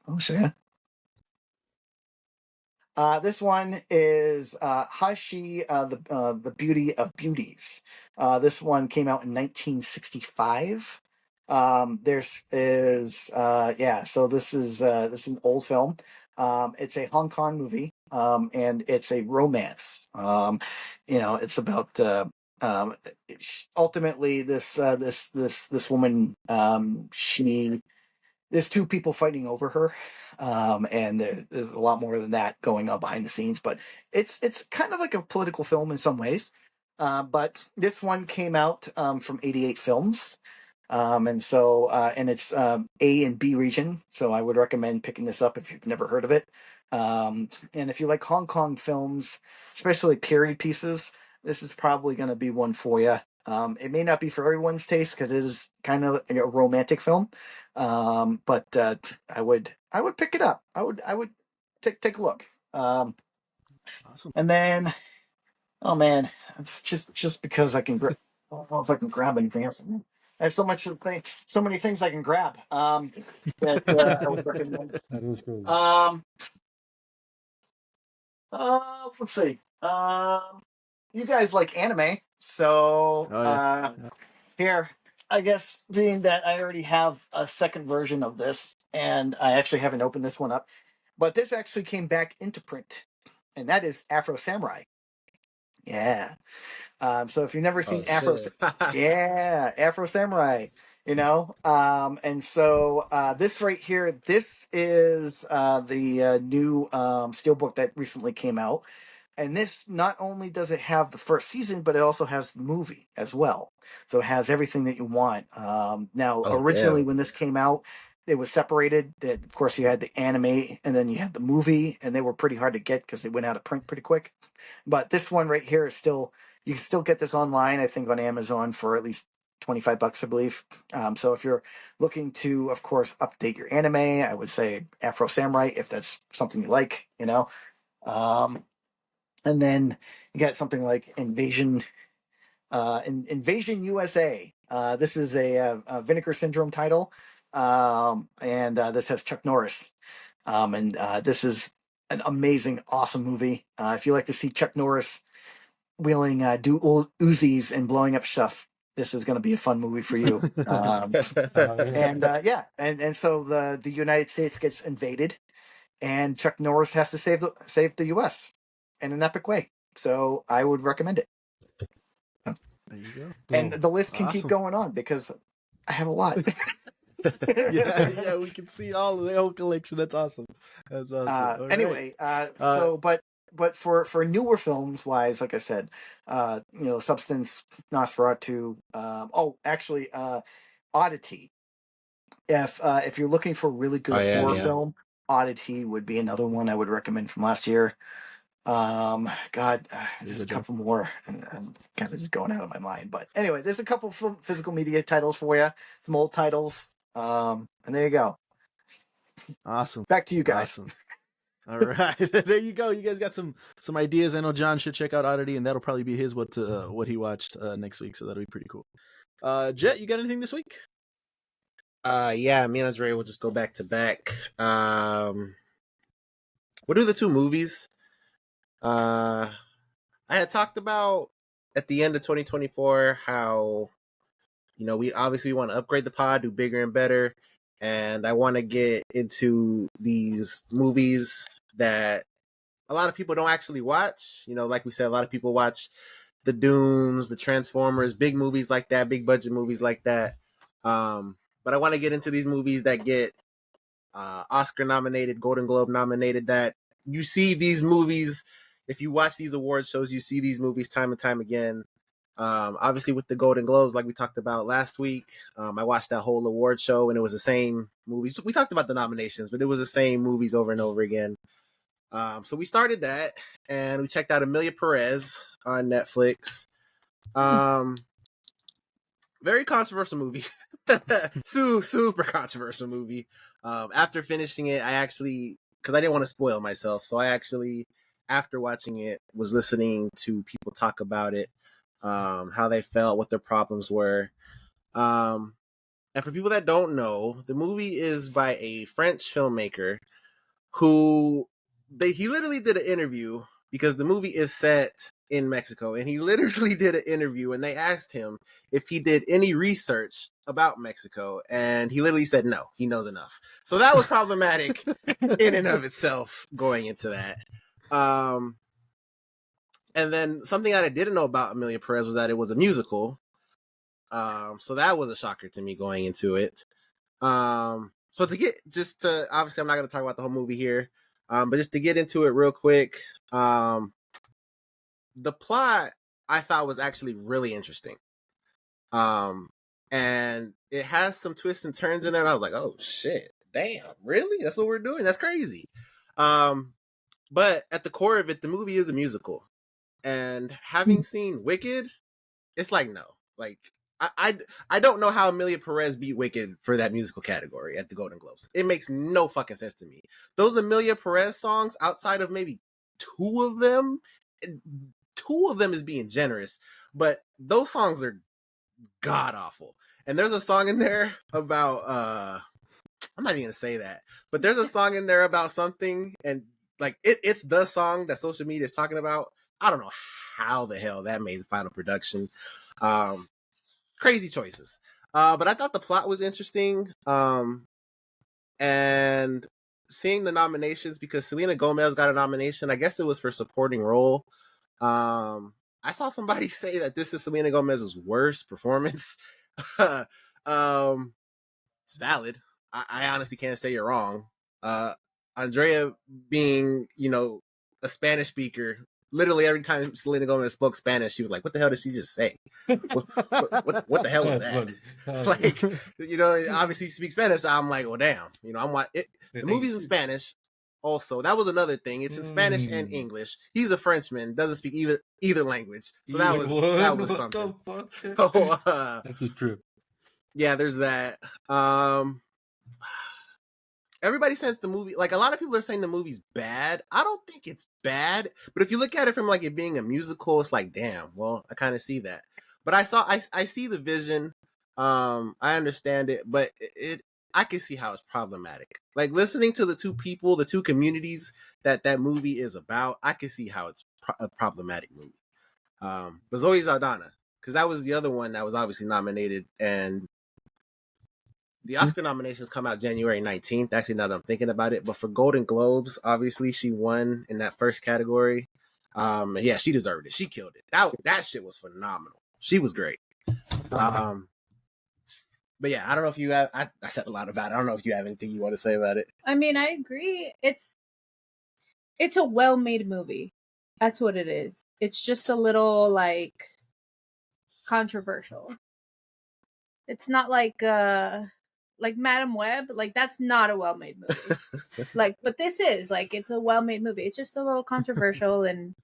Oh, so yeah. This one is Hashi, the Beauty of Beauties. This one came out in 1965. There's is yeah, so this is an old film. It's a Hong Kong movie, and it's a romance. It's about um, ultimately this woman. She There's two people fighting over her, and there's a lot more than that going on behind the scenes. But it's kind of like a political film in some ways. But this one came out from 88 Films, and it's A and B region. So I would recommend picking this up if you've never heard of it. And if you like Hong Kong films, especially period pieces, this is probably going to be one for you. It may not be for everyone's taste because it is kind of a romantic film, but I would pick it up. I would take a look. Awesome. And then, oh man, it's just because I can. I don't know if I can grab anything else. I have so many things I can grab. That I would recommend. That is cool. Let's see. You guys like anime, so Oh yeah. here, I guess, being that I already have a second version of this, and I actually haven't opened this one up, but this actually came back into print, and that is Afro Samurai. Yeah. So if you've never Oh seen shit! yeah, Afro Samurai, and so this right here, this is the new steelbook that recently came out, and this not only does it have the first season, but it also has the movie as well. So it has everything that you want. Now, Oh originally damn! when this came out, it was separated. That of course you had the anime, and then you had the movie, and they were pretty hard to get because they went out of print pretty quick. But this one right here is still, you can still get this online. I think on Amazon for at least $25, I believe. So if you're looking to, of course, update your anime, I would say Afro Samurai if that's something you like. And then you got something like Invasion USA. This is a Vinegar Syndrome title, and this has Chuck Norris. And this is an amazing, awesome movie. If you like to see Chuck Norris wheeling dual Uzis and blowing up stuff, this is going to be a fun movie for you. And yeah, and so the United States gets invaded, and Chuck Norris has to save the U.S. in an epic way. So I would recommend it. There you go. And Boom. the list can keep Awesome. going on because I have a lot. Yeah, we can see all of the whole collection. That's awesome. That's awesome. All right. Anyway, but for newer films wise, like I said, Substance, Nosferatu. Actually, Oddity. If you're looking for a really good Oh yeah, horror yeah. film, Oddity would be another one I would recommend from last year. There's a couple more, and kind of just going out of my mind. But anyway, there's a couple physical media titles for you, some old titles, and there you go. Awesome. Back to you guys. Awesome. All right, there you go. You guys got some ideas. I know John should check out Oddity, and that'll probably be his what he watched next week. So that'll be pretty cool. Jet, you got anything this week? Yeah, me and Andre will just go back to back. What are the two movies? I had talked about at the end of 2024 how, we obviously want to upgrade the pod, do bigger and better. And I want to get into these movies that a lot of people don't actually watch. Like we said, a lot of people watch the Doones, the Transformers, big movies like that, big budget movies like that. But I want to get into these movies that get Oscar nominated, Golden Globe nominated, that you see these movies. If you watch these award shows, you see these movies time and time again. Obviously with the Golden Globes, like we talked about last week, I watched that whole award show and it was the same movies. We talked about the nominations, but it was the same movies over and over again. So we started that and we checked out Emilia Perez on Netflix. Very controversial movie. Super controversial movie. After finishing it, I actually, because I didn't want to spoil myself, so I actually, after watching it, was listening to people talk about it, how they felt, what their problems were. And for people that don't know, the movie is by a French filmmaker who he literally did an interview because the movie is set in Mexico, and he literally did an interview and they asked him if he did any research about Mexico, and he literally said no, he knows enough. So that was problematic in and of itself going into that. And then something that I didn't know about Emilia Perez was that it was a musical. So that was a shocker to me going into it. So obviously I'm not going to talk about the whole movie here, but just to get into it real quick, the plot I thought was actually really interesting. And it has some twists and turns in there, and I was like, oh shit, damn, really? That's what we're doing? That's crazy. But at the core of it, the movie is a musical. And having seen Wicked, it's like, no. Like, I don't know how Emilia Perez beat Wicked for that musical category at the Golden Globes. It makes no fucking sense to me. Those Emilia Perez songs, outside of maybe two of them is being generous, but those songs are god awful. And there's a song in there about I'm not even gonna say that, but there's a song in there about something, and like it's the song that social media is talking about. I don't know how the hell that made the final production. Crazy choices. But I thought the plot was interesting. And seeing the nominations, because Selena Gomez got a nomination, I guess it was for supporting role. I saw somebody say that this is Selena Gomez's worst performance. It's valid. I honestly can't say you're wrong. Andrea being, a Spanish speaker, literally every time Selena Gomez spoke Spanish, she was like, what the hell did she just say? What the hell was that? Like, obviously you speak Spanish. So I'm like, well, damn. The movie's in Spanish. Also, that was another thing. It's in Spanish and English. He's a Frenchman, doesn't speak either language. So that was something. So that's a trip. Yeah, there's that. Everybody said the movie, like, a lot of people are saying the movie's bad. I don't think it's bad, but if you look at it from like it being a musical, it's like, damn, well, I kind of see that. But I see the vision. I understand it, but I can see how it's problematic. Like, listening to the two communities that movie is about, I can see how it's a problematic movie. But Zoe Saldana, because that was the other one that was obviously nominated, and the Oscar nominations come out January 19th. Actually, now that I'm thinking about it, but for Golden Globes, obviously she won in that first category. Yeah, she deserved it. She killed it. That shit was phenomenal. She was great. But yeah, I don't know if you have. I said a lot about it. I don't know if you have anything you want to say about it. I mean, I agree. It's a well-made movie. That's what it is. It's just a little like controversial. It's not like Madam Web. Like that's not a well-made movie. Like, but this is like it's a well-made movie. It's just a little controversial, and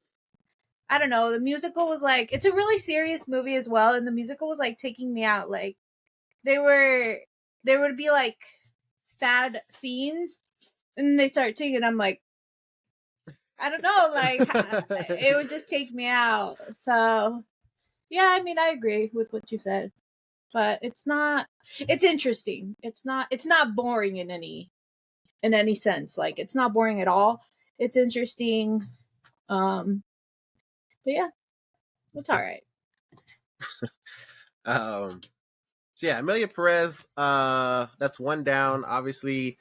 I don't know. The musical was like it's a really serious movie as well, and the musical was like taking me out. Like there would be like sad scenes, and then they start singing. I'm like, I don't know, like it would just take me out. So yeah, I mean, I agree with what you said, but it's not. It's interesting. It's not boring in any sense. Like it's not boring at all. It's interesting. But yeah, it's all right. So yeah, Amelia Perez. That's one down. Obviously,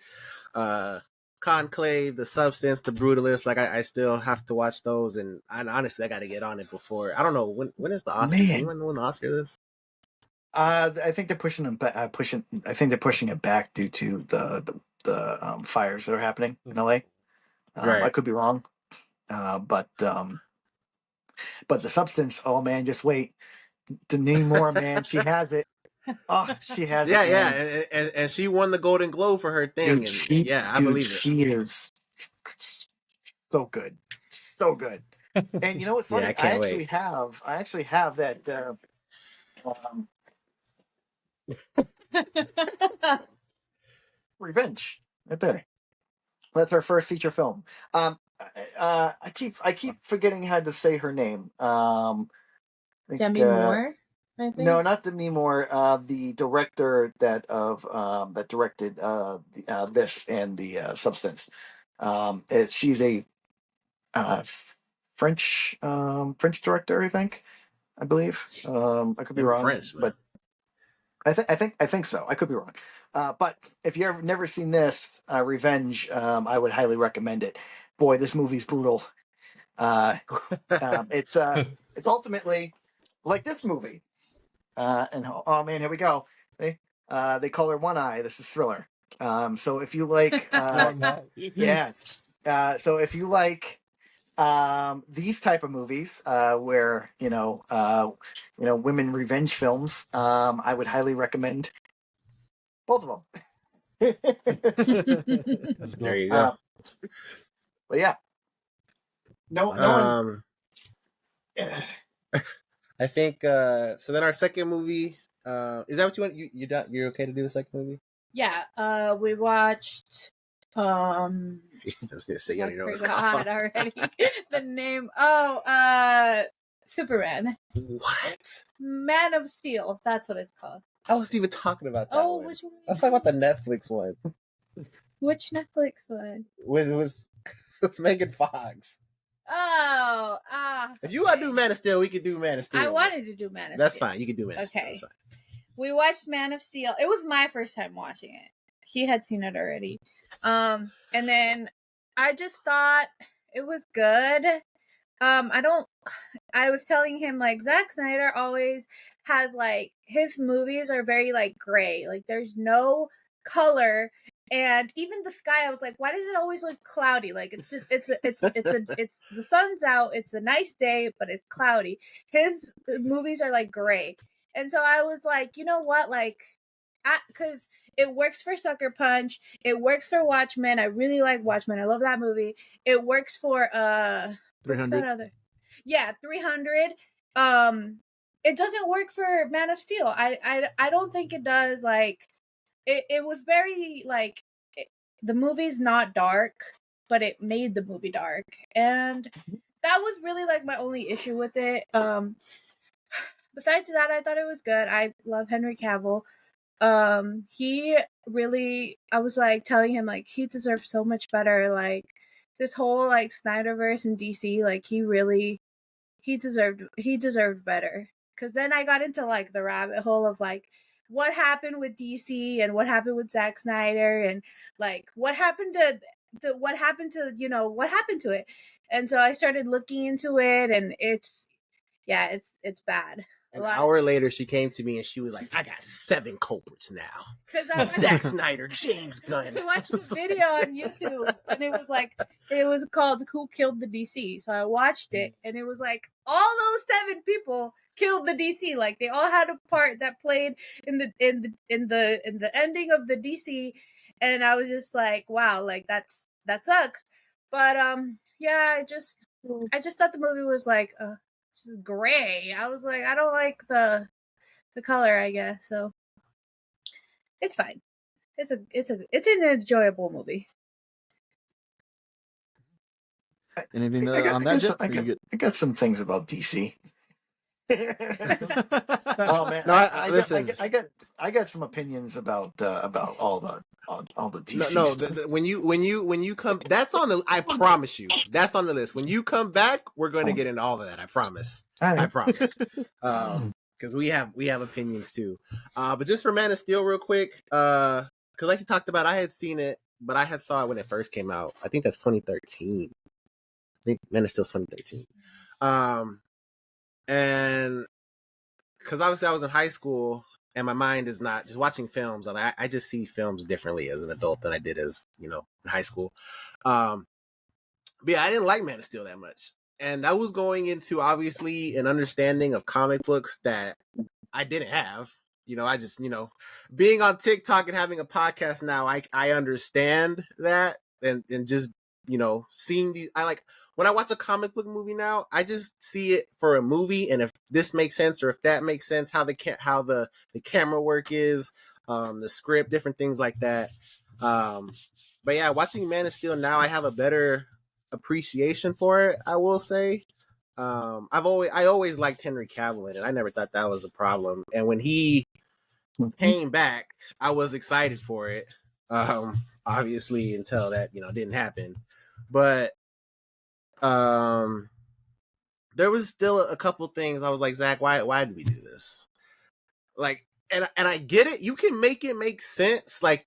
Conclave, The Substance, The Brutalist. Like I still have to watch those, and honestly, I got to get on it before. I don't know when is the Oscar? Man. Anyone know when the Oscar is? I think they're pushing them. I think they're pushing it back due to the fires that are happening in LA. Right. I could be wrong, but The Substance. Oh man, just wait. Demi Moore, man, she has it. Oh, she has it. Yeah, and she won the Golden Globe for her thing. Dude, I believe it. She is so good, so good. And you know what's funny? Yeah, I can't wait. I actually have that. Revenge, right there. That's her first feature film. I keep forgetting how to say her name. Demi Moore. I think. No, not Demi Moore. The director that directed this and The Substance. She's a French director, I think. I believe. I could be wrong, French, but I think so. I could be wrong. But if you've never seen this, Revenge, I would highly recommend it. Boy, this movie's brutal. It's ultimately like this movie. And oh man, here we go. They call her One Eye. This is Thriller. So if you like, yeah. So if you like these type of movies where women revenge films, I would highly recommend both of them. There you go. But yeah, no one. Yeah. I think so. Then our second movie, is that what you want? You're okay to do the second movie? Yeah. We watched. I was gonna say you don't know what it's called already. The name. Superman. What? Man of Steel. That's what it's called. I wasn't even talking about that. Oh, one. which one? Let's talk about the Netflix one. Which Netflix one? With Megan Fox. Oh, if you want to do Man of Steel, we could do Man of Steel. I wanted to do Man of Steel. That's fine. You can do Man of Steel. Okay. We watched Man of Steel. It was my first time watching it. He had seen it already. And then I just thought it was good. I was telling him like Zack Snyder always has like his movies are very like gray. Like there's no color. And even the sky, I was like, why does it always look cloudy? Like it's the sun's out, it's a nice day, but it's cloudy. His movies are like gray. And so I was like, you know what? Like, because it works for Sucker Punch. It works for Watchmen. I really like Watchmen. I love that movie. It works for 300. Yeah, 300. It doesn't work for Man of Steel. I don't think it does. Like, it was very like the movie's not dark, but it made the movie dark, and that was really like my only issue with it. Besides that, I thought it was good. I love Henry Cavill. He really, I was like telling him like he deserved so much better. Like this whole like Snyderverse and DC, like he deserved better. Because then I got into like the rabbit hole of like what happened with DC and what happened with Zack Snyder and like what happened to it. And so I started looking into it, and it's bad. An hour later, she came to me and she was like, "I got 7 culprits now." Because I Zack Snyder, James Gunn. I watched this video on YouTube and it was called "Who Killed the DC." So I watched it and it was like all those 7 people killed the DC. Like they all had a part that played in the ending of the DC, and I was just like, wow, like that sucks. But yeah, I just thought the movie was like just gray. I was like, I don't like the color, I guess. So it's fine. It's an enjoyable movie. Anything I got, on I that, got, Jeff? I, got, I got some things about DC. Oh man, No, listen. I got some opinions about all the DC No. stuff. When you come, that's on the. I promise you, that's on the list. When you come back, we're going to get into all of that. I promise. All right. I promise. Because we have opinions too. But just for Man of Steel, real quick. Because like you talked about, I had seen it, but I had saw it when it first came out. I think that's 2013. I think Man of Steel's 2013. And because obviously I was in high school and my mind is not just watching films. I just see films differently as an adult than I did as, in high school. But yeah, I didn't like Man of Steel that much. And that was going into obviously an understanding of comic books that I didn't have. I just, being on TikTok and having a podcast now, I understand that and just, seeing these, when I watch a comic book movie now, I just see it for a movie, and if this makes sense or if that makes sense, how the camera work is, the script, different things like that. But yeah, watching Man of Steel now, I have a better appreciation for it, I will say. I always liked Henry Cavill in it. I never thought that was a problem, and when he came back, I was excited for it. Obviously, until that didn't happen, but there was still a couple things I was like, Zach, why did we do this? Like, and I get it. You can make it make sense. Like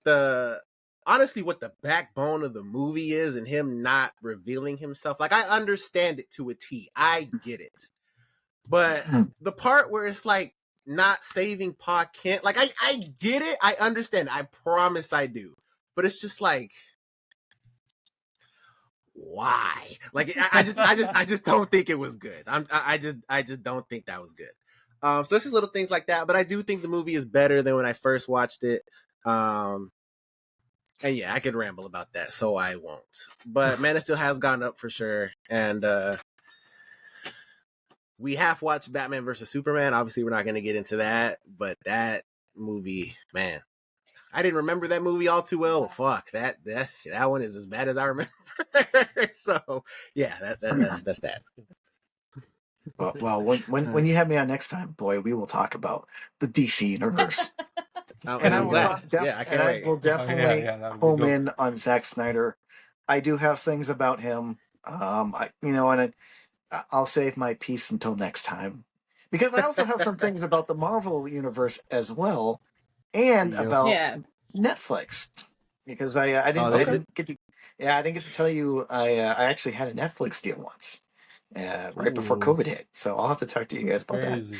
honestly, what the backbone of the movie is and him not revealing himself. Like, I understand it to a T. I get it. But the part where it's like not saving Pa Kent, like I get it. I understand. I promise I do. But it's just like, why? Like I just don't think it was good. I just don't think that was good. So it's just little things like that. But I do think the movie is better than when I first watched it. And yeah, I could ramble about that, so I won't. But Man of Steel has gone up for sure. And we half watched Batman versus Superman. Obviously, we're not going to get into that. But that movie, man, I didn't remember that movie all too well. Fuck, that one is as bad as I remember. So yeah, that's that. Well, when you have me on next time, boy, we will talk about the DC universe. And I'm glad. I can't wait. I will definitely home in on Zack Snyder. I do have things about him. I'll save my piece until next time, because I also have some things about the Marvel universe as well, and about Netflix. Because I didn't get to tell you I actually had a Netflix deal once, right before COVID hit. So I'll have to talk to you guys about that.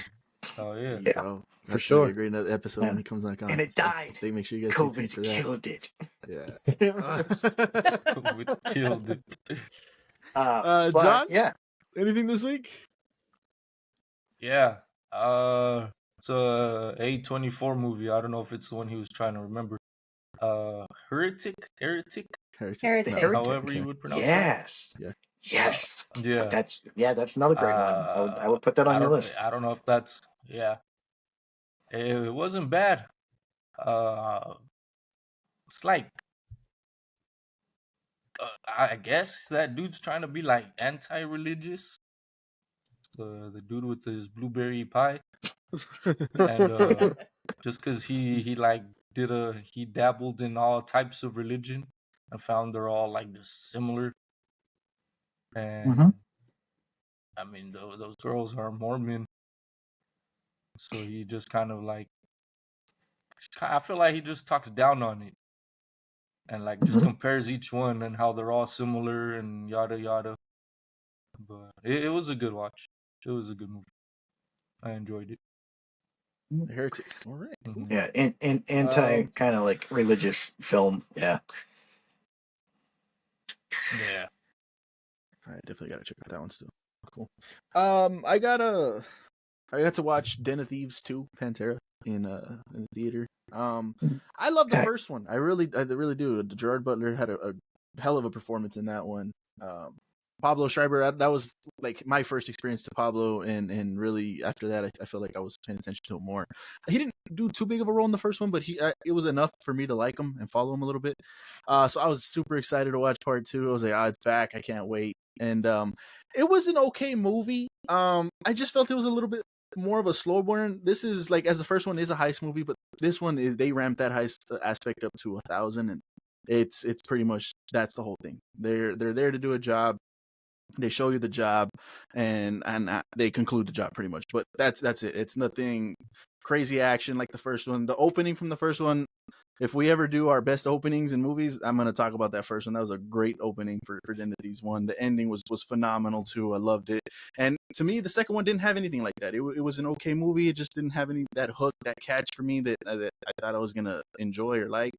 Oh yeah, Bro, for sure. A great episode when he comes back on, and it died. So make sure you guys COVID killed it. Yeah, COVID killed it. John, yeah. Anything this week? Yeah, it's a A24 movie. I don't know if it's the one he was trying to remember. Heretic. However you would pronounce it. Yes. Yeah. That's another great one. I would put that on your list. I don't know if that's It wasn't bad. It's like I guess that dude's trying to be like anti-religious. The dude with his blueberry pie, and just because he like he dabbled in all types of religion and found they're all like just similar. And I mean, those girls are Mormon, so he just kind of like, I feel like he just talks down on it and like just compares each one and how they're all similar and yada yada. But it was a good watch. It was a good movie. I enjoyed it. The Heretic. All right. Cool. Yeah, anti kind of like religious film. Yeah. Yeah. I definitely got to check out that one still. Cool. I got to watch Den of Thieves 2, Pantera in the theater. I love the Yeah. first one. I really do. Gerard Butler had a hell of a performance in that one. Pablo Schreiber, that was like my first experience to Pablo, and really after that, I feel like I was paying attention to him more. He didn't do too big of a role in the first one, but it was enough for me to like him and follow him a little bit. So I was super excited to watch part 2. I was like, it's back! I can't wait. And it was an okay movie. I just felt it was a little bit more of a slow burn. This is like, as the first one is a heist movie, but this one is, they ramped that heist aspect up to 1,000, and it's pretty much, that's the whole thing. They're there to do a job. They show you the job, and they conclude the job pretty much. But that's it. It's nothing crazy action like the first one. The opening from the first one, if we ever do our best openings in movies, I'm going to talk about that first one. That was a great opening for Den of Thieves 1. The ending was phenomenal too. I loved it. And to me, the second one didn't have anything like that. It was an okay movie. It just didn't have that hook, that catch for me that I thought I was going to enjoy or like.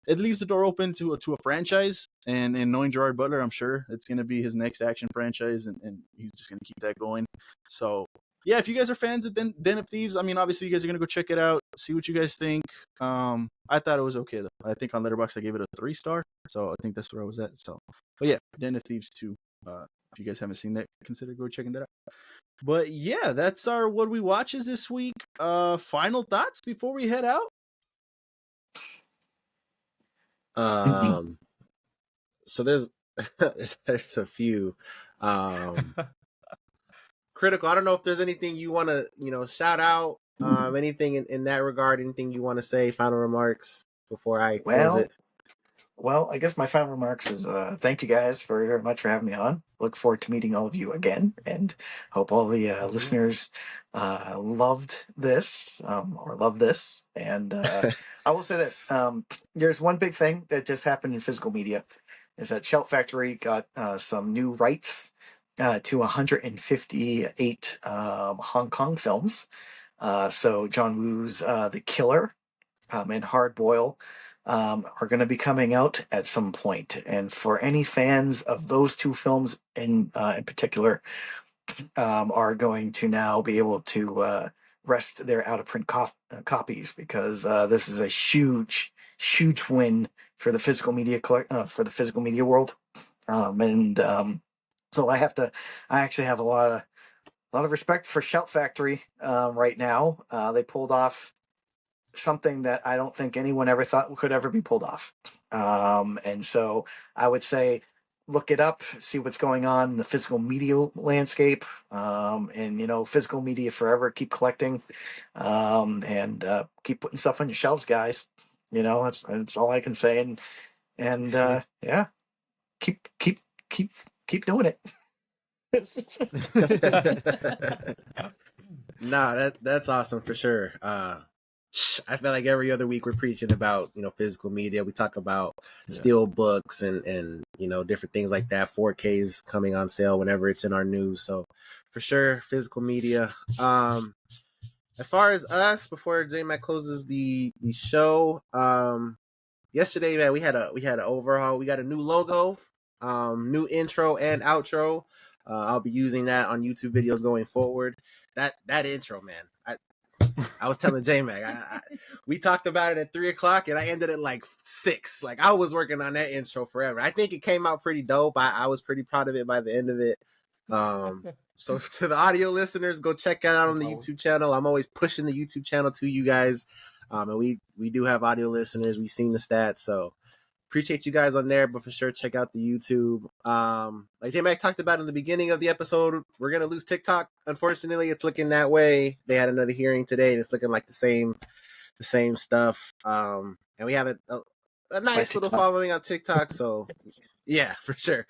It leaves the door open to a franchise, and knowing Gerard Butler, I'm sure it's going to be his next action franchise, and he's just going to keep that going. So yeah, if you guys are fans of Den of Thieves, I mean, obviously you guys are gonna go check it out, see what you guys think. I thought it was okay though. I think on Letterboxd I gave it a 3-star, so I think that's where I was at. So, but yeah, Den of Thieves 2. If you guys haven't seen that, consider go checking that out. But yeah, that's our what we watches this week. Final thoughts before we head out. So there's there's a few. Critical, I don't know if there's anything you want to shout out, anything in that regard, anything you want to say, final remarks before I close it. Well, I guess my final remarks is thank you guys very much for having me on. Look forward to meeting all of you again, and hope all the listeners loved this or love this. And I will say this: there's one big thing that just happened in physical media, is that Shout Factory got some new rights to 158 Hong Kong films. So John Woo's The Killer and Hard Boil are going to be coming out at some point. And for any fans of those two films in particular, are going to now be able to rest their out-of-print copies, because this is a huge win for the physical media world. So I actually have a lot of respect for Shout Factory right now. They pulled off something that I don't think anyone ever thought could ever be pulled off. And so I would say, look it up, see what's going on in the physical media landscape, and physical media forever. Keep collecting, and keep putting stuff on your shelves, guys. That's all I can say. And yeah, keep doing it. Nah, that's awesome for sure. I feel like every other week we're preaching about physical media. We talk about steel books and different things like that. 4Ks coming on sale whenever it's in our news. So for sure, physical media. As far as us, before J-Mac closes the show, yesterday, man, we had an overhaul. We got a new logo, new intro and outro. I'll be using that on YouTube videos going forward. That intro, man. I was telling J-Mac, we talked about it at 3:00 and I ended at like 6. Like I was working on that intro forever. I think it came out pretty dope. I was pretty proud of it by the end of it. So to the audio listeners, go check it out on the YouTube channel. I'm always pushing the YouTube channel to you guys. And we do have audio listeners. We've seen the stats. So appreciate you guys on there, but for sure check out the YouTube. Like J-Mac talked about in the beginning of the episode, we're gonna lose TikTok. Unfortunately, it's looking that way. They had another hearing today, and it's looking like the same stuff. And we have a nice little following on TikTok, so yeah, for sure.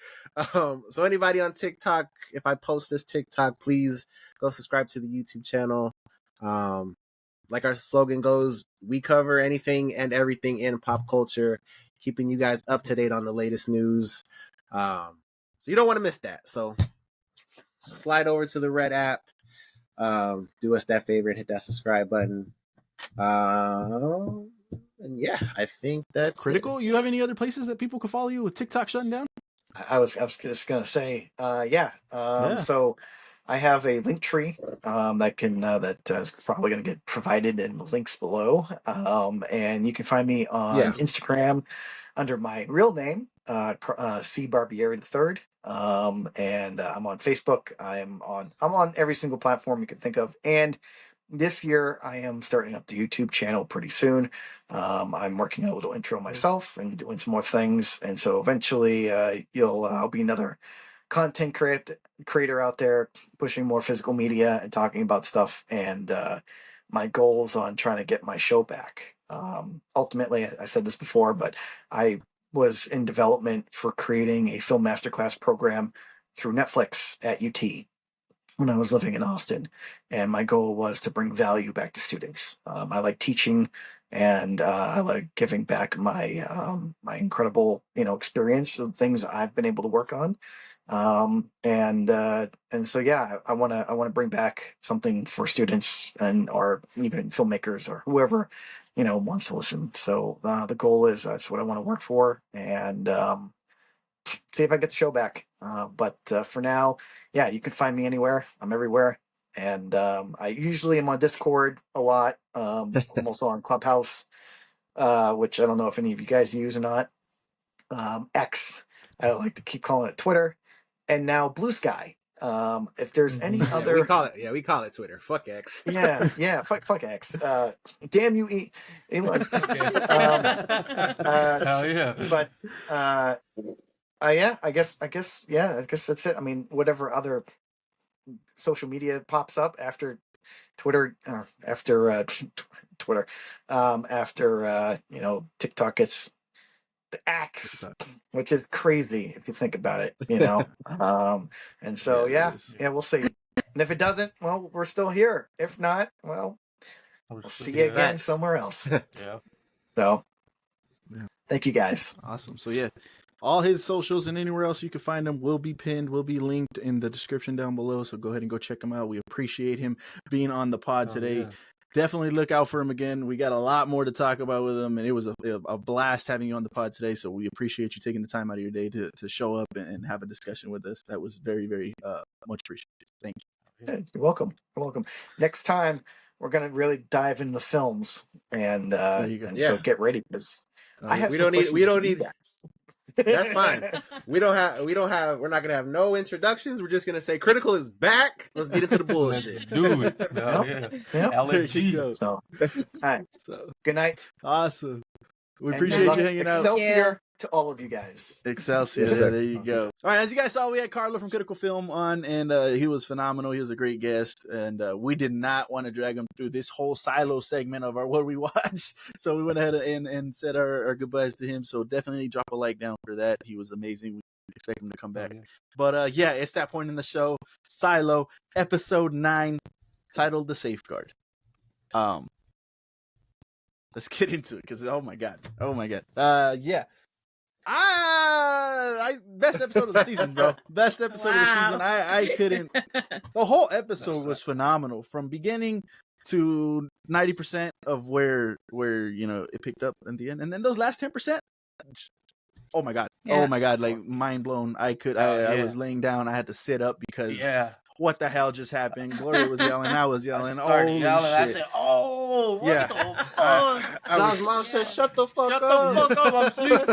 So anybody on TikTok, if I post this TikTok, please go subscribe to the YouTube channel. Like our slogan goes, we cover anything and everything in pop culture, keeping you guys up to date on the latest news. So you don't want to miss that. So slide over to the Red app. Do us that favor and hit that subscribe button. And yeah, I think that's Critical. it. You have any other places that people can follow you with TikTok shutting down? I was just gonna say, yeah. Yeah. So I have a link tree that is probably gonna get provided in the links below. And you can find me on Yeah. Instagram under my real name, C Barbieri III. And I'm on Facebook. I'm on every single platform you can think of. And this year I am starting up the YouTube channel pretty soon. I'm working on a little intro myself and doing some more things, and so eventually I'll be another content creator out there pushing more physical media and talking about stuff. And my goals on trying to get my show back. Ultimately, I said this before, but I was in development for creating a film masterclass program through Netflix at UT when I was living in Austin, and my goal was to bring value back to students. I like teaching, and I like giving back my incredible experience of things I've been able to work on. And so yeah, I want to bring back something for students and or even filmmakers or whoever wants to listen. So the goal is that's what I want to work for, and see if I get the show back. But for now, yeah, you can find me anywhere. I'm everywhere. And I usually am on Discord a lot. I'm also on Clubhouse, which I don't know if any of you guys use or not. X, I like to keep calling it Twitter. And now Blue Sky. If there's any other... we call it Twitter. Fuck X. yeah, fuck X. Damn you, Elon. Hell yeah. But... I guess that's it. I mean, whatever other social media pops up after Twitter, after Twitter, after TikTok gets the X, which is crazy if you think about it, and so yeah, we'll see. And if it doesn't, well, we're still here. If not, well, we'll see you again somewhere else. Yeah. So, thank you guys. Awesome. So yeah, all his socials and anywhere else you can find him will be pinned, will be linked in the description down below. So go ahead and go check him out. We appreciate him being on the pod today. Yeah. Definitely look out for him again. We got a lot more to talk about with him, and it was a blast having you on the pod today. So we appreciate you taking the time out of your day to show up and have a discussion with us. That was very, very much appreciated. Thank you. Yeah, you're welcome. You're welcome. Next time we're gonna really dive into the films, and so get ready because I have. We don't need. That's fine. We're not gonna have no introductions. We're just gonna say Critical is back. Let's get into the bullshit. Let's do it. LFG. So, all right. So, good night. Awesome. We And appreciate you hanging out. Excelsior to all of you guys. Excelsior. Yes, sir. There you go. All right, as you guys saw, we had Carlo from Critical Film on, and he was phenomenal. He was a great guest, and we did not want to drag him through this whole silo segment of our What We Watch, so we went ahead and said our goodbyes to him. So definitely drop a like down for that. He was amazing. We expect him to come back. But yeah, it's that point in the show. Silo, episode 9, titled The Safeguard. Let's get into it because oh my god. Yeah. Best episode of the season, bro. Best episode of the season. I couldn't. The whole episode was phenomenal from beginning to 90% of where it picked up in the end, and then those last 10%. Oh my god! Yeah. Oh my god! Like mind blown. I was laying down. I had to sit up because what the hell just happened? Gloria was yelling. I was yelling. Holy shit! I said, "Oh, what the fuck?" John's mom said, "Shut the fuck Shut up! the fuck up! I'm sleeping."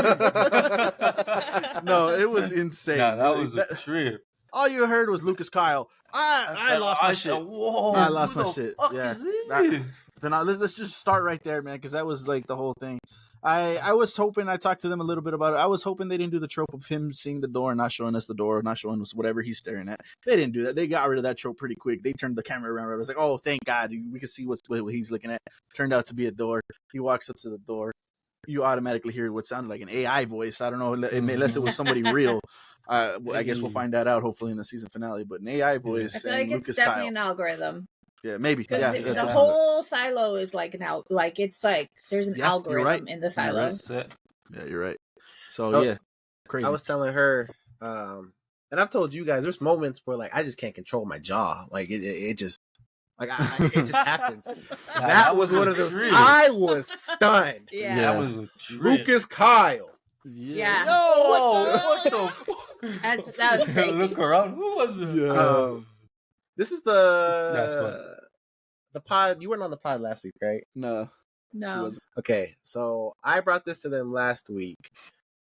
No, it was insane. Nah, that was a trip. All you heard was Lucas Kyle. I lost my shit. Whoa, I lost my who the shit. fuck Yeah. is this? Then let's just start right there, man, because that was like the whole thing. I was hoping, I talked to them a little bit about it. I was hoping they didn't do the trope of him seeing the door and not showing us the door, not showing us whatever he's staring at. They didn't do that. They got rid of that trope pretty quick. They turned the camera around. I was like, oh, thank God. We can see what he's looking at. Turned out to be a door. He walks up to the door. You automatically hear what sounded like an AI voice. I don't know, unless it was somebody real. I guess we'll find that out hopefully in the season finale. But an AI voice. I feel like Lucas it's definitely Kyle. an algorithm. Yeah, maybe. Yeah, The whole silo is like it's like there's an algorithm in the silo. That's it. Yeah, you're right. So yeah, crazy. I was telling her, and I've told you guys, there's moments where like I just can't control my jaw. Like it just Like it just happens. Nah, That was one of those. trick. I was stunned. Yeah. That was a trick. Lucas Kyle. Yeah. Yo, Oh, what the? That was crazy. Look around. Who was it? Yeah. This is That's fun. the pod. You weren't on the pod last week, right? No. No. wasn't. Okay, so I brought this to them last week,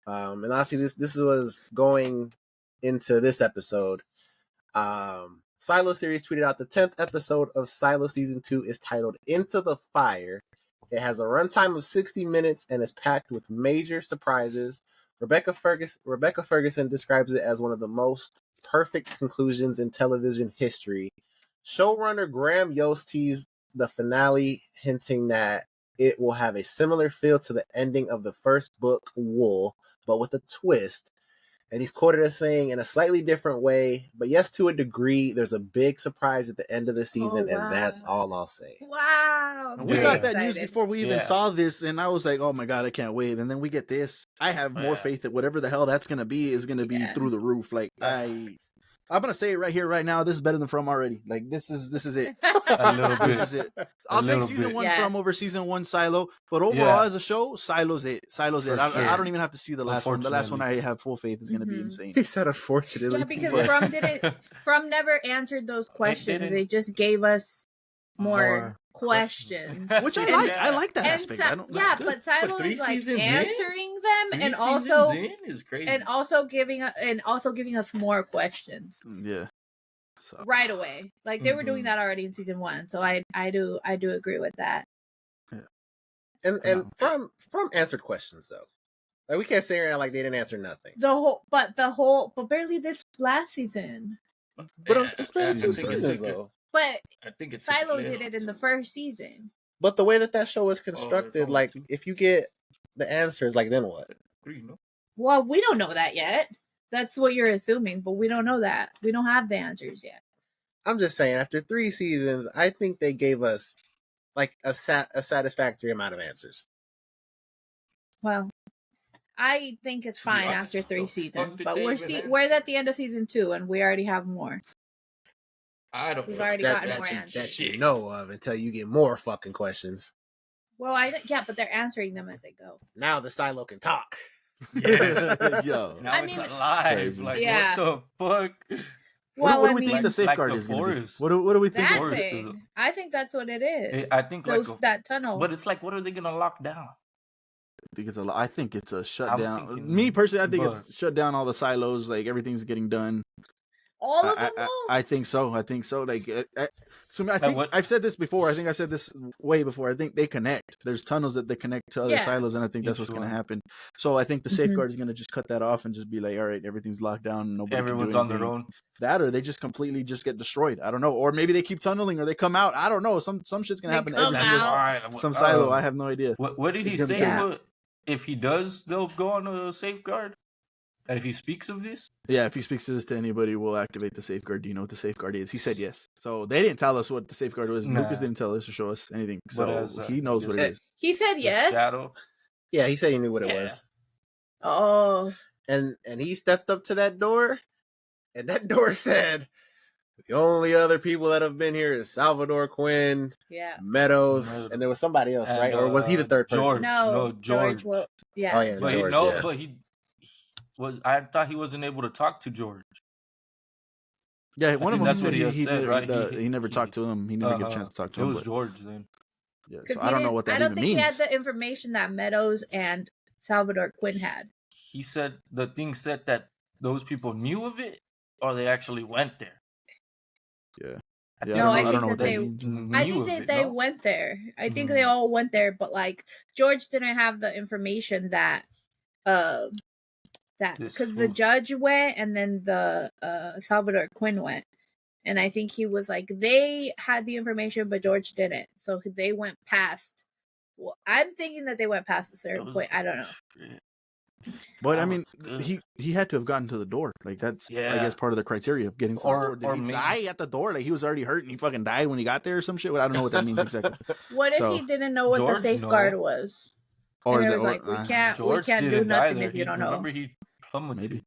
and obviously this was going into this episode. Silo Series tweeted out the 10th episode of Silo Season 2 is titled Into the Fire. It has a runtime of 60 minutes and is packed with major surprises. Rebecca Ferguson describes it as one of the most perfect conclusions in television history. Showrunner Graham Yost teased the finale, hinting that it will have a similar feel to the ending of the first book, Wool, but with a twist. And he's quoted as saying, in a slightly different way, but yes, to a degree, there's a big surprise at the end of the season, wow. and that's all I'll say. Wow. We Yeah. got that news Excited. before we even Yeah. saw this, and I was like, "Oh my god, I can't wait!" And then we get this. I have more Yeah. faith that whatever the hell that's gonna be is gonna be Yeah. through the roof. Like I'm gonna say it right here, right now. This is better than From already. Like this is it. A little This bit. is it. I'll take little season bit. 1 Yeah. From over season 1 Silo, but overall Yeah. as a show, Silo's it. Silo's it. For I sure. don't even have to see the last one. The last one I have full faith is gonna be Mhm. insane. He said, unfortunately. Yeah, because But- From never answered those questions. didn't. They just gave us more More questions. Which I And- like. I like that And aspect. Si- I don't. yeah, That's good. but Silo But 3 is like seasons in? answering them Three and seasons also in is crazy. and also giving us more questions Yeah. So right away. Like they were doing Mhm. that already in season 1. So I do agree with that. And from answered questions though. Like we can't say around like they didn't answer nothing. But barely this last season. But it's been I 2 think it's seasons a good- though. But I think it's Silo did it in the first season. But the way that show is constructed, only like 2. if you get the answers, like then what? 3, no? Well, we don't know that yet. That's what you're assuming, but we don't know that. We don't have the answers yet. I'm just saying, after 3 seasons, I think they gave us like a satisfactory amount of answers. Well, I think it's To be fine honest, after 3 the fuck seasons, did but they we're even we're answer? at the end of season 2, and we already have more. I don't We've know. already gotten more That answers. you know of until you get more fucking questions. Well, yeah, but they're answering them as they go. Now the silo can talk. Yeah. Yo. Now I it's mean- alive. Crazy. Like, Yeah. what the fuck? Well, what do I we mean, think the Like safeguard the is going to be? forest. What do we think? that forest thing. is- I think that's what it is. I think like That tunnel. but it's like, what are they gonna lock down? Because I think it's a shutdown. thinking- Me personally, I think but- it's shut down all the silos. Like everything's getting done. All of I, them, though? I think so. I think so. Like, so I think what- I've said this before. I think I've said this way before. I think they connect. There's tunnels that they connect to other Yeah. silos, and I think that's what's Each going to one. happen. So I think the Mhm. safeguard is going to just cut that off and just be like, all right, everything's locked down. Nobody Everyone's can do on their anything. own. That, or they just completely just get destroyed. I don't know. Or maybe they keep tunneling, or they come out. I don't know. Some shit's going to They happen. come Every out. single some silo. I have no idea. What did It's he gonna be say? bad. What, if he does, they'll go on a safeguard. And if he speaks of this, Yeah, if he speaks to this to anybody, we'll activate the safeguard. Do you know what the safeguard is? He said yes. So they didn't tell us what the safeguard was. Nah. Lucas didn't tell us to show us anything. So as, he knows what it is. He said the yes. shadow. Yeah, he said he knew what it Yeah. was. Oh, And he stepped up to that door, and that door said, the only other people that have been here is Salvador Quinn, yeah. Meadows, and there was somebody else, And, right? Or was he the third person? George. No, George. Well, yeah. Oh, yeah. But George, he, yeah. but he was. I thought he wasn't able to talk to George. Yeah, one of think them that's said what he he, has he, said, never, right? he never He- talked to him. He never get a Uh-huh. chance to talk to It him. was but- George then. yeah, 'Cause so he I don't know didn't- what that I don't even think means. he had the information that Meadows and Salvador Quinn had. He said the thing said that those people knew of it, or they actually went there. Yeah. I Yeah, think No, I I don't know think what that that they- means. I knew think of that it, they no? went there. I think Mm-hmm. they Mhm. all went there, but like George didn't have the information that that This because the fool. judge went and then the Salvador Quinn went. And I think he was like they had the information, but George didn't. So they went past. Well, I'm thinking that they went past a It certain was- point. I don't know. Shit. But I That mean, was good. he had to have gotten to the door. Like that's I Yeah. guess part of the criteria of getting to Or- the door. Did or he maybe- die at the door? Like he was already hurt and he fucking died when he got there or some shit. I don't know what that means exactly. What if So- he didn't know what the George safeguard know. was? Or and it the- was or- like, we can't George do didn't nothing either. if you don't know. Remember, he plummeted. Maybe.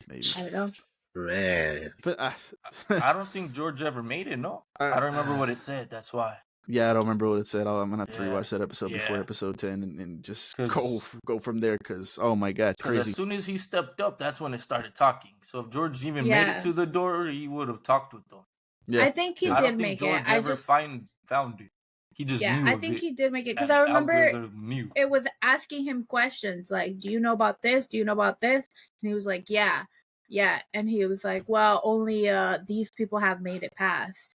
Maybe. I don't know. Man. But I don't think George ever made it. No, I don't remember what it said. That's why. Yeah, I don't remember what it said. I'm gonna have to Yeah, rewatch that episode before yeah. episode 10 and just 'Cause- go from there. Because oh my god, Because crazy. as soon as he stepped up, that's when it started talking. So if George even made Yeah. it to the door, he would have talked with them. Yeah, I think he I did don't think make George it. I ever just found it. He just yeah, knew I of think it. he did make it because and I the remember algorithm knew. it was asking him questions like, "Do you know about this? Do you know about this?" And he was like, "Yeah, yeah." And he was like, "Well, only these people have made it past,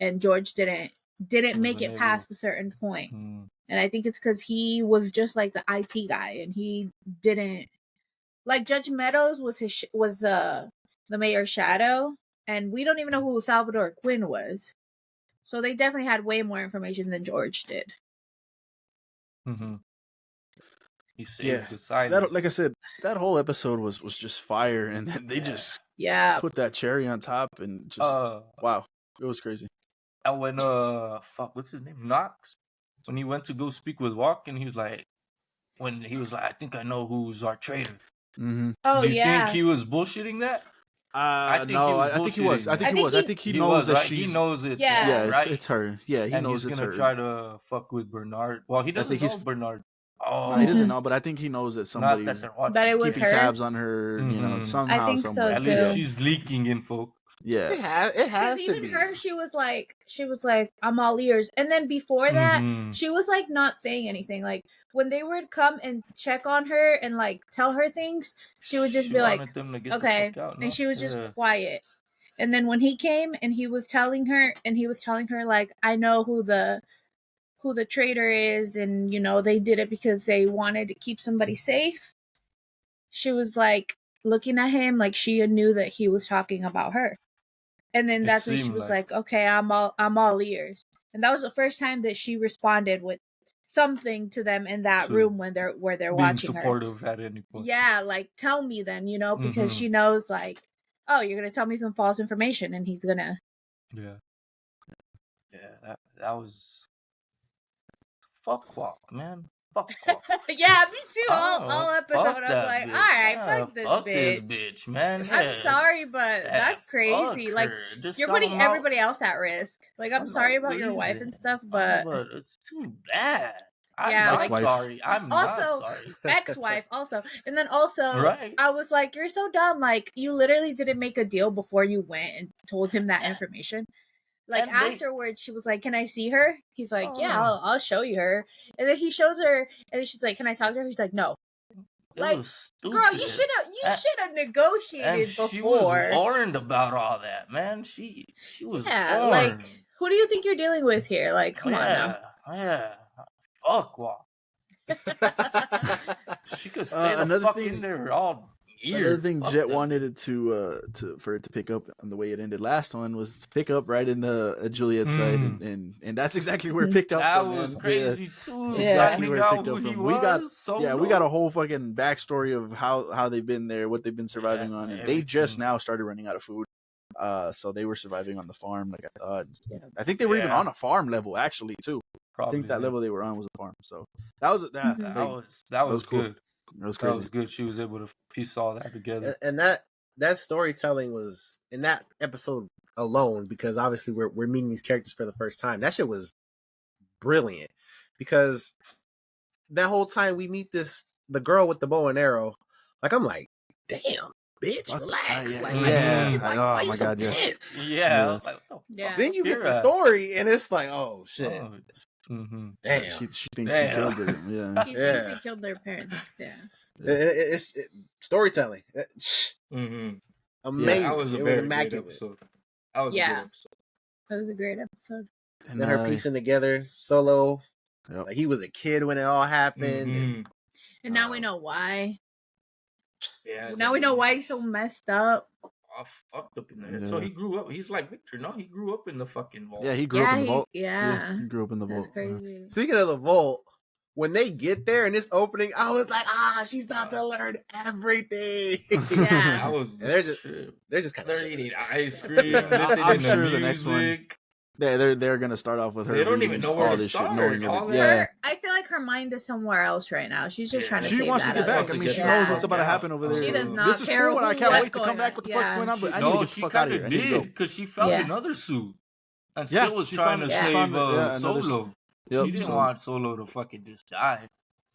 and George didn't make Wasn't it able- past a certain point." Hmm. And I think it's because he was just like the IT guy, and he didn't like Judge Meadows was the mayor's shadow, and we don't even know who Salvador Quinn was. So they definitely had way more information than George did. Mm-hmm. He saved Yeah. the silence. that like I said, that whole episode was just fire, and then they Yeah. just Yeah, put that cherry on top, and just wow, it was crazy. And when what's his name? Knox. When he went to go speak with Walk, and he was like, I think I know who's our traitor. Mm-hmm. oh Do you yeah. think he was bullshitting that? think No, he was I think he was. bullshitting. I think he was. I think he knows was, that right? she's. He knows it's Yeah. Walk, Yeah, right? it's her. Yeah, he and knows he's it's gonna her. try to fuck with Bernard. Well, he doesn't think he's- know Bernard. No, Oh, he doesn't know, but I think he knows that not somebody's that they're watching. That it was keeping her? tabs on her. You know, Mhm. somehow, I think so, somewhere. At too. least she's leaking info. Yeah, It has Because to even be. her, she was like, I'm all ears. And then before that, Mhm. she was like not saying anything. Like when they would come and check on her and like tell her things, she would just be like, wanted them to get the okay, fuck out, no? and she was just Yeah. quiet. And then when he came and he was telling her like, I know who the traitor is, and you know they did it because they wanted to keep somebody safe. She was like looking at him like she knew that he was talking about her. And then It that's when she seemed was like- like, okay, I'm all ears. And that was the first time that she responded with something to them in that To room when they're Being watching her. supportive at any point. Yeah, like tell me then, you know, because Mhm. she knows like, oh, you're gonna tell me some false information, and he's gonna. Yeah. Yeah, that was fuck Walk, man. Fuck Walk. Yeah, me too. All Oh, episode, fuck I'm that like, bitch. all right, Yeah, fuck this fuck bitch. this bitch, man. I'm Yeah. sorry, but Yeah, that's crazy. fuck Like her. Just you're putting somehow- everybody else at risk. Like I'm for sorry no about your wife reason. and stuff, Oh, but it's too bad. I'm Yeah, not Ex-wife. sorry. I'm also not sorry. ex-wife also. And then also Right. I was like, you're so dumb. Like you literally didn't make a deal before you went and told him that And- information. Like and they- afterwards, she was like, "Can I see her?" He's like, Oh, "Yeah, no. I'll show you her." And then he shows her, and then she's like, "Can I talk to her?" He's like, "No." It like, was stupid. Girl, you should And- have negotiated And she before. was warned about all that, man. She was Yeah, warned. like who do you think you're dealing with here? Like, come on now. Yeah. Fuck Walk. She could stay the another fuck thing- in there all year. Another thing Fuck Jet that wanted bitch. it to for it to pick up on the way it ended last one was to pick up right in the Juliet side, and that's exactly where it picked up. That from, was man. crazy too. That's exactly Finding where it out picked who up he from. We got- was, so Yeah, we got a dope. whole fucking backstory of how they've been there, what they've been surviving Yeah, on, and they just everything. now started running out of food. So they were surviving on the farm, like I thought. I think they were even Yeah. on a farm level actually too. I think that Probably, level they were on was a farm. So that was that. Mhm. that was cool. good. That was That crazy. was good. She was able to piece all that together. and that storytelling was in that episode alone, because obviously we're meeting these characters for the first time. That shit was brilliant, because that whole time we meet the girl with the bow and arrow. Like I'm like, damn, bitch, What? relax. Yeah, like, yeah. like, Oh, why you my so God, yeah. tense? Yeah. Yeah. Like, what the fuck? Yeah. Then you get You're the a- story, and it's like, oh shit, Oh, mhm. damn. She thinks Damn. she killed her. Yeah. He Yeah. thinks he killed their parents. Yeah. It's storytelling. Mhm. Amazing. That was a it very was great immaculate. episode. That was a Yeah. good episode. That was a great episode. And Then her piecing together Solo. Yep. Like he was a kid when it all happened. and- Mhm. And now we Um, know why. Yeah, Now we know why he's so messed up. I fucked up in there. So Yeah. he grew up. He's like Victor, no? He grew up in the fucking vault. Yeah, he grew up in the vault. Yeah. He grew up in the That's vault. crazy. Speaking of the vault, when they get there in this opening, I was like, she's about to learn everything. Yeah. That was And they're just- trip. They're just kind of They're eating ice cream, I'm listening to sure the next one- music. Yeah, they're gonna start off with her. They don't even reading know where all to this start, shit, knowing all everything. that. Yeah, I feel like her mind is somewhere else right now. She's just trying to She save wants to that get back. other- I mean, get she the knows fuck what's about to out. happen over there. She does not This is care cool, and I can't what's wait to come going back. on. What the fuck's Yeah. going on? But I need to No, get the she fuck out kind of here. of I need to go. did because she found Yeah. another suit and Yeah, still was she trying found- to she save found, yeah, another Solo. Yep, She didn't so- want Solo to fucking just die.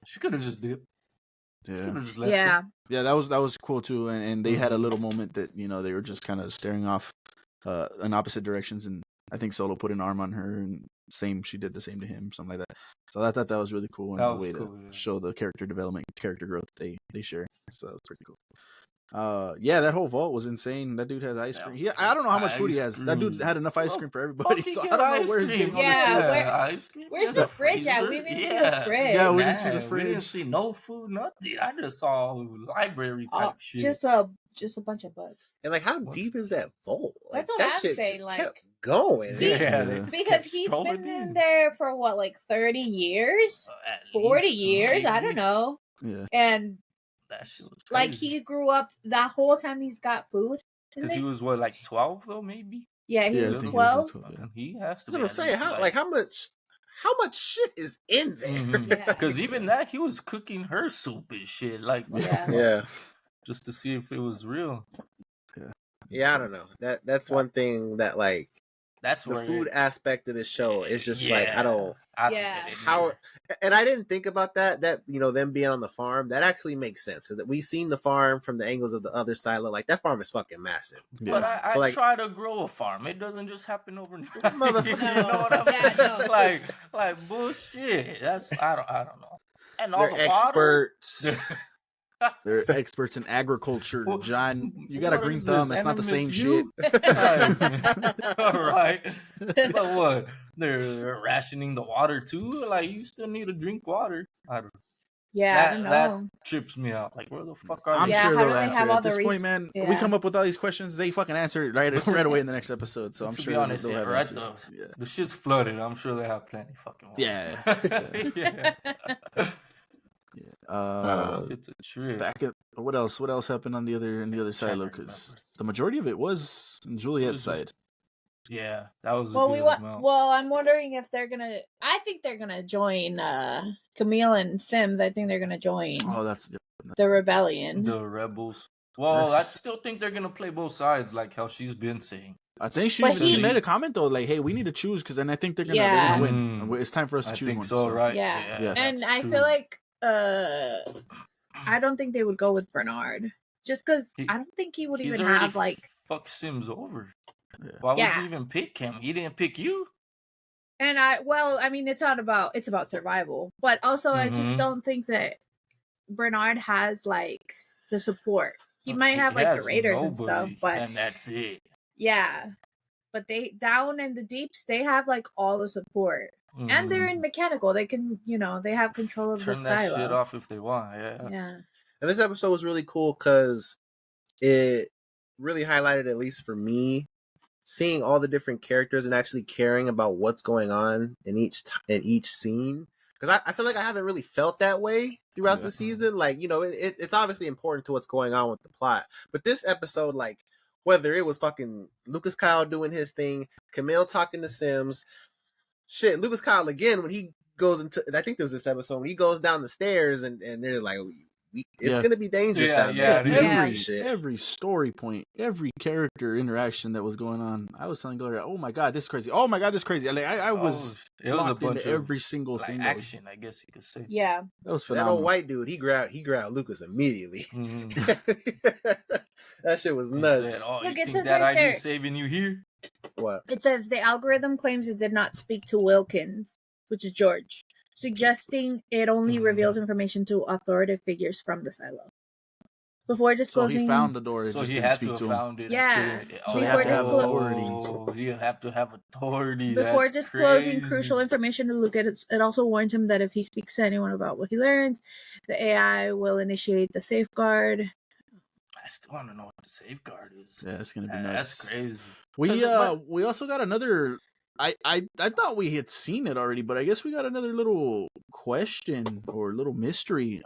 She could have just dipped. She Yeah. could have just left. Yeah. it. Yeah, that was cool too, and they had a little moment that they were just kind of staring off in opposite directions, and I think Solo put an arm on her, and she did the same to him, something like that. So I thought that was really cool, and That a was way cool, to yeah. show the character development, character growth they share. So that was pretty cool. Yeah, that whole vault was insane. That dude had ice That cream. was I don't know how much food he ice has. That dude cream. had enough ice Well, cream for everybody, Fuck, he so I get don't know ice where he's cream. getting all Yeah, this food. where- ice cream. Where's He the has a fridge at? freezer. We didn't see the Yeah. fridge. Yeah, we didn't see the We didn't fridge. see no food, nothing. I just saw library type shit. Just a bunch of bugs. And like, how What? deep is that vault? Like, That's what that I'm shit saying, just like- kept going. He- Yeah, they just Because kept he's strolling been in there for what, like 30 years? At 40 least, years? I don't maybe. know. Yeah, And That shit was like crazy. he grew up that whole time he's got food. Because he was what, like 12 though, maybe. Yeah, he Yeah, I was think he was 12. into it, yeah. He has to. That's what I'm saying. How much shit is in there? Yeah. Because even that, he was cooking her soup and shit, like Yeah. Yeah. just to see if it was real. Yeah, I don't know. That's one thing that like That's the where food aspect of the show is just like I don't Yeah. get it how either. and I didn't think about that them being on the farm. That actually makes sense because we've seen the farm from the angles of the other silo. Like that farm is fucking massive. But I So, like- try to grow a farm. It doesn't just happen overnight. Motherfucker. You know what I mean? Yeah, no. like bullshit. That's I don't know. And all They're the water. experts. they're experts in agriculture, Well, John. You got a what green is thumb. this, That's not the same Animus shit. You? All right. But what? They're rationing the water too. Like you still need to drink water. I don't. Yeah, I don't That know. trips me out. Like where the fuck are I'm they? Yeah, sure how they'll do they answer have it. all At this the point, man. We yeah. come up with all these questions, they fucking answer it right away in the next episode. So I'm To sure be honest, they'll yeah, have right answers. though. The shit's flooded. I'm sure they have plenty fucking water. Yeah. yeah. It's a trip. Back at what else? What else happened on the other silo? to Because remember. the majority of it was in Juliet's just- side. Yeah, that was a Well, good we amount. Well, I'm wondering if they're gonna. I think they're gonna join Camille and Sims. I think they're gonna join Oh, that's the rebellion. The rebels. Well, I That's- still think they're gonna play both sides, like how she's been saying. I think she But she he- made a comment though, like, "Hey, we need to choose because then I think they're Yeah. gonna win. Mm. It's time for us to I choose think one." so, right? Yeah. Yeah. And that's I true. feel like I don't think they would go with Bernard, just because He- I don't think he would He's even already have like. fuck Sims over. Yeah. Why would Yeah. you even pick him? He didn't pick you. And I mean, it's about survival, but also I just Mhm. don't think that Bernard has like the support. He might have like the has Raiders and stuff, nobody, but and that's it. yeah. But they down in the deeps, they have like all the support, and they're in mechanical. They can, they have control of turn the that silo. shit off if they want. Yeah. Yeah, And this episode was really cool because it really highlighted, at least for me, seeing all the different characters and actually caring about what's going on in each scene. Because I feel like I haven't really felt that way throughout Yeah. the season. Like, it's obviously important to what's going on with the plot. But this episode, like, whether it was fucking Lucas Kyle doing his thing, Camille talking to Sims, shit, Lucas Kyle again, when he goes into, I think there was this episode, when he goes down the stairs and they're like, it's Yeah. going to be dangerous Yeah, down yeah, there. it is. Every Shit. every story point, every character interaction that was going on, I was telling Gloria, "Oh my god, this is crazy! Oh my god, this is crazy!" Like I was it was a locked bunch into of every single like thing. That was, action, I guess you could say. yeah. that was That phenomenal. old white dude, he grabbed Lucas immediately. Mhm. That shit was He nuts. said, "Oh, Look, you it think says that right ID there. saving you here?" What? It says the algorithm claims it did not speak to Wilkins, which is George, suggesting it only reveals information to authoritative figures from the silo. Before So disclosing, he found the door. It So just he didn't had speak to to have him. found it. Yeah. So they have to have Oh, you have to have authority. before That's disclosing crazy. crucial information to Lucas, it also warns him that if he speaks to anyone about what he learns, the AI will initiate the safeguard. I still want to know what the safeguard is. Yeah, it's gonna be That's nuts. crazy. We 'Cause it we also got another. I thought we had seen it already, but I guess we got another little question or little mystery.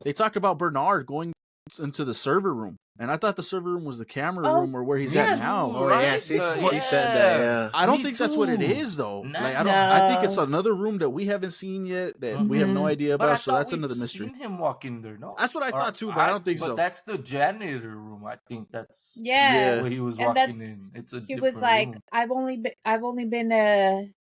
They talked about Bernard going into the server room And I thought the server room was the camera Oh, room or where he's yeah, at now. Oh Right? yeah, she said that. Yeah. I don't Me think that's what it too. is though. Nah. Like I think it's No. another room that we haven't seen yet that we have no Mhm. idea But I about. So thought that's we'd another mystery. seen him walk in there, no? That's what I Or thought too, but I don't think but so. that's the janitor room. I think that's Yeah. where he was And walking that's in. It's a he different was like, room. I've only been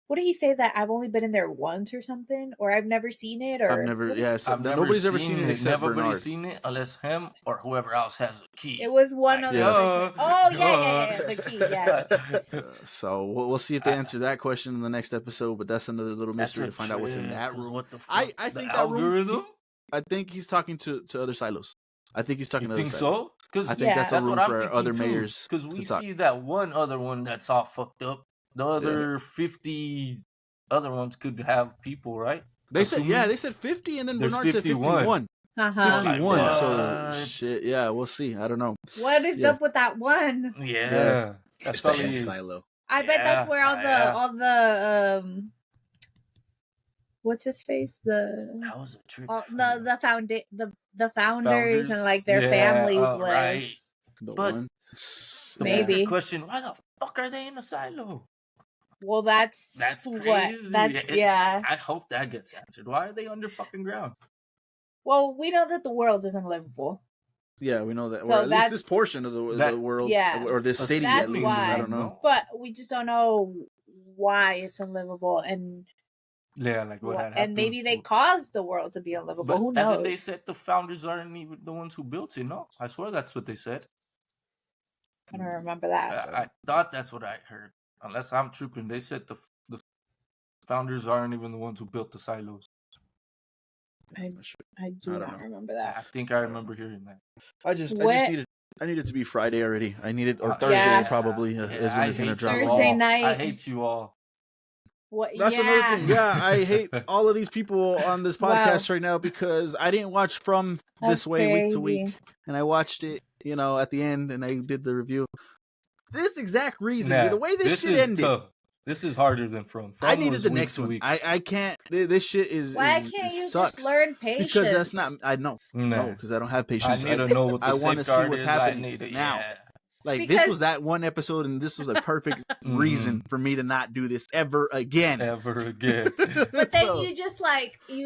what did he say, that I've only been in there once or something, or I've never seen it, or I've never, what yeah, so I've never nobody's ever seen it except Nobody's Bernard. seen it unless him or whoever else has a key. it was one Like, other person. Oh yeah, the key, yeah. So we'll see if they answer that question in the next episode. But that's another little That's mystery a to find out what's in trip, that 'cause room. What the fuck? I The think that room. algorithm. I think he's talking to other silos. I think he's talking You to other think silos. so? Because I think Yeah. that's a that's room what I'm for thinking other too. mayors Because to we talk. see that one other one that's all fucked up. The other 50 other ones could have people, right? They said, Assuming- yeah, they said 50, and then There's Bernard said 51. 51. Uh-huh. 51. Like, So what? shit, yeah, we'll see. I don't know. What is Yeah. up with that one? Yeah. That's It's the head probably silo. I bet that's Yeah, where yeah. all the what's his face, that was a trick. all the founders and like their Yeah, families live. right. The But- one. The Maybe. bigger question: why the fuck are they in a silo? Well, that's That's what crazy. that's yeah. I hope that gets answered. Why are they under fucking ground? Well, we know that the world isn't livable. Yeah, we know that. So Or at least that's- this portion of the that- world, yeah. or this city That's at least. why. I don't know. But we just don't know why it's unlivable, and Yeah, like what had happened. and maybe they caused the world to be unlivable. But Who and then knows? they said the founders aren't even the ones who built it. No, I swear that's what they said. I don't remember that. I thought that's what I heard. Unless I'm tripping, they said the founders aren't even the ones who built the silos. I do I don't not know. remember I that. think I remember hearing that. I just What- needed it to be Friday already. I need it, or Yeah. Thursday probably is I when it's gonna hate drop. you Thursday all. night. I hate you all. What? That's another thing. Yeah, I hate all of these people on this Wow. podcast right now because I didn't watch From That's This Way week to crazy. week, and I watched it, at the end, and I did the review. This exact reason, Nah, the way this shit is ended, tough. This is harder than From. I From needed was the week next to one. week. I can't. This shit is. Why is- can't you sucks just learn patience? because that's not. I know. Nah. No, because I don't have I patience. need to know what the I want to see safeguard what's is. happening I need to, now. yeah. Like this Because- was that one episode, and this was a perfect Mhm. reason for me to not do this ever again. Ever again. But then So, you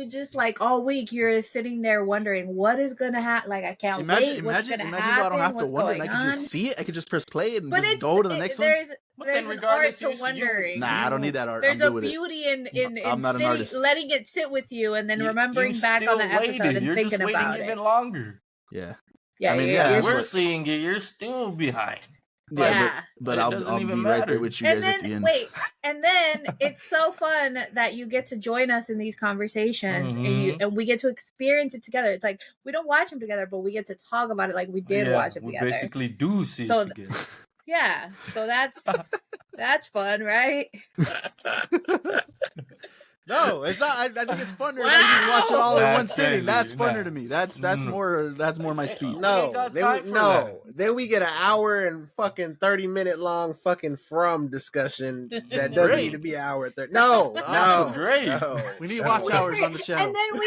just like all week you're sitting there wondering what is gonna happen. Like I can't wait. What's gonna imagine happen? if I don't have to what's wonder, and going I can on? just see it. I can just press play and But just it's go to the next one. there's But there's then an art regardless, to you- wondering. Nah, I don't need that art. There's I'm a good with it. beauty in I'm not an sitting, artist. letting it sit with you and then remembering you back on the still episode waited. and You're thinking just waiting about even it. longer. Yeah, Yeah, I mean, you're, yeah, you're that's We're what- seeing it. You're still behind. Yeah. but it I'll doesn't be even right matter. there with you and guys at the then end. wait, and then it's so fun that you get to join us in these conversations Mhm. and we get to experience it together. It's like we don't watch them together, but we get to talk about it like we did Yeah, watch them we together. basically do see So it together. Yeah, so that's fun, right? No, it's not. I think it's funner Wow. that you can watch it all in one That's sitting. crazy. That's funner Nah. to me. That's Mm. more my speed. ain't No, got then time we, for no. Then we get an hour and fucking 30-minute long fucking From discussion that doesn't Great. need to be an hour and 30. No, no, Awesome. Great. no. We need No. watch We hours for- on the channel. And then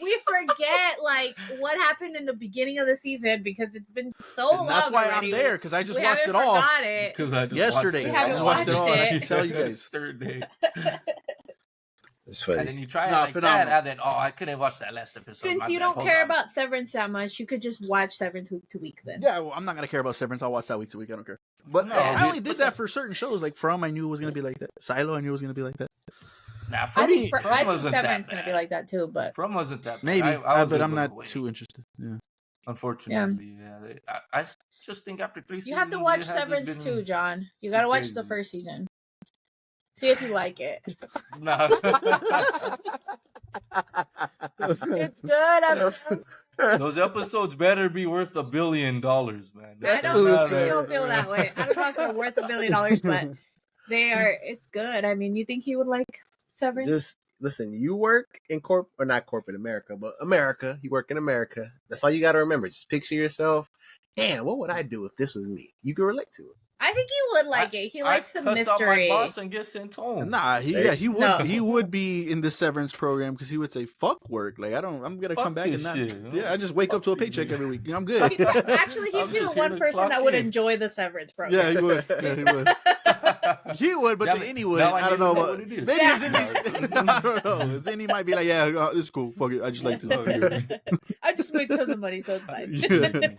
we forget like what happened in the beginning of the season because it's been so long. And that's why already. I'm there because I just we watched haven't it all. forgot it. Because I just Yesterday. We haven't watched it all. watched I it. can tell you guys. Yesterday. It's And then funny. you try it Nah, like phenomenal. that, and then I couldn't watch that last episode. Since My you bad. don't Hold care on. about Severance that much, you could just watch Severance week to week then. Yeah, well, I'm not gonna care about Severance. I'll watch that week to week. I don't care. But No, I dude. only did that for certain shows. Like From, I knew it was gonna be like that. Silo, I knew it was gonna be like that. Nah, I From, think, From I think wasn't that Severance gonna be bad. like that too, but From wasn't that bad. Maybe, I was but I'm able not to wait. too interested. Yeah. Unfortunately, yeah. I just think after 3 seasons, you have to watch it hasn't Severance been too, John. You too gotta watch the crazy. first season. See if you like it. Nah. It's good. Those episodes better be worth $1 billion, man. I don't still feel that way. I don't know if they're worth $1 billion, but they are. It's good. I mean, you think you would like Severance? Just listen. You work in or not corporate America, but America. You work in America. That's all you got to remember. Just picture yourself. Damn, what would I do if this was me? You can relate to it. I think he would like it. He likes the cuss out my mystery. boss and get sent home. Nah, Hey. he would No. he would be in the severance program because he would say fuck work. Like I'm gonna Fuck come back and this not. shit. Yeah, I just wake up to a Fuck you, paycheck dude. every week. I'm good. Actually, he'd I'm be the just here one to person clock that would in. enjoy the severance program. Yeah, he would. Yeah, he would. He would, but Damn the it. Innie would. Now I don't know need to about. what it is. Maybe Yeah. Zinni. I don't know. Zinni might be like, yeah, it's cool. Fuck it. I just like Oh, to. yeah. I just make tons of money, so it's fine. Yeah.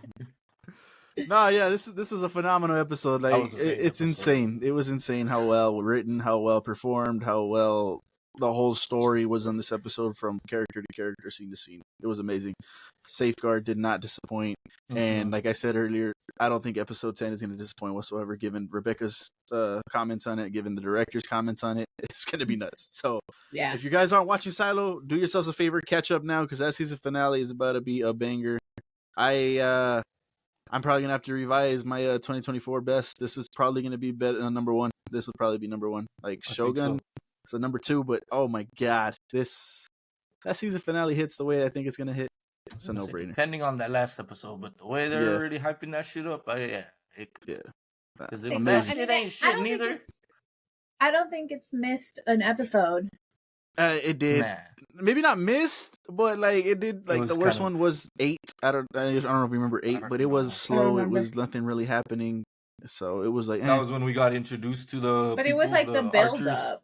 No, yeah, this is a phenomenal episode. That Like was a great it's episode. insane. It was insane how well written, how well performed, how well the whole story was on this episode from character to character, scene to scene. It was amazing. Safeguard did not disappoint, and like I said earlier, I don't think episode 10 is going to disappoint whatsoever. Given Rebecca's comments on it, given the director's comments on it, it's going to be nuts. So Yeah. if you guys aren't watching Silo, do yourselves a favor, catch up now because that season finale is about to be a banger. I'm probably gonna have to revise my 2024 best. This is probably gonna be better number one. This would probably be number one. Like I think Shogun, so. so number two. But oh my god, that season finale hits the way I think it's gonna hit. It's a I'm gonna say, no-brainer. Depending on that last episode, but the way they're Yeah. already hyping that shit up, Yeah, Because I if think that so. I shit mean, ain't shit neither, I don't think it's missed an episode. it did. nah. Maybe not missed, but like it did. Like was the worst kinda- one was 8. I don't know if you remember 8, don't but it was know. slow. It remember. was nothing really happening. So it was like, That was when we got introduced to the. But it was people, like the build archers. up.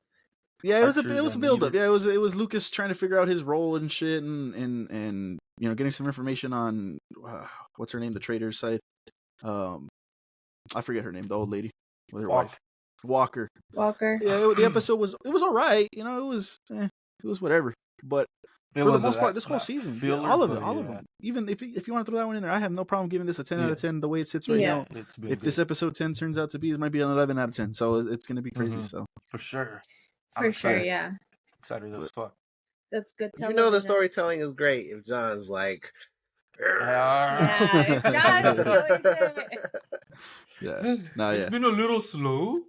yeah, it was Archers a and build up. leader. Yeah, it was Lucas trying to figure out his role and shit, and you know, getting some information on what's her name, the trader's side. I forget her name, the old lady with her wife, Walker. Walker. Yeah, the episode was all right. You know, it was whatever. But It for the was most a- part, this whole a season, filler, all of but all of yeah, them. Even if you want to throw that one in there, I have no problem giving this a 10 out Yeah. of 10 the way it sits right Yeah. now. It's been If this good, episode 10 turns out to be, it might be an 11 out of 10. So it's going to be crazy. Mhm. So for sure. For sure, yeah. Excited as fuck. That's good You know the television. storytelling is great if John's like. Yeah, John enjoys it. yeah. No, It's yeah. been a little slow.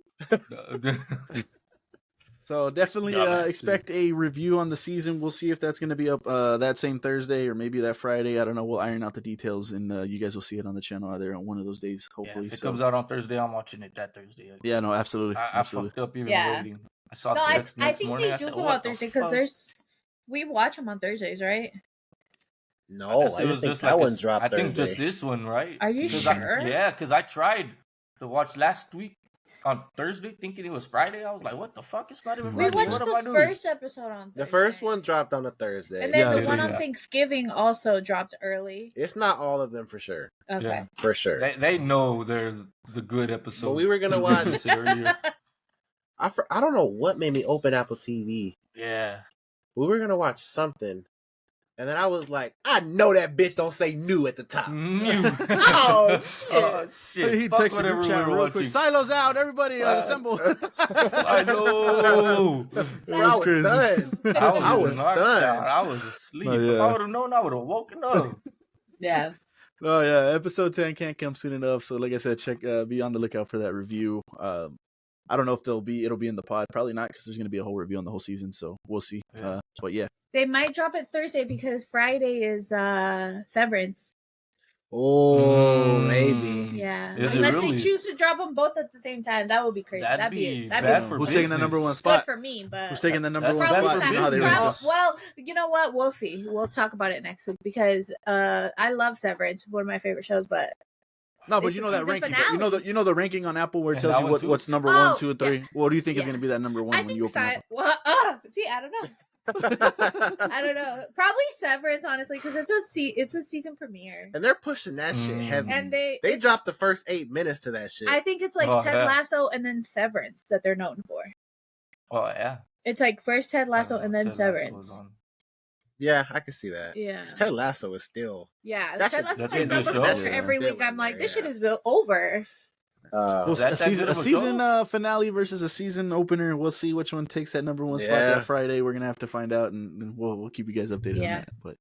So definitely Yeah, man, expect a review on the season. We'll see if that's going to be up that same Thursday or maybe that Friday. I don't know. We'll iron out the details, and you guys will see it on the channel either on one of those days, Yeah, hopefully. if it So comes out on Thursday, I'm watching it that Thursday. yeah, no, absolutely, I absolutely. fucked up even Yeah. waiting. I saw No, the I text next think morning. they I do said, come "What out the Thursday because fuck?" we watch them on Thursdays, right? No, guess I it was just think just that like one a- dropped I think Thursday. just this one, right? Are you 'Cause sure? Yeah, because I tried to watch last week on Thursday thinking it was Friday. I was like, what the fuck? It's not even We Friday. watched What am the I doing? first episode on Thursday. The first one dropped on a Thursday. And then Yeah, the one yeah. on Thanksgiving also dropped early. It's not all of them for sure. Okay. Yeah. For sure. They know they're the good episodes. we were gonna to watch- release it earlier. I don't know what made me open Apple TV. Yeah. We were gonna watch something, and then I was like, I know that bitch don't say new at the top. Oh, shit. shit. He Fuck texted the whatever group we chat were real quick. watching. Silos out, everybody assemble. I know. I was stunned. I was knocked stunned. out. I was asleep. Oh, If yeah. I would have known, I would have woken up. Yeah. Oh yeah, episode 10 can't come soon enough. So like I said, be on the lookout for that review. I don't know if it'll be in the pod. Probably not because there's gonna be a whole review on the whole season. So we'll see. Yeah. But yeah, They might drop it Thursday because Friday is Severance. Oh, Mm. maybe. Yeah. Is it Unless really? they choose to drop them both at the same time, that would be crazy. That'd That'd be be bad for who's taking the number one business. good spot? for me, but Who's taking the number That's one bad probably spot? for You know how they business. rank prob- up. well, you know what? We'll see. We'll talk about it next week because I love Severance, one of my favorite shows. But No, but It's you the know that season ranking. finale. You know the ranking on Apple where it And tells that you one too? what's number Oh, 1, 2, and 3. yeah. What do you think is Yeah. going to be that number 1 I when think you open Apple? well, see, I don't know. I don't know. Probably Severance, honestly, because it's a season premiere, And they're pushing that shit Mm. heavy. and They they dropped the first 8 minutes to that shit. I think it's like Oh, Ted yeah. Lasso and then Severance that they're known for. Oh, yeah. It's like first Ted Lasso I don't and know, then Ted Lasso was Severance. on. Yeah, I can see that. Yeah, 'Cause Ted Lasso is still. yeah. That Ted shit- Lasso's that's like a good number show. one Yeah. every Still week. I'm in like, there, this shit yeah. is over. Well, Is that a that season, good of a a season show? finale versus a season opener. We'll see which one takes that number 1 spot Yeah. that Friday. We're gonna have to find out, and we'll keep you guys updated on Yeah. that. But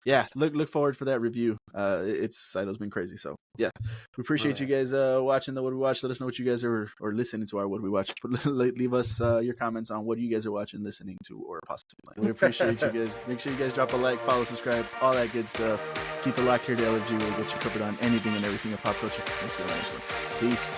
yeah, look forward for that review. Saido's been crazy, so yeah, we appreciate you guys watching the What We Watch. Let us know what you guys are or listening to our What We Watch. Leave us your comments on what you guys are watching, listening to, or possibly playing. We appreciate you guys. Make sure you guys drop a like, follow, subscribe, all that good stuff. Keep it locked here to LFG. We'll get you covered on anything and everything of pop culture. Peace.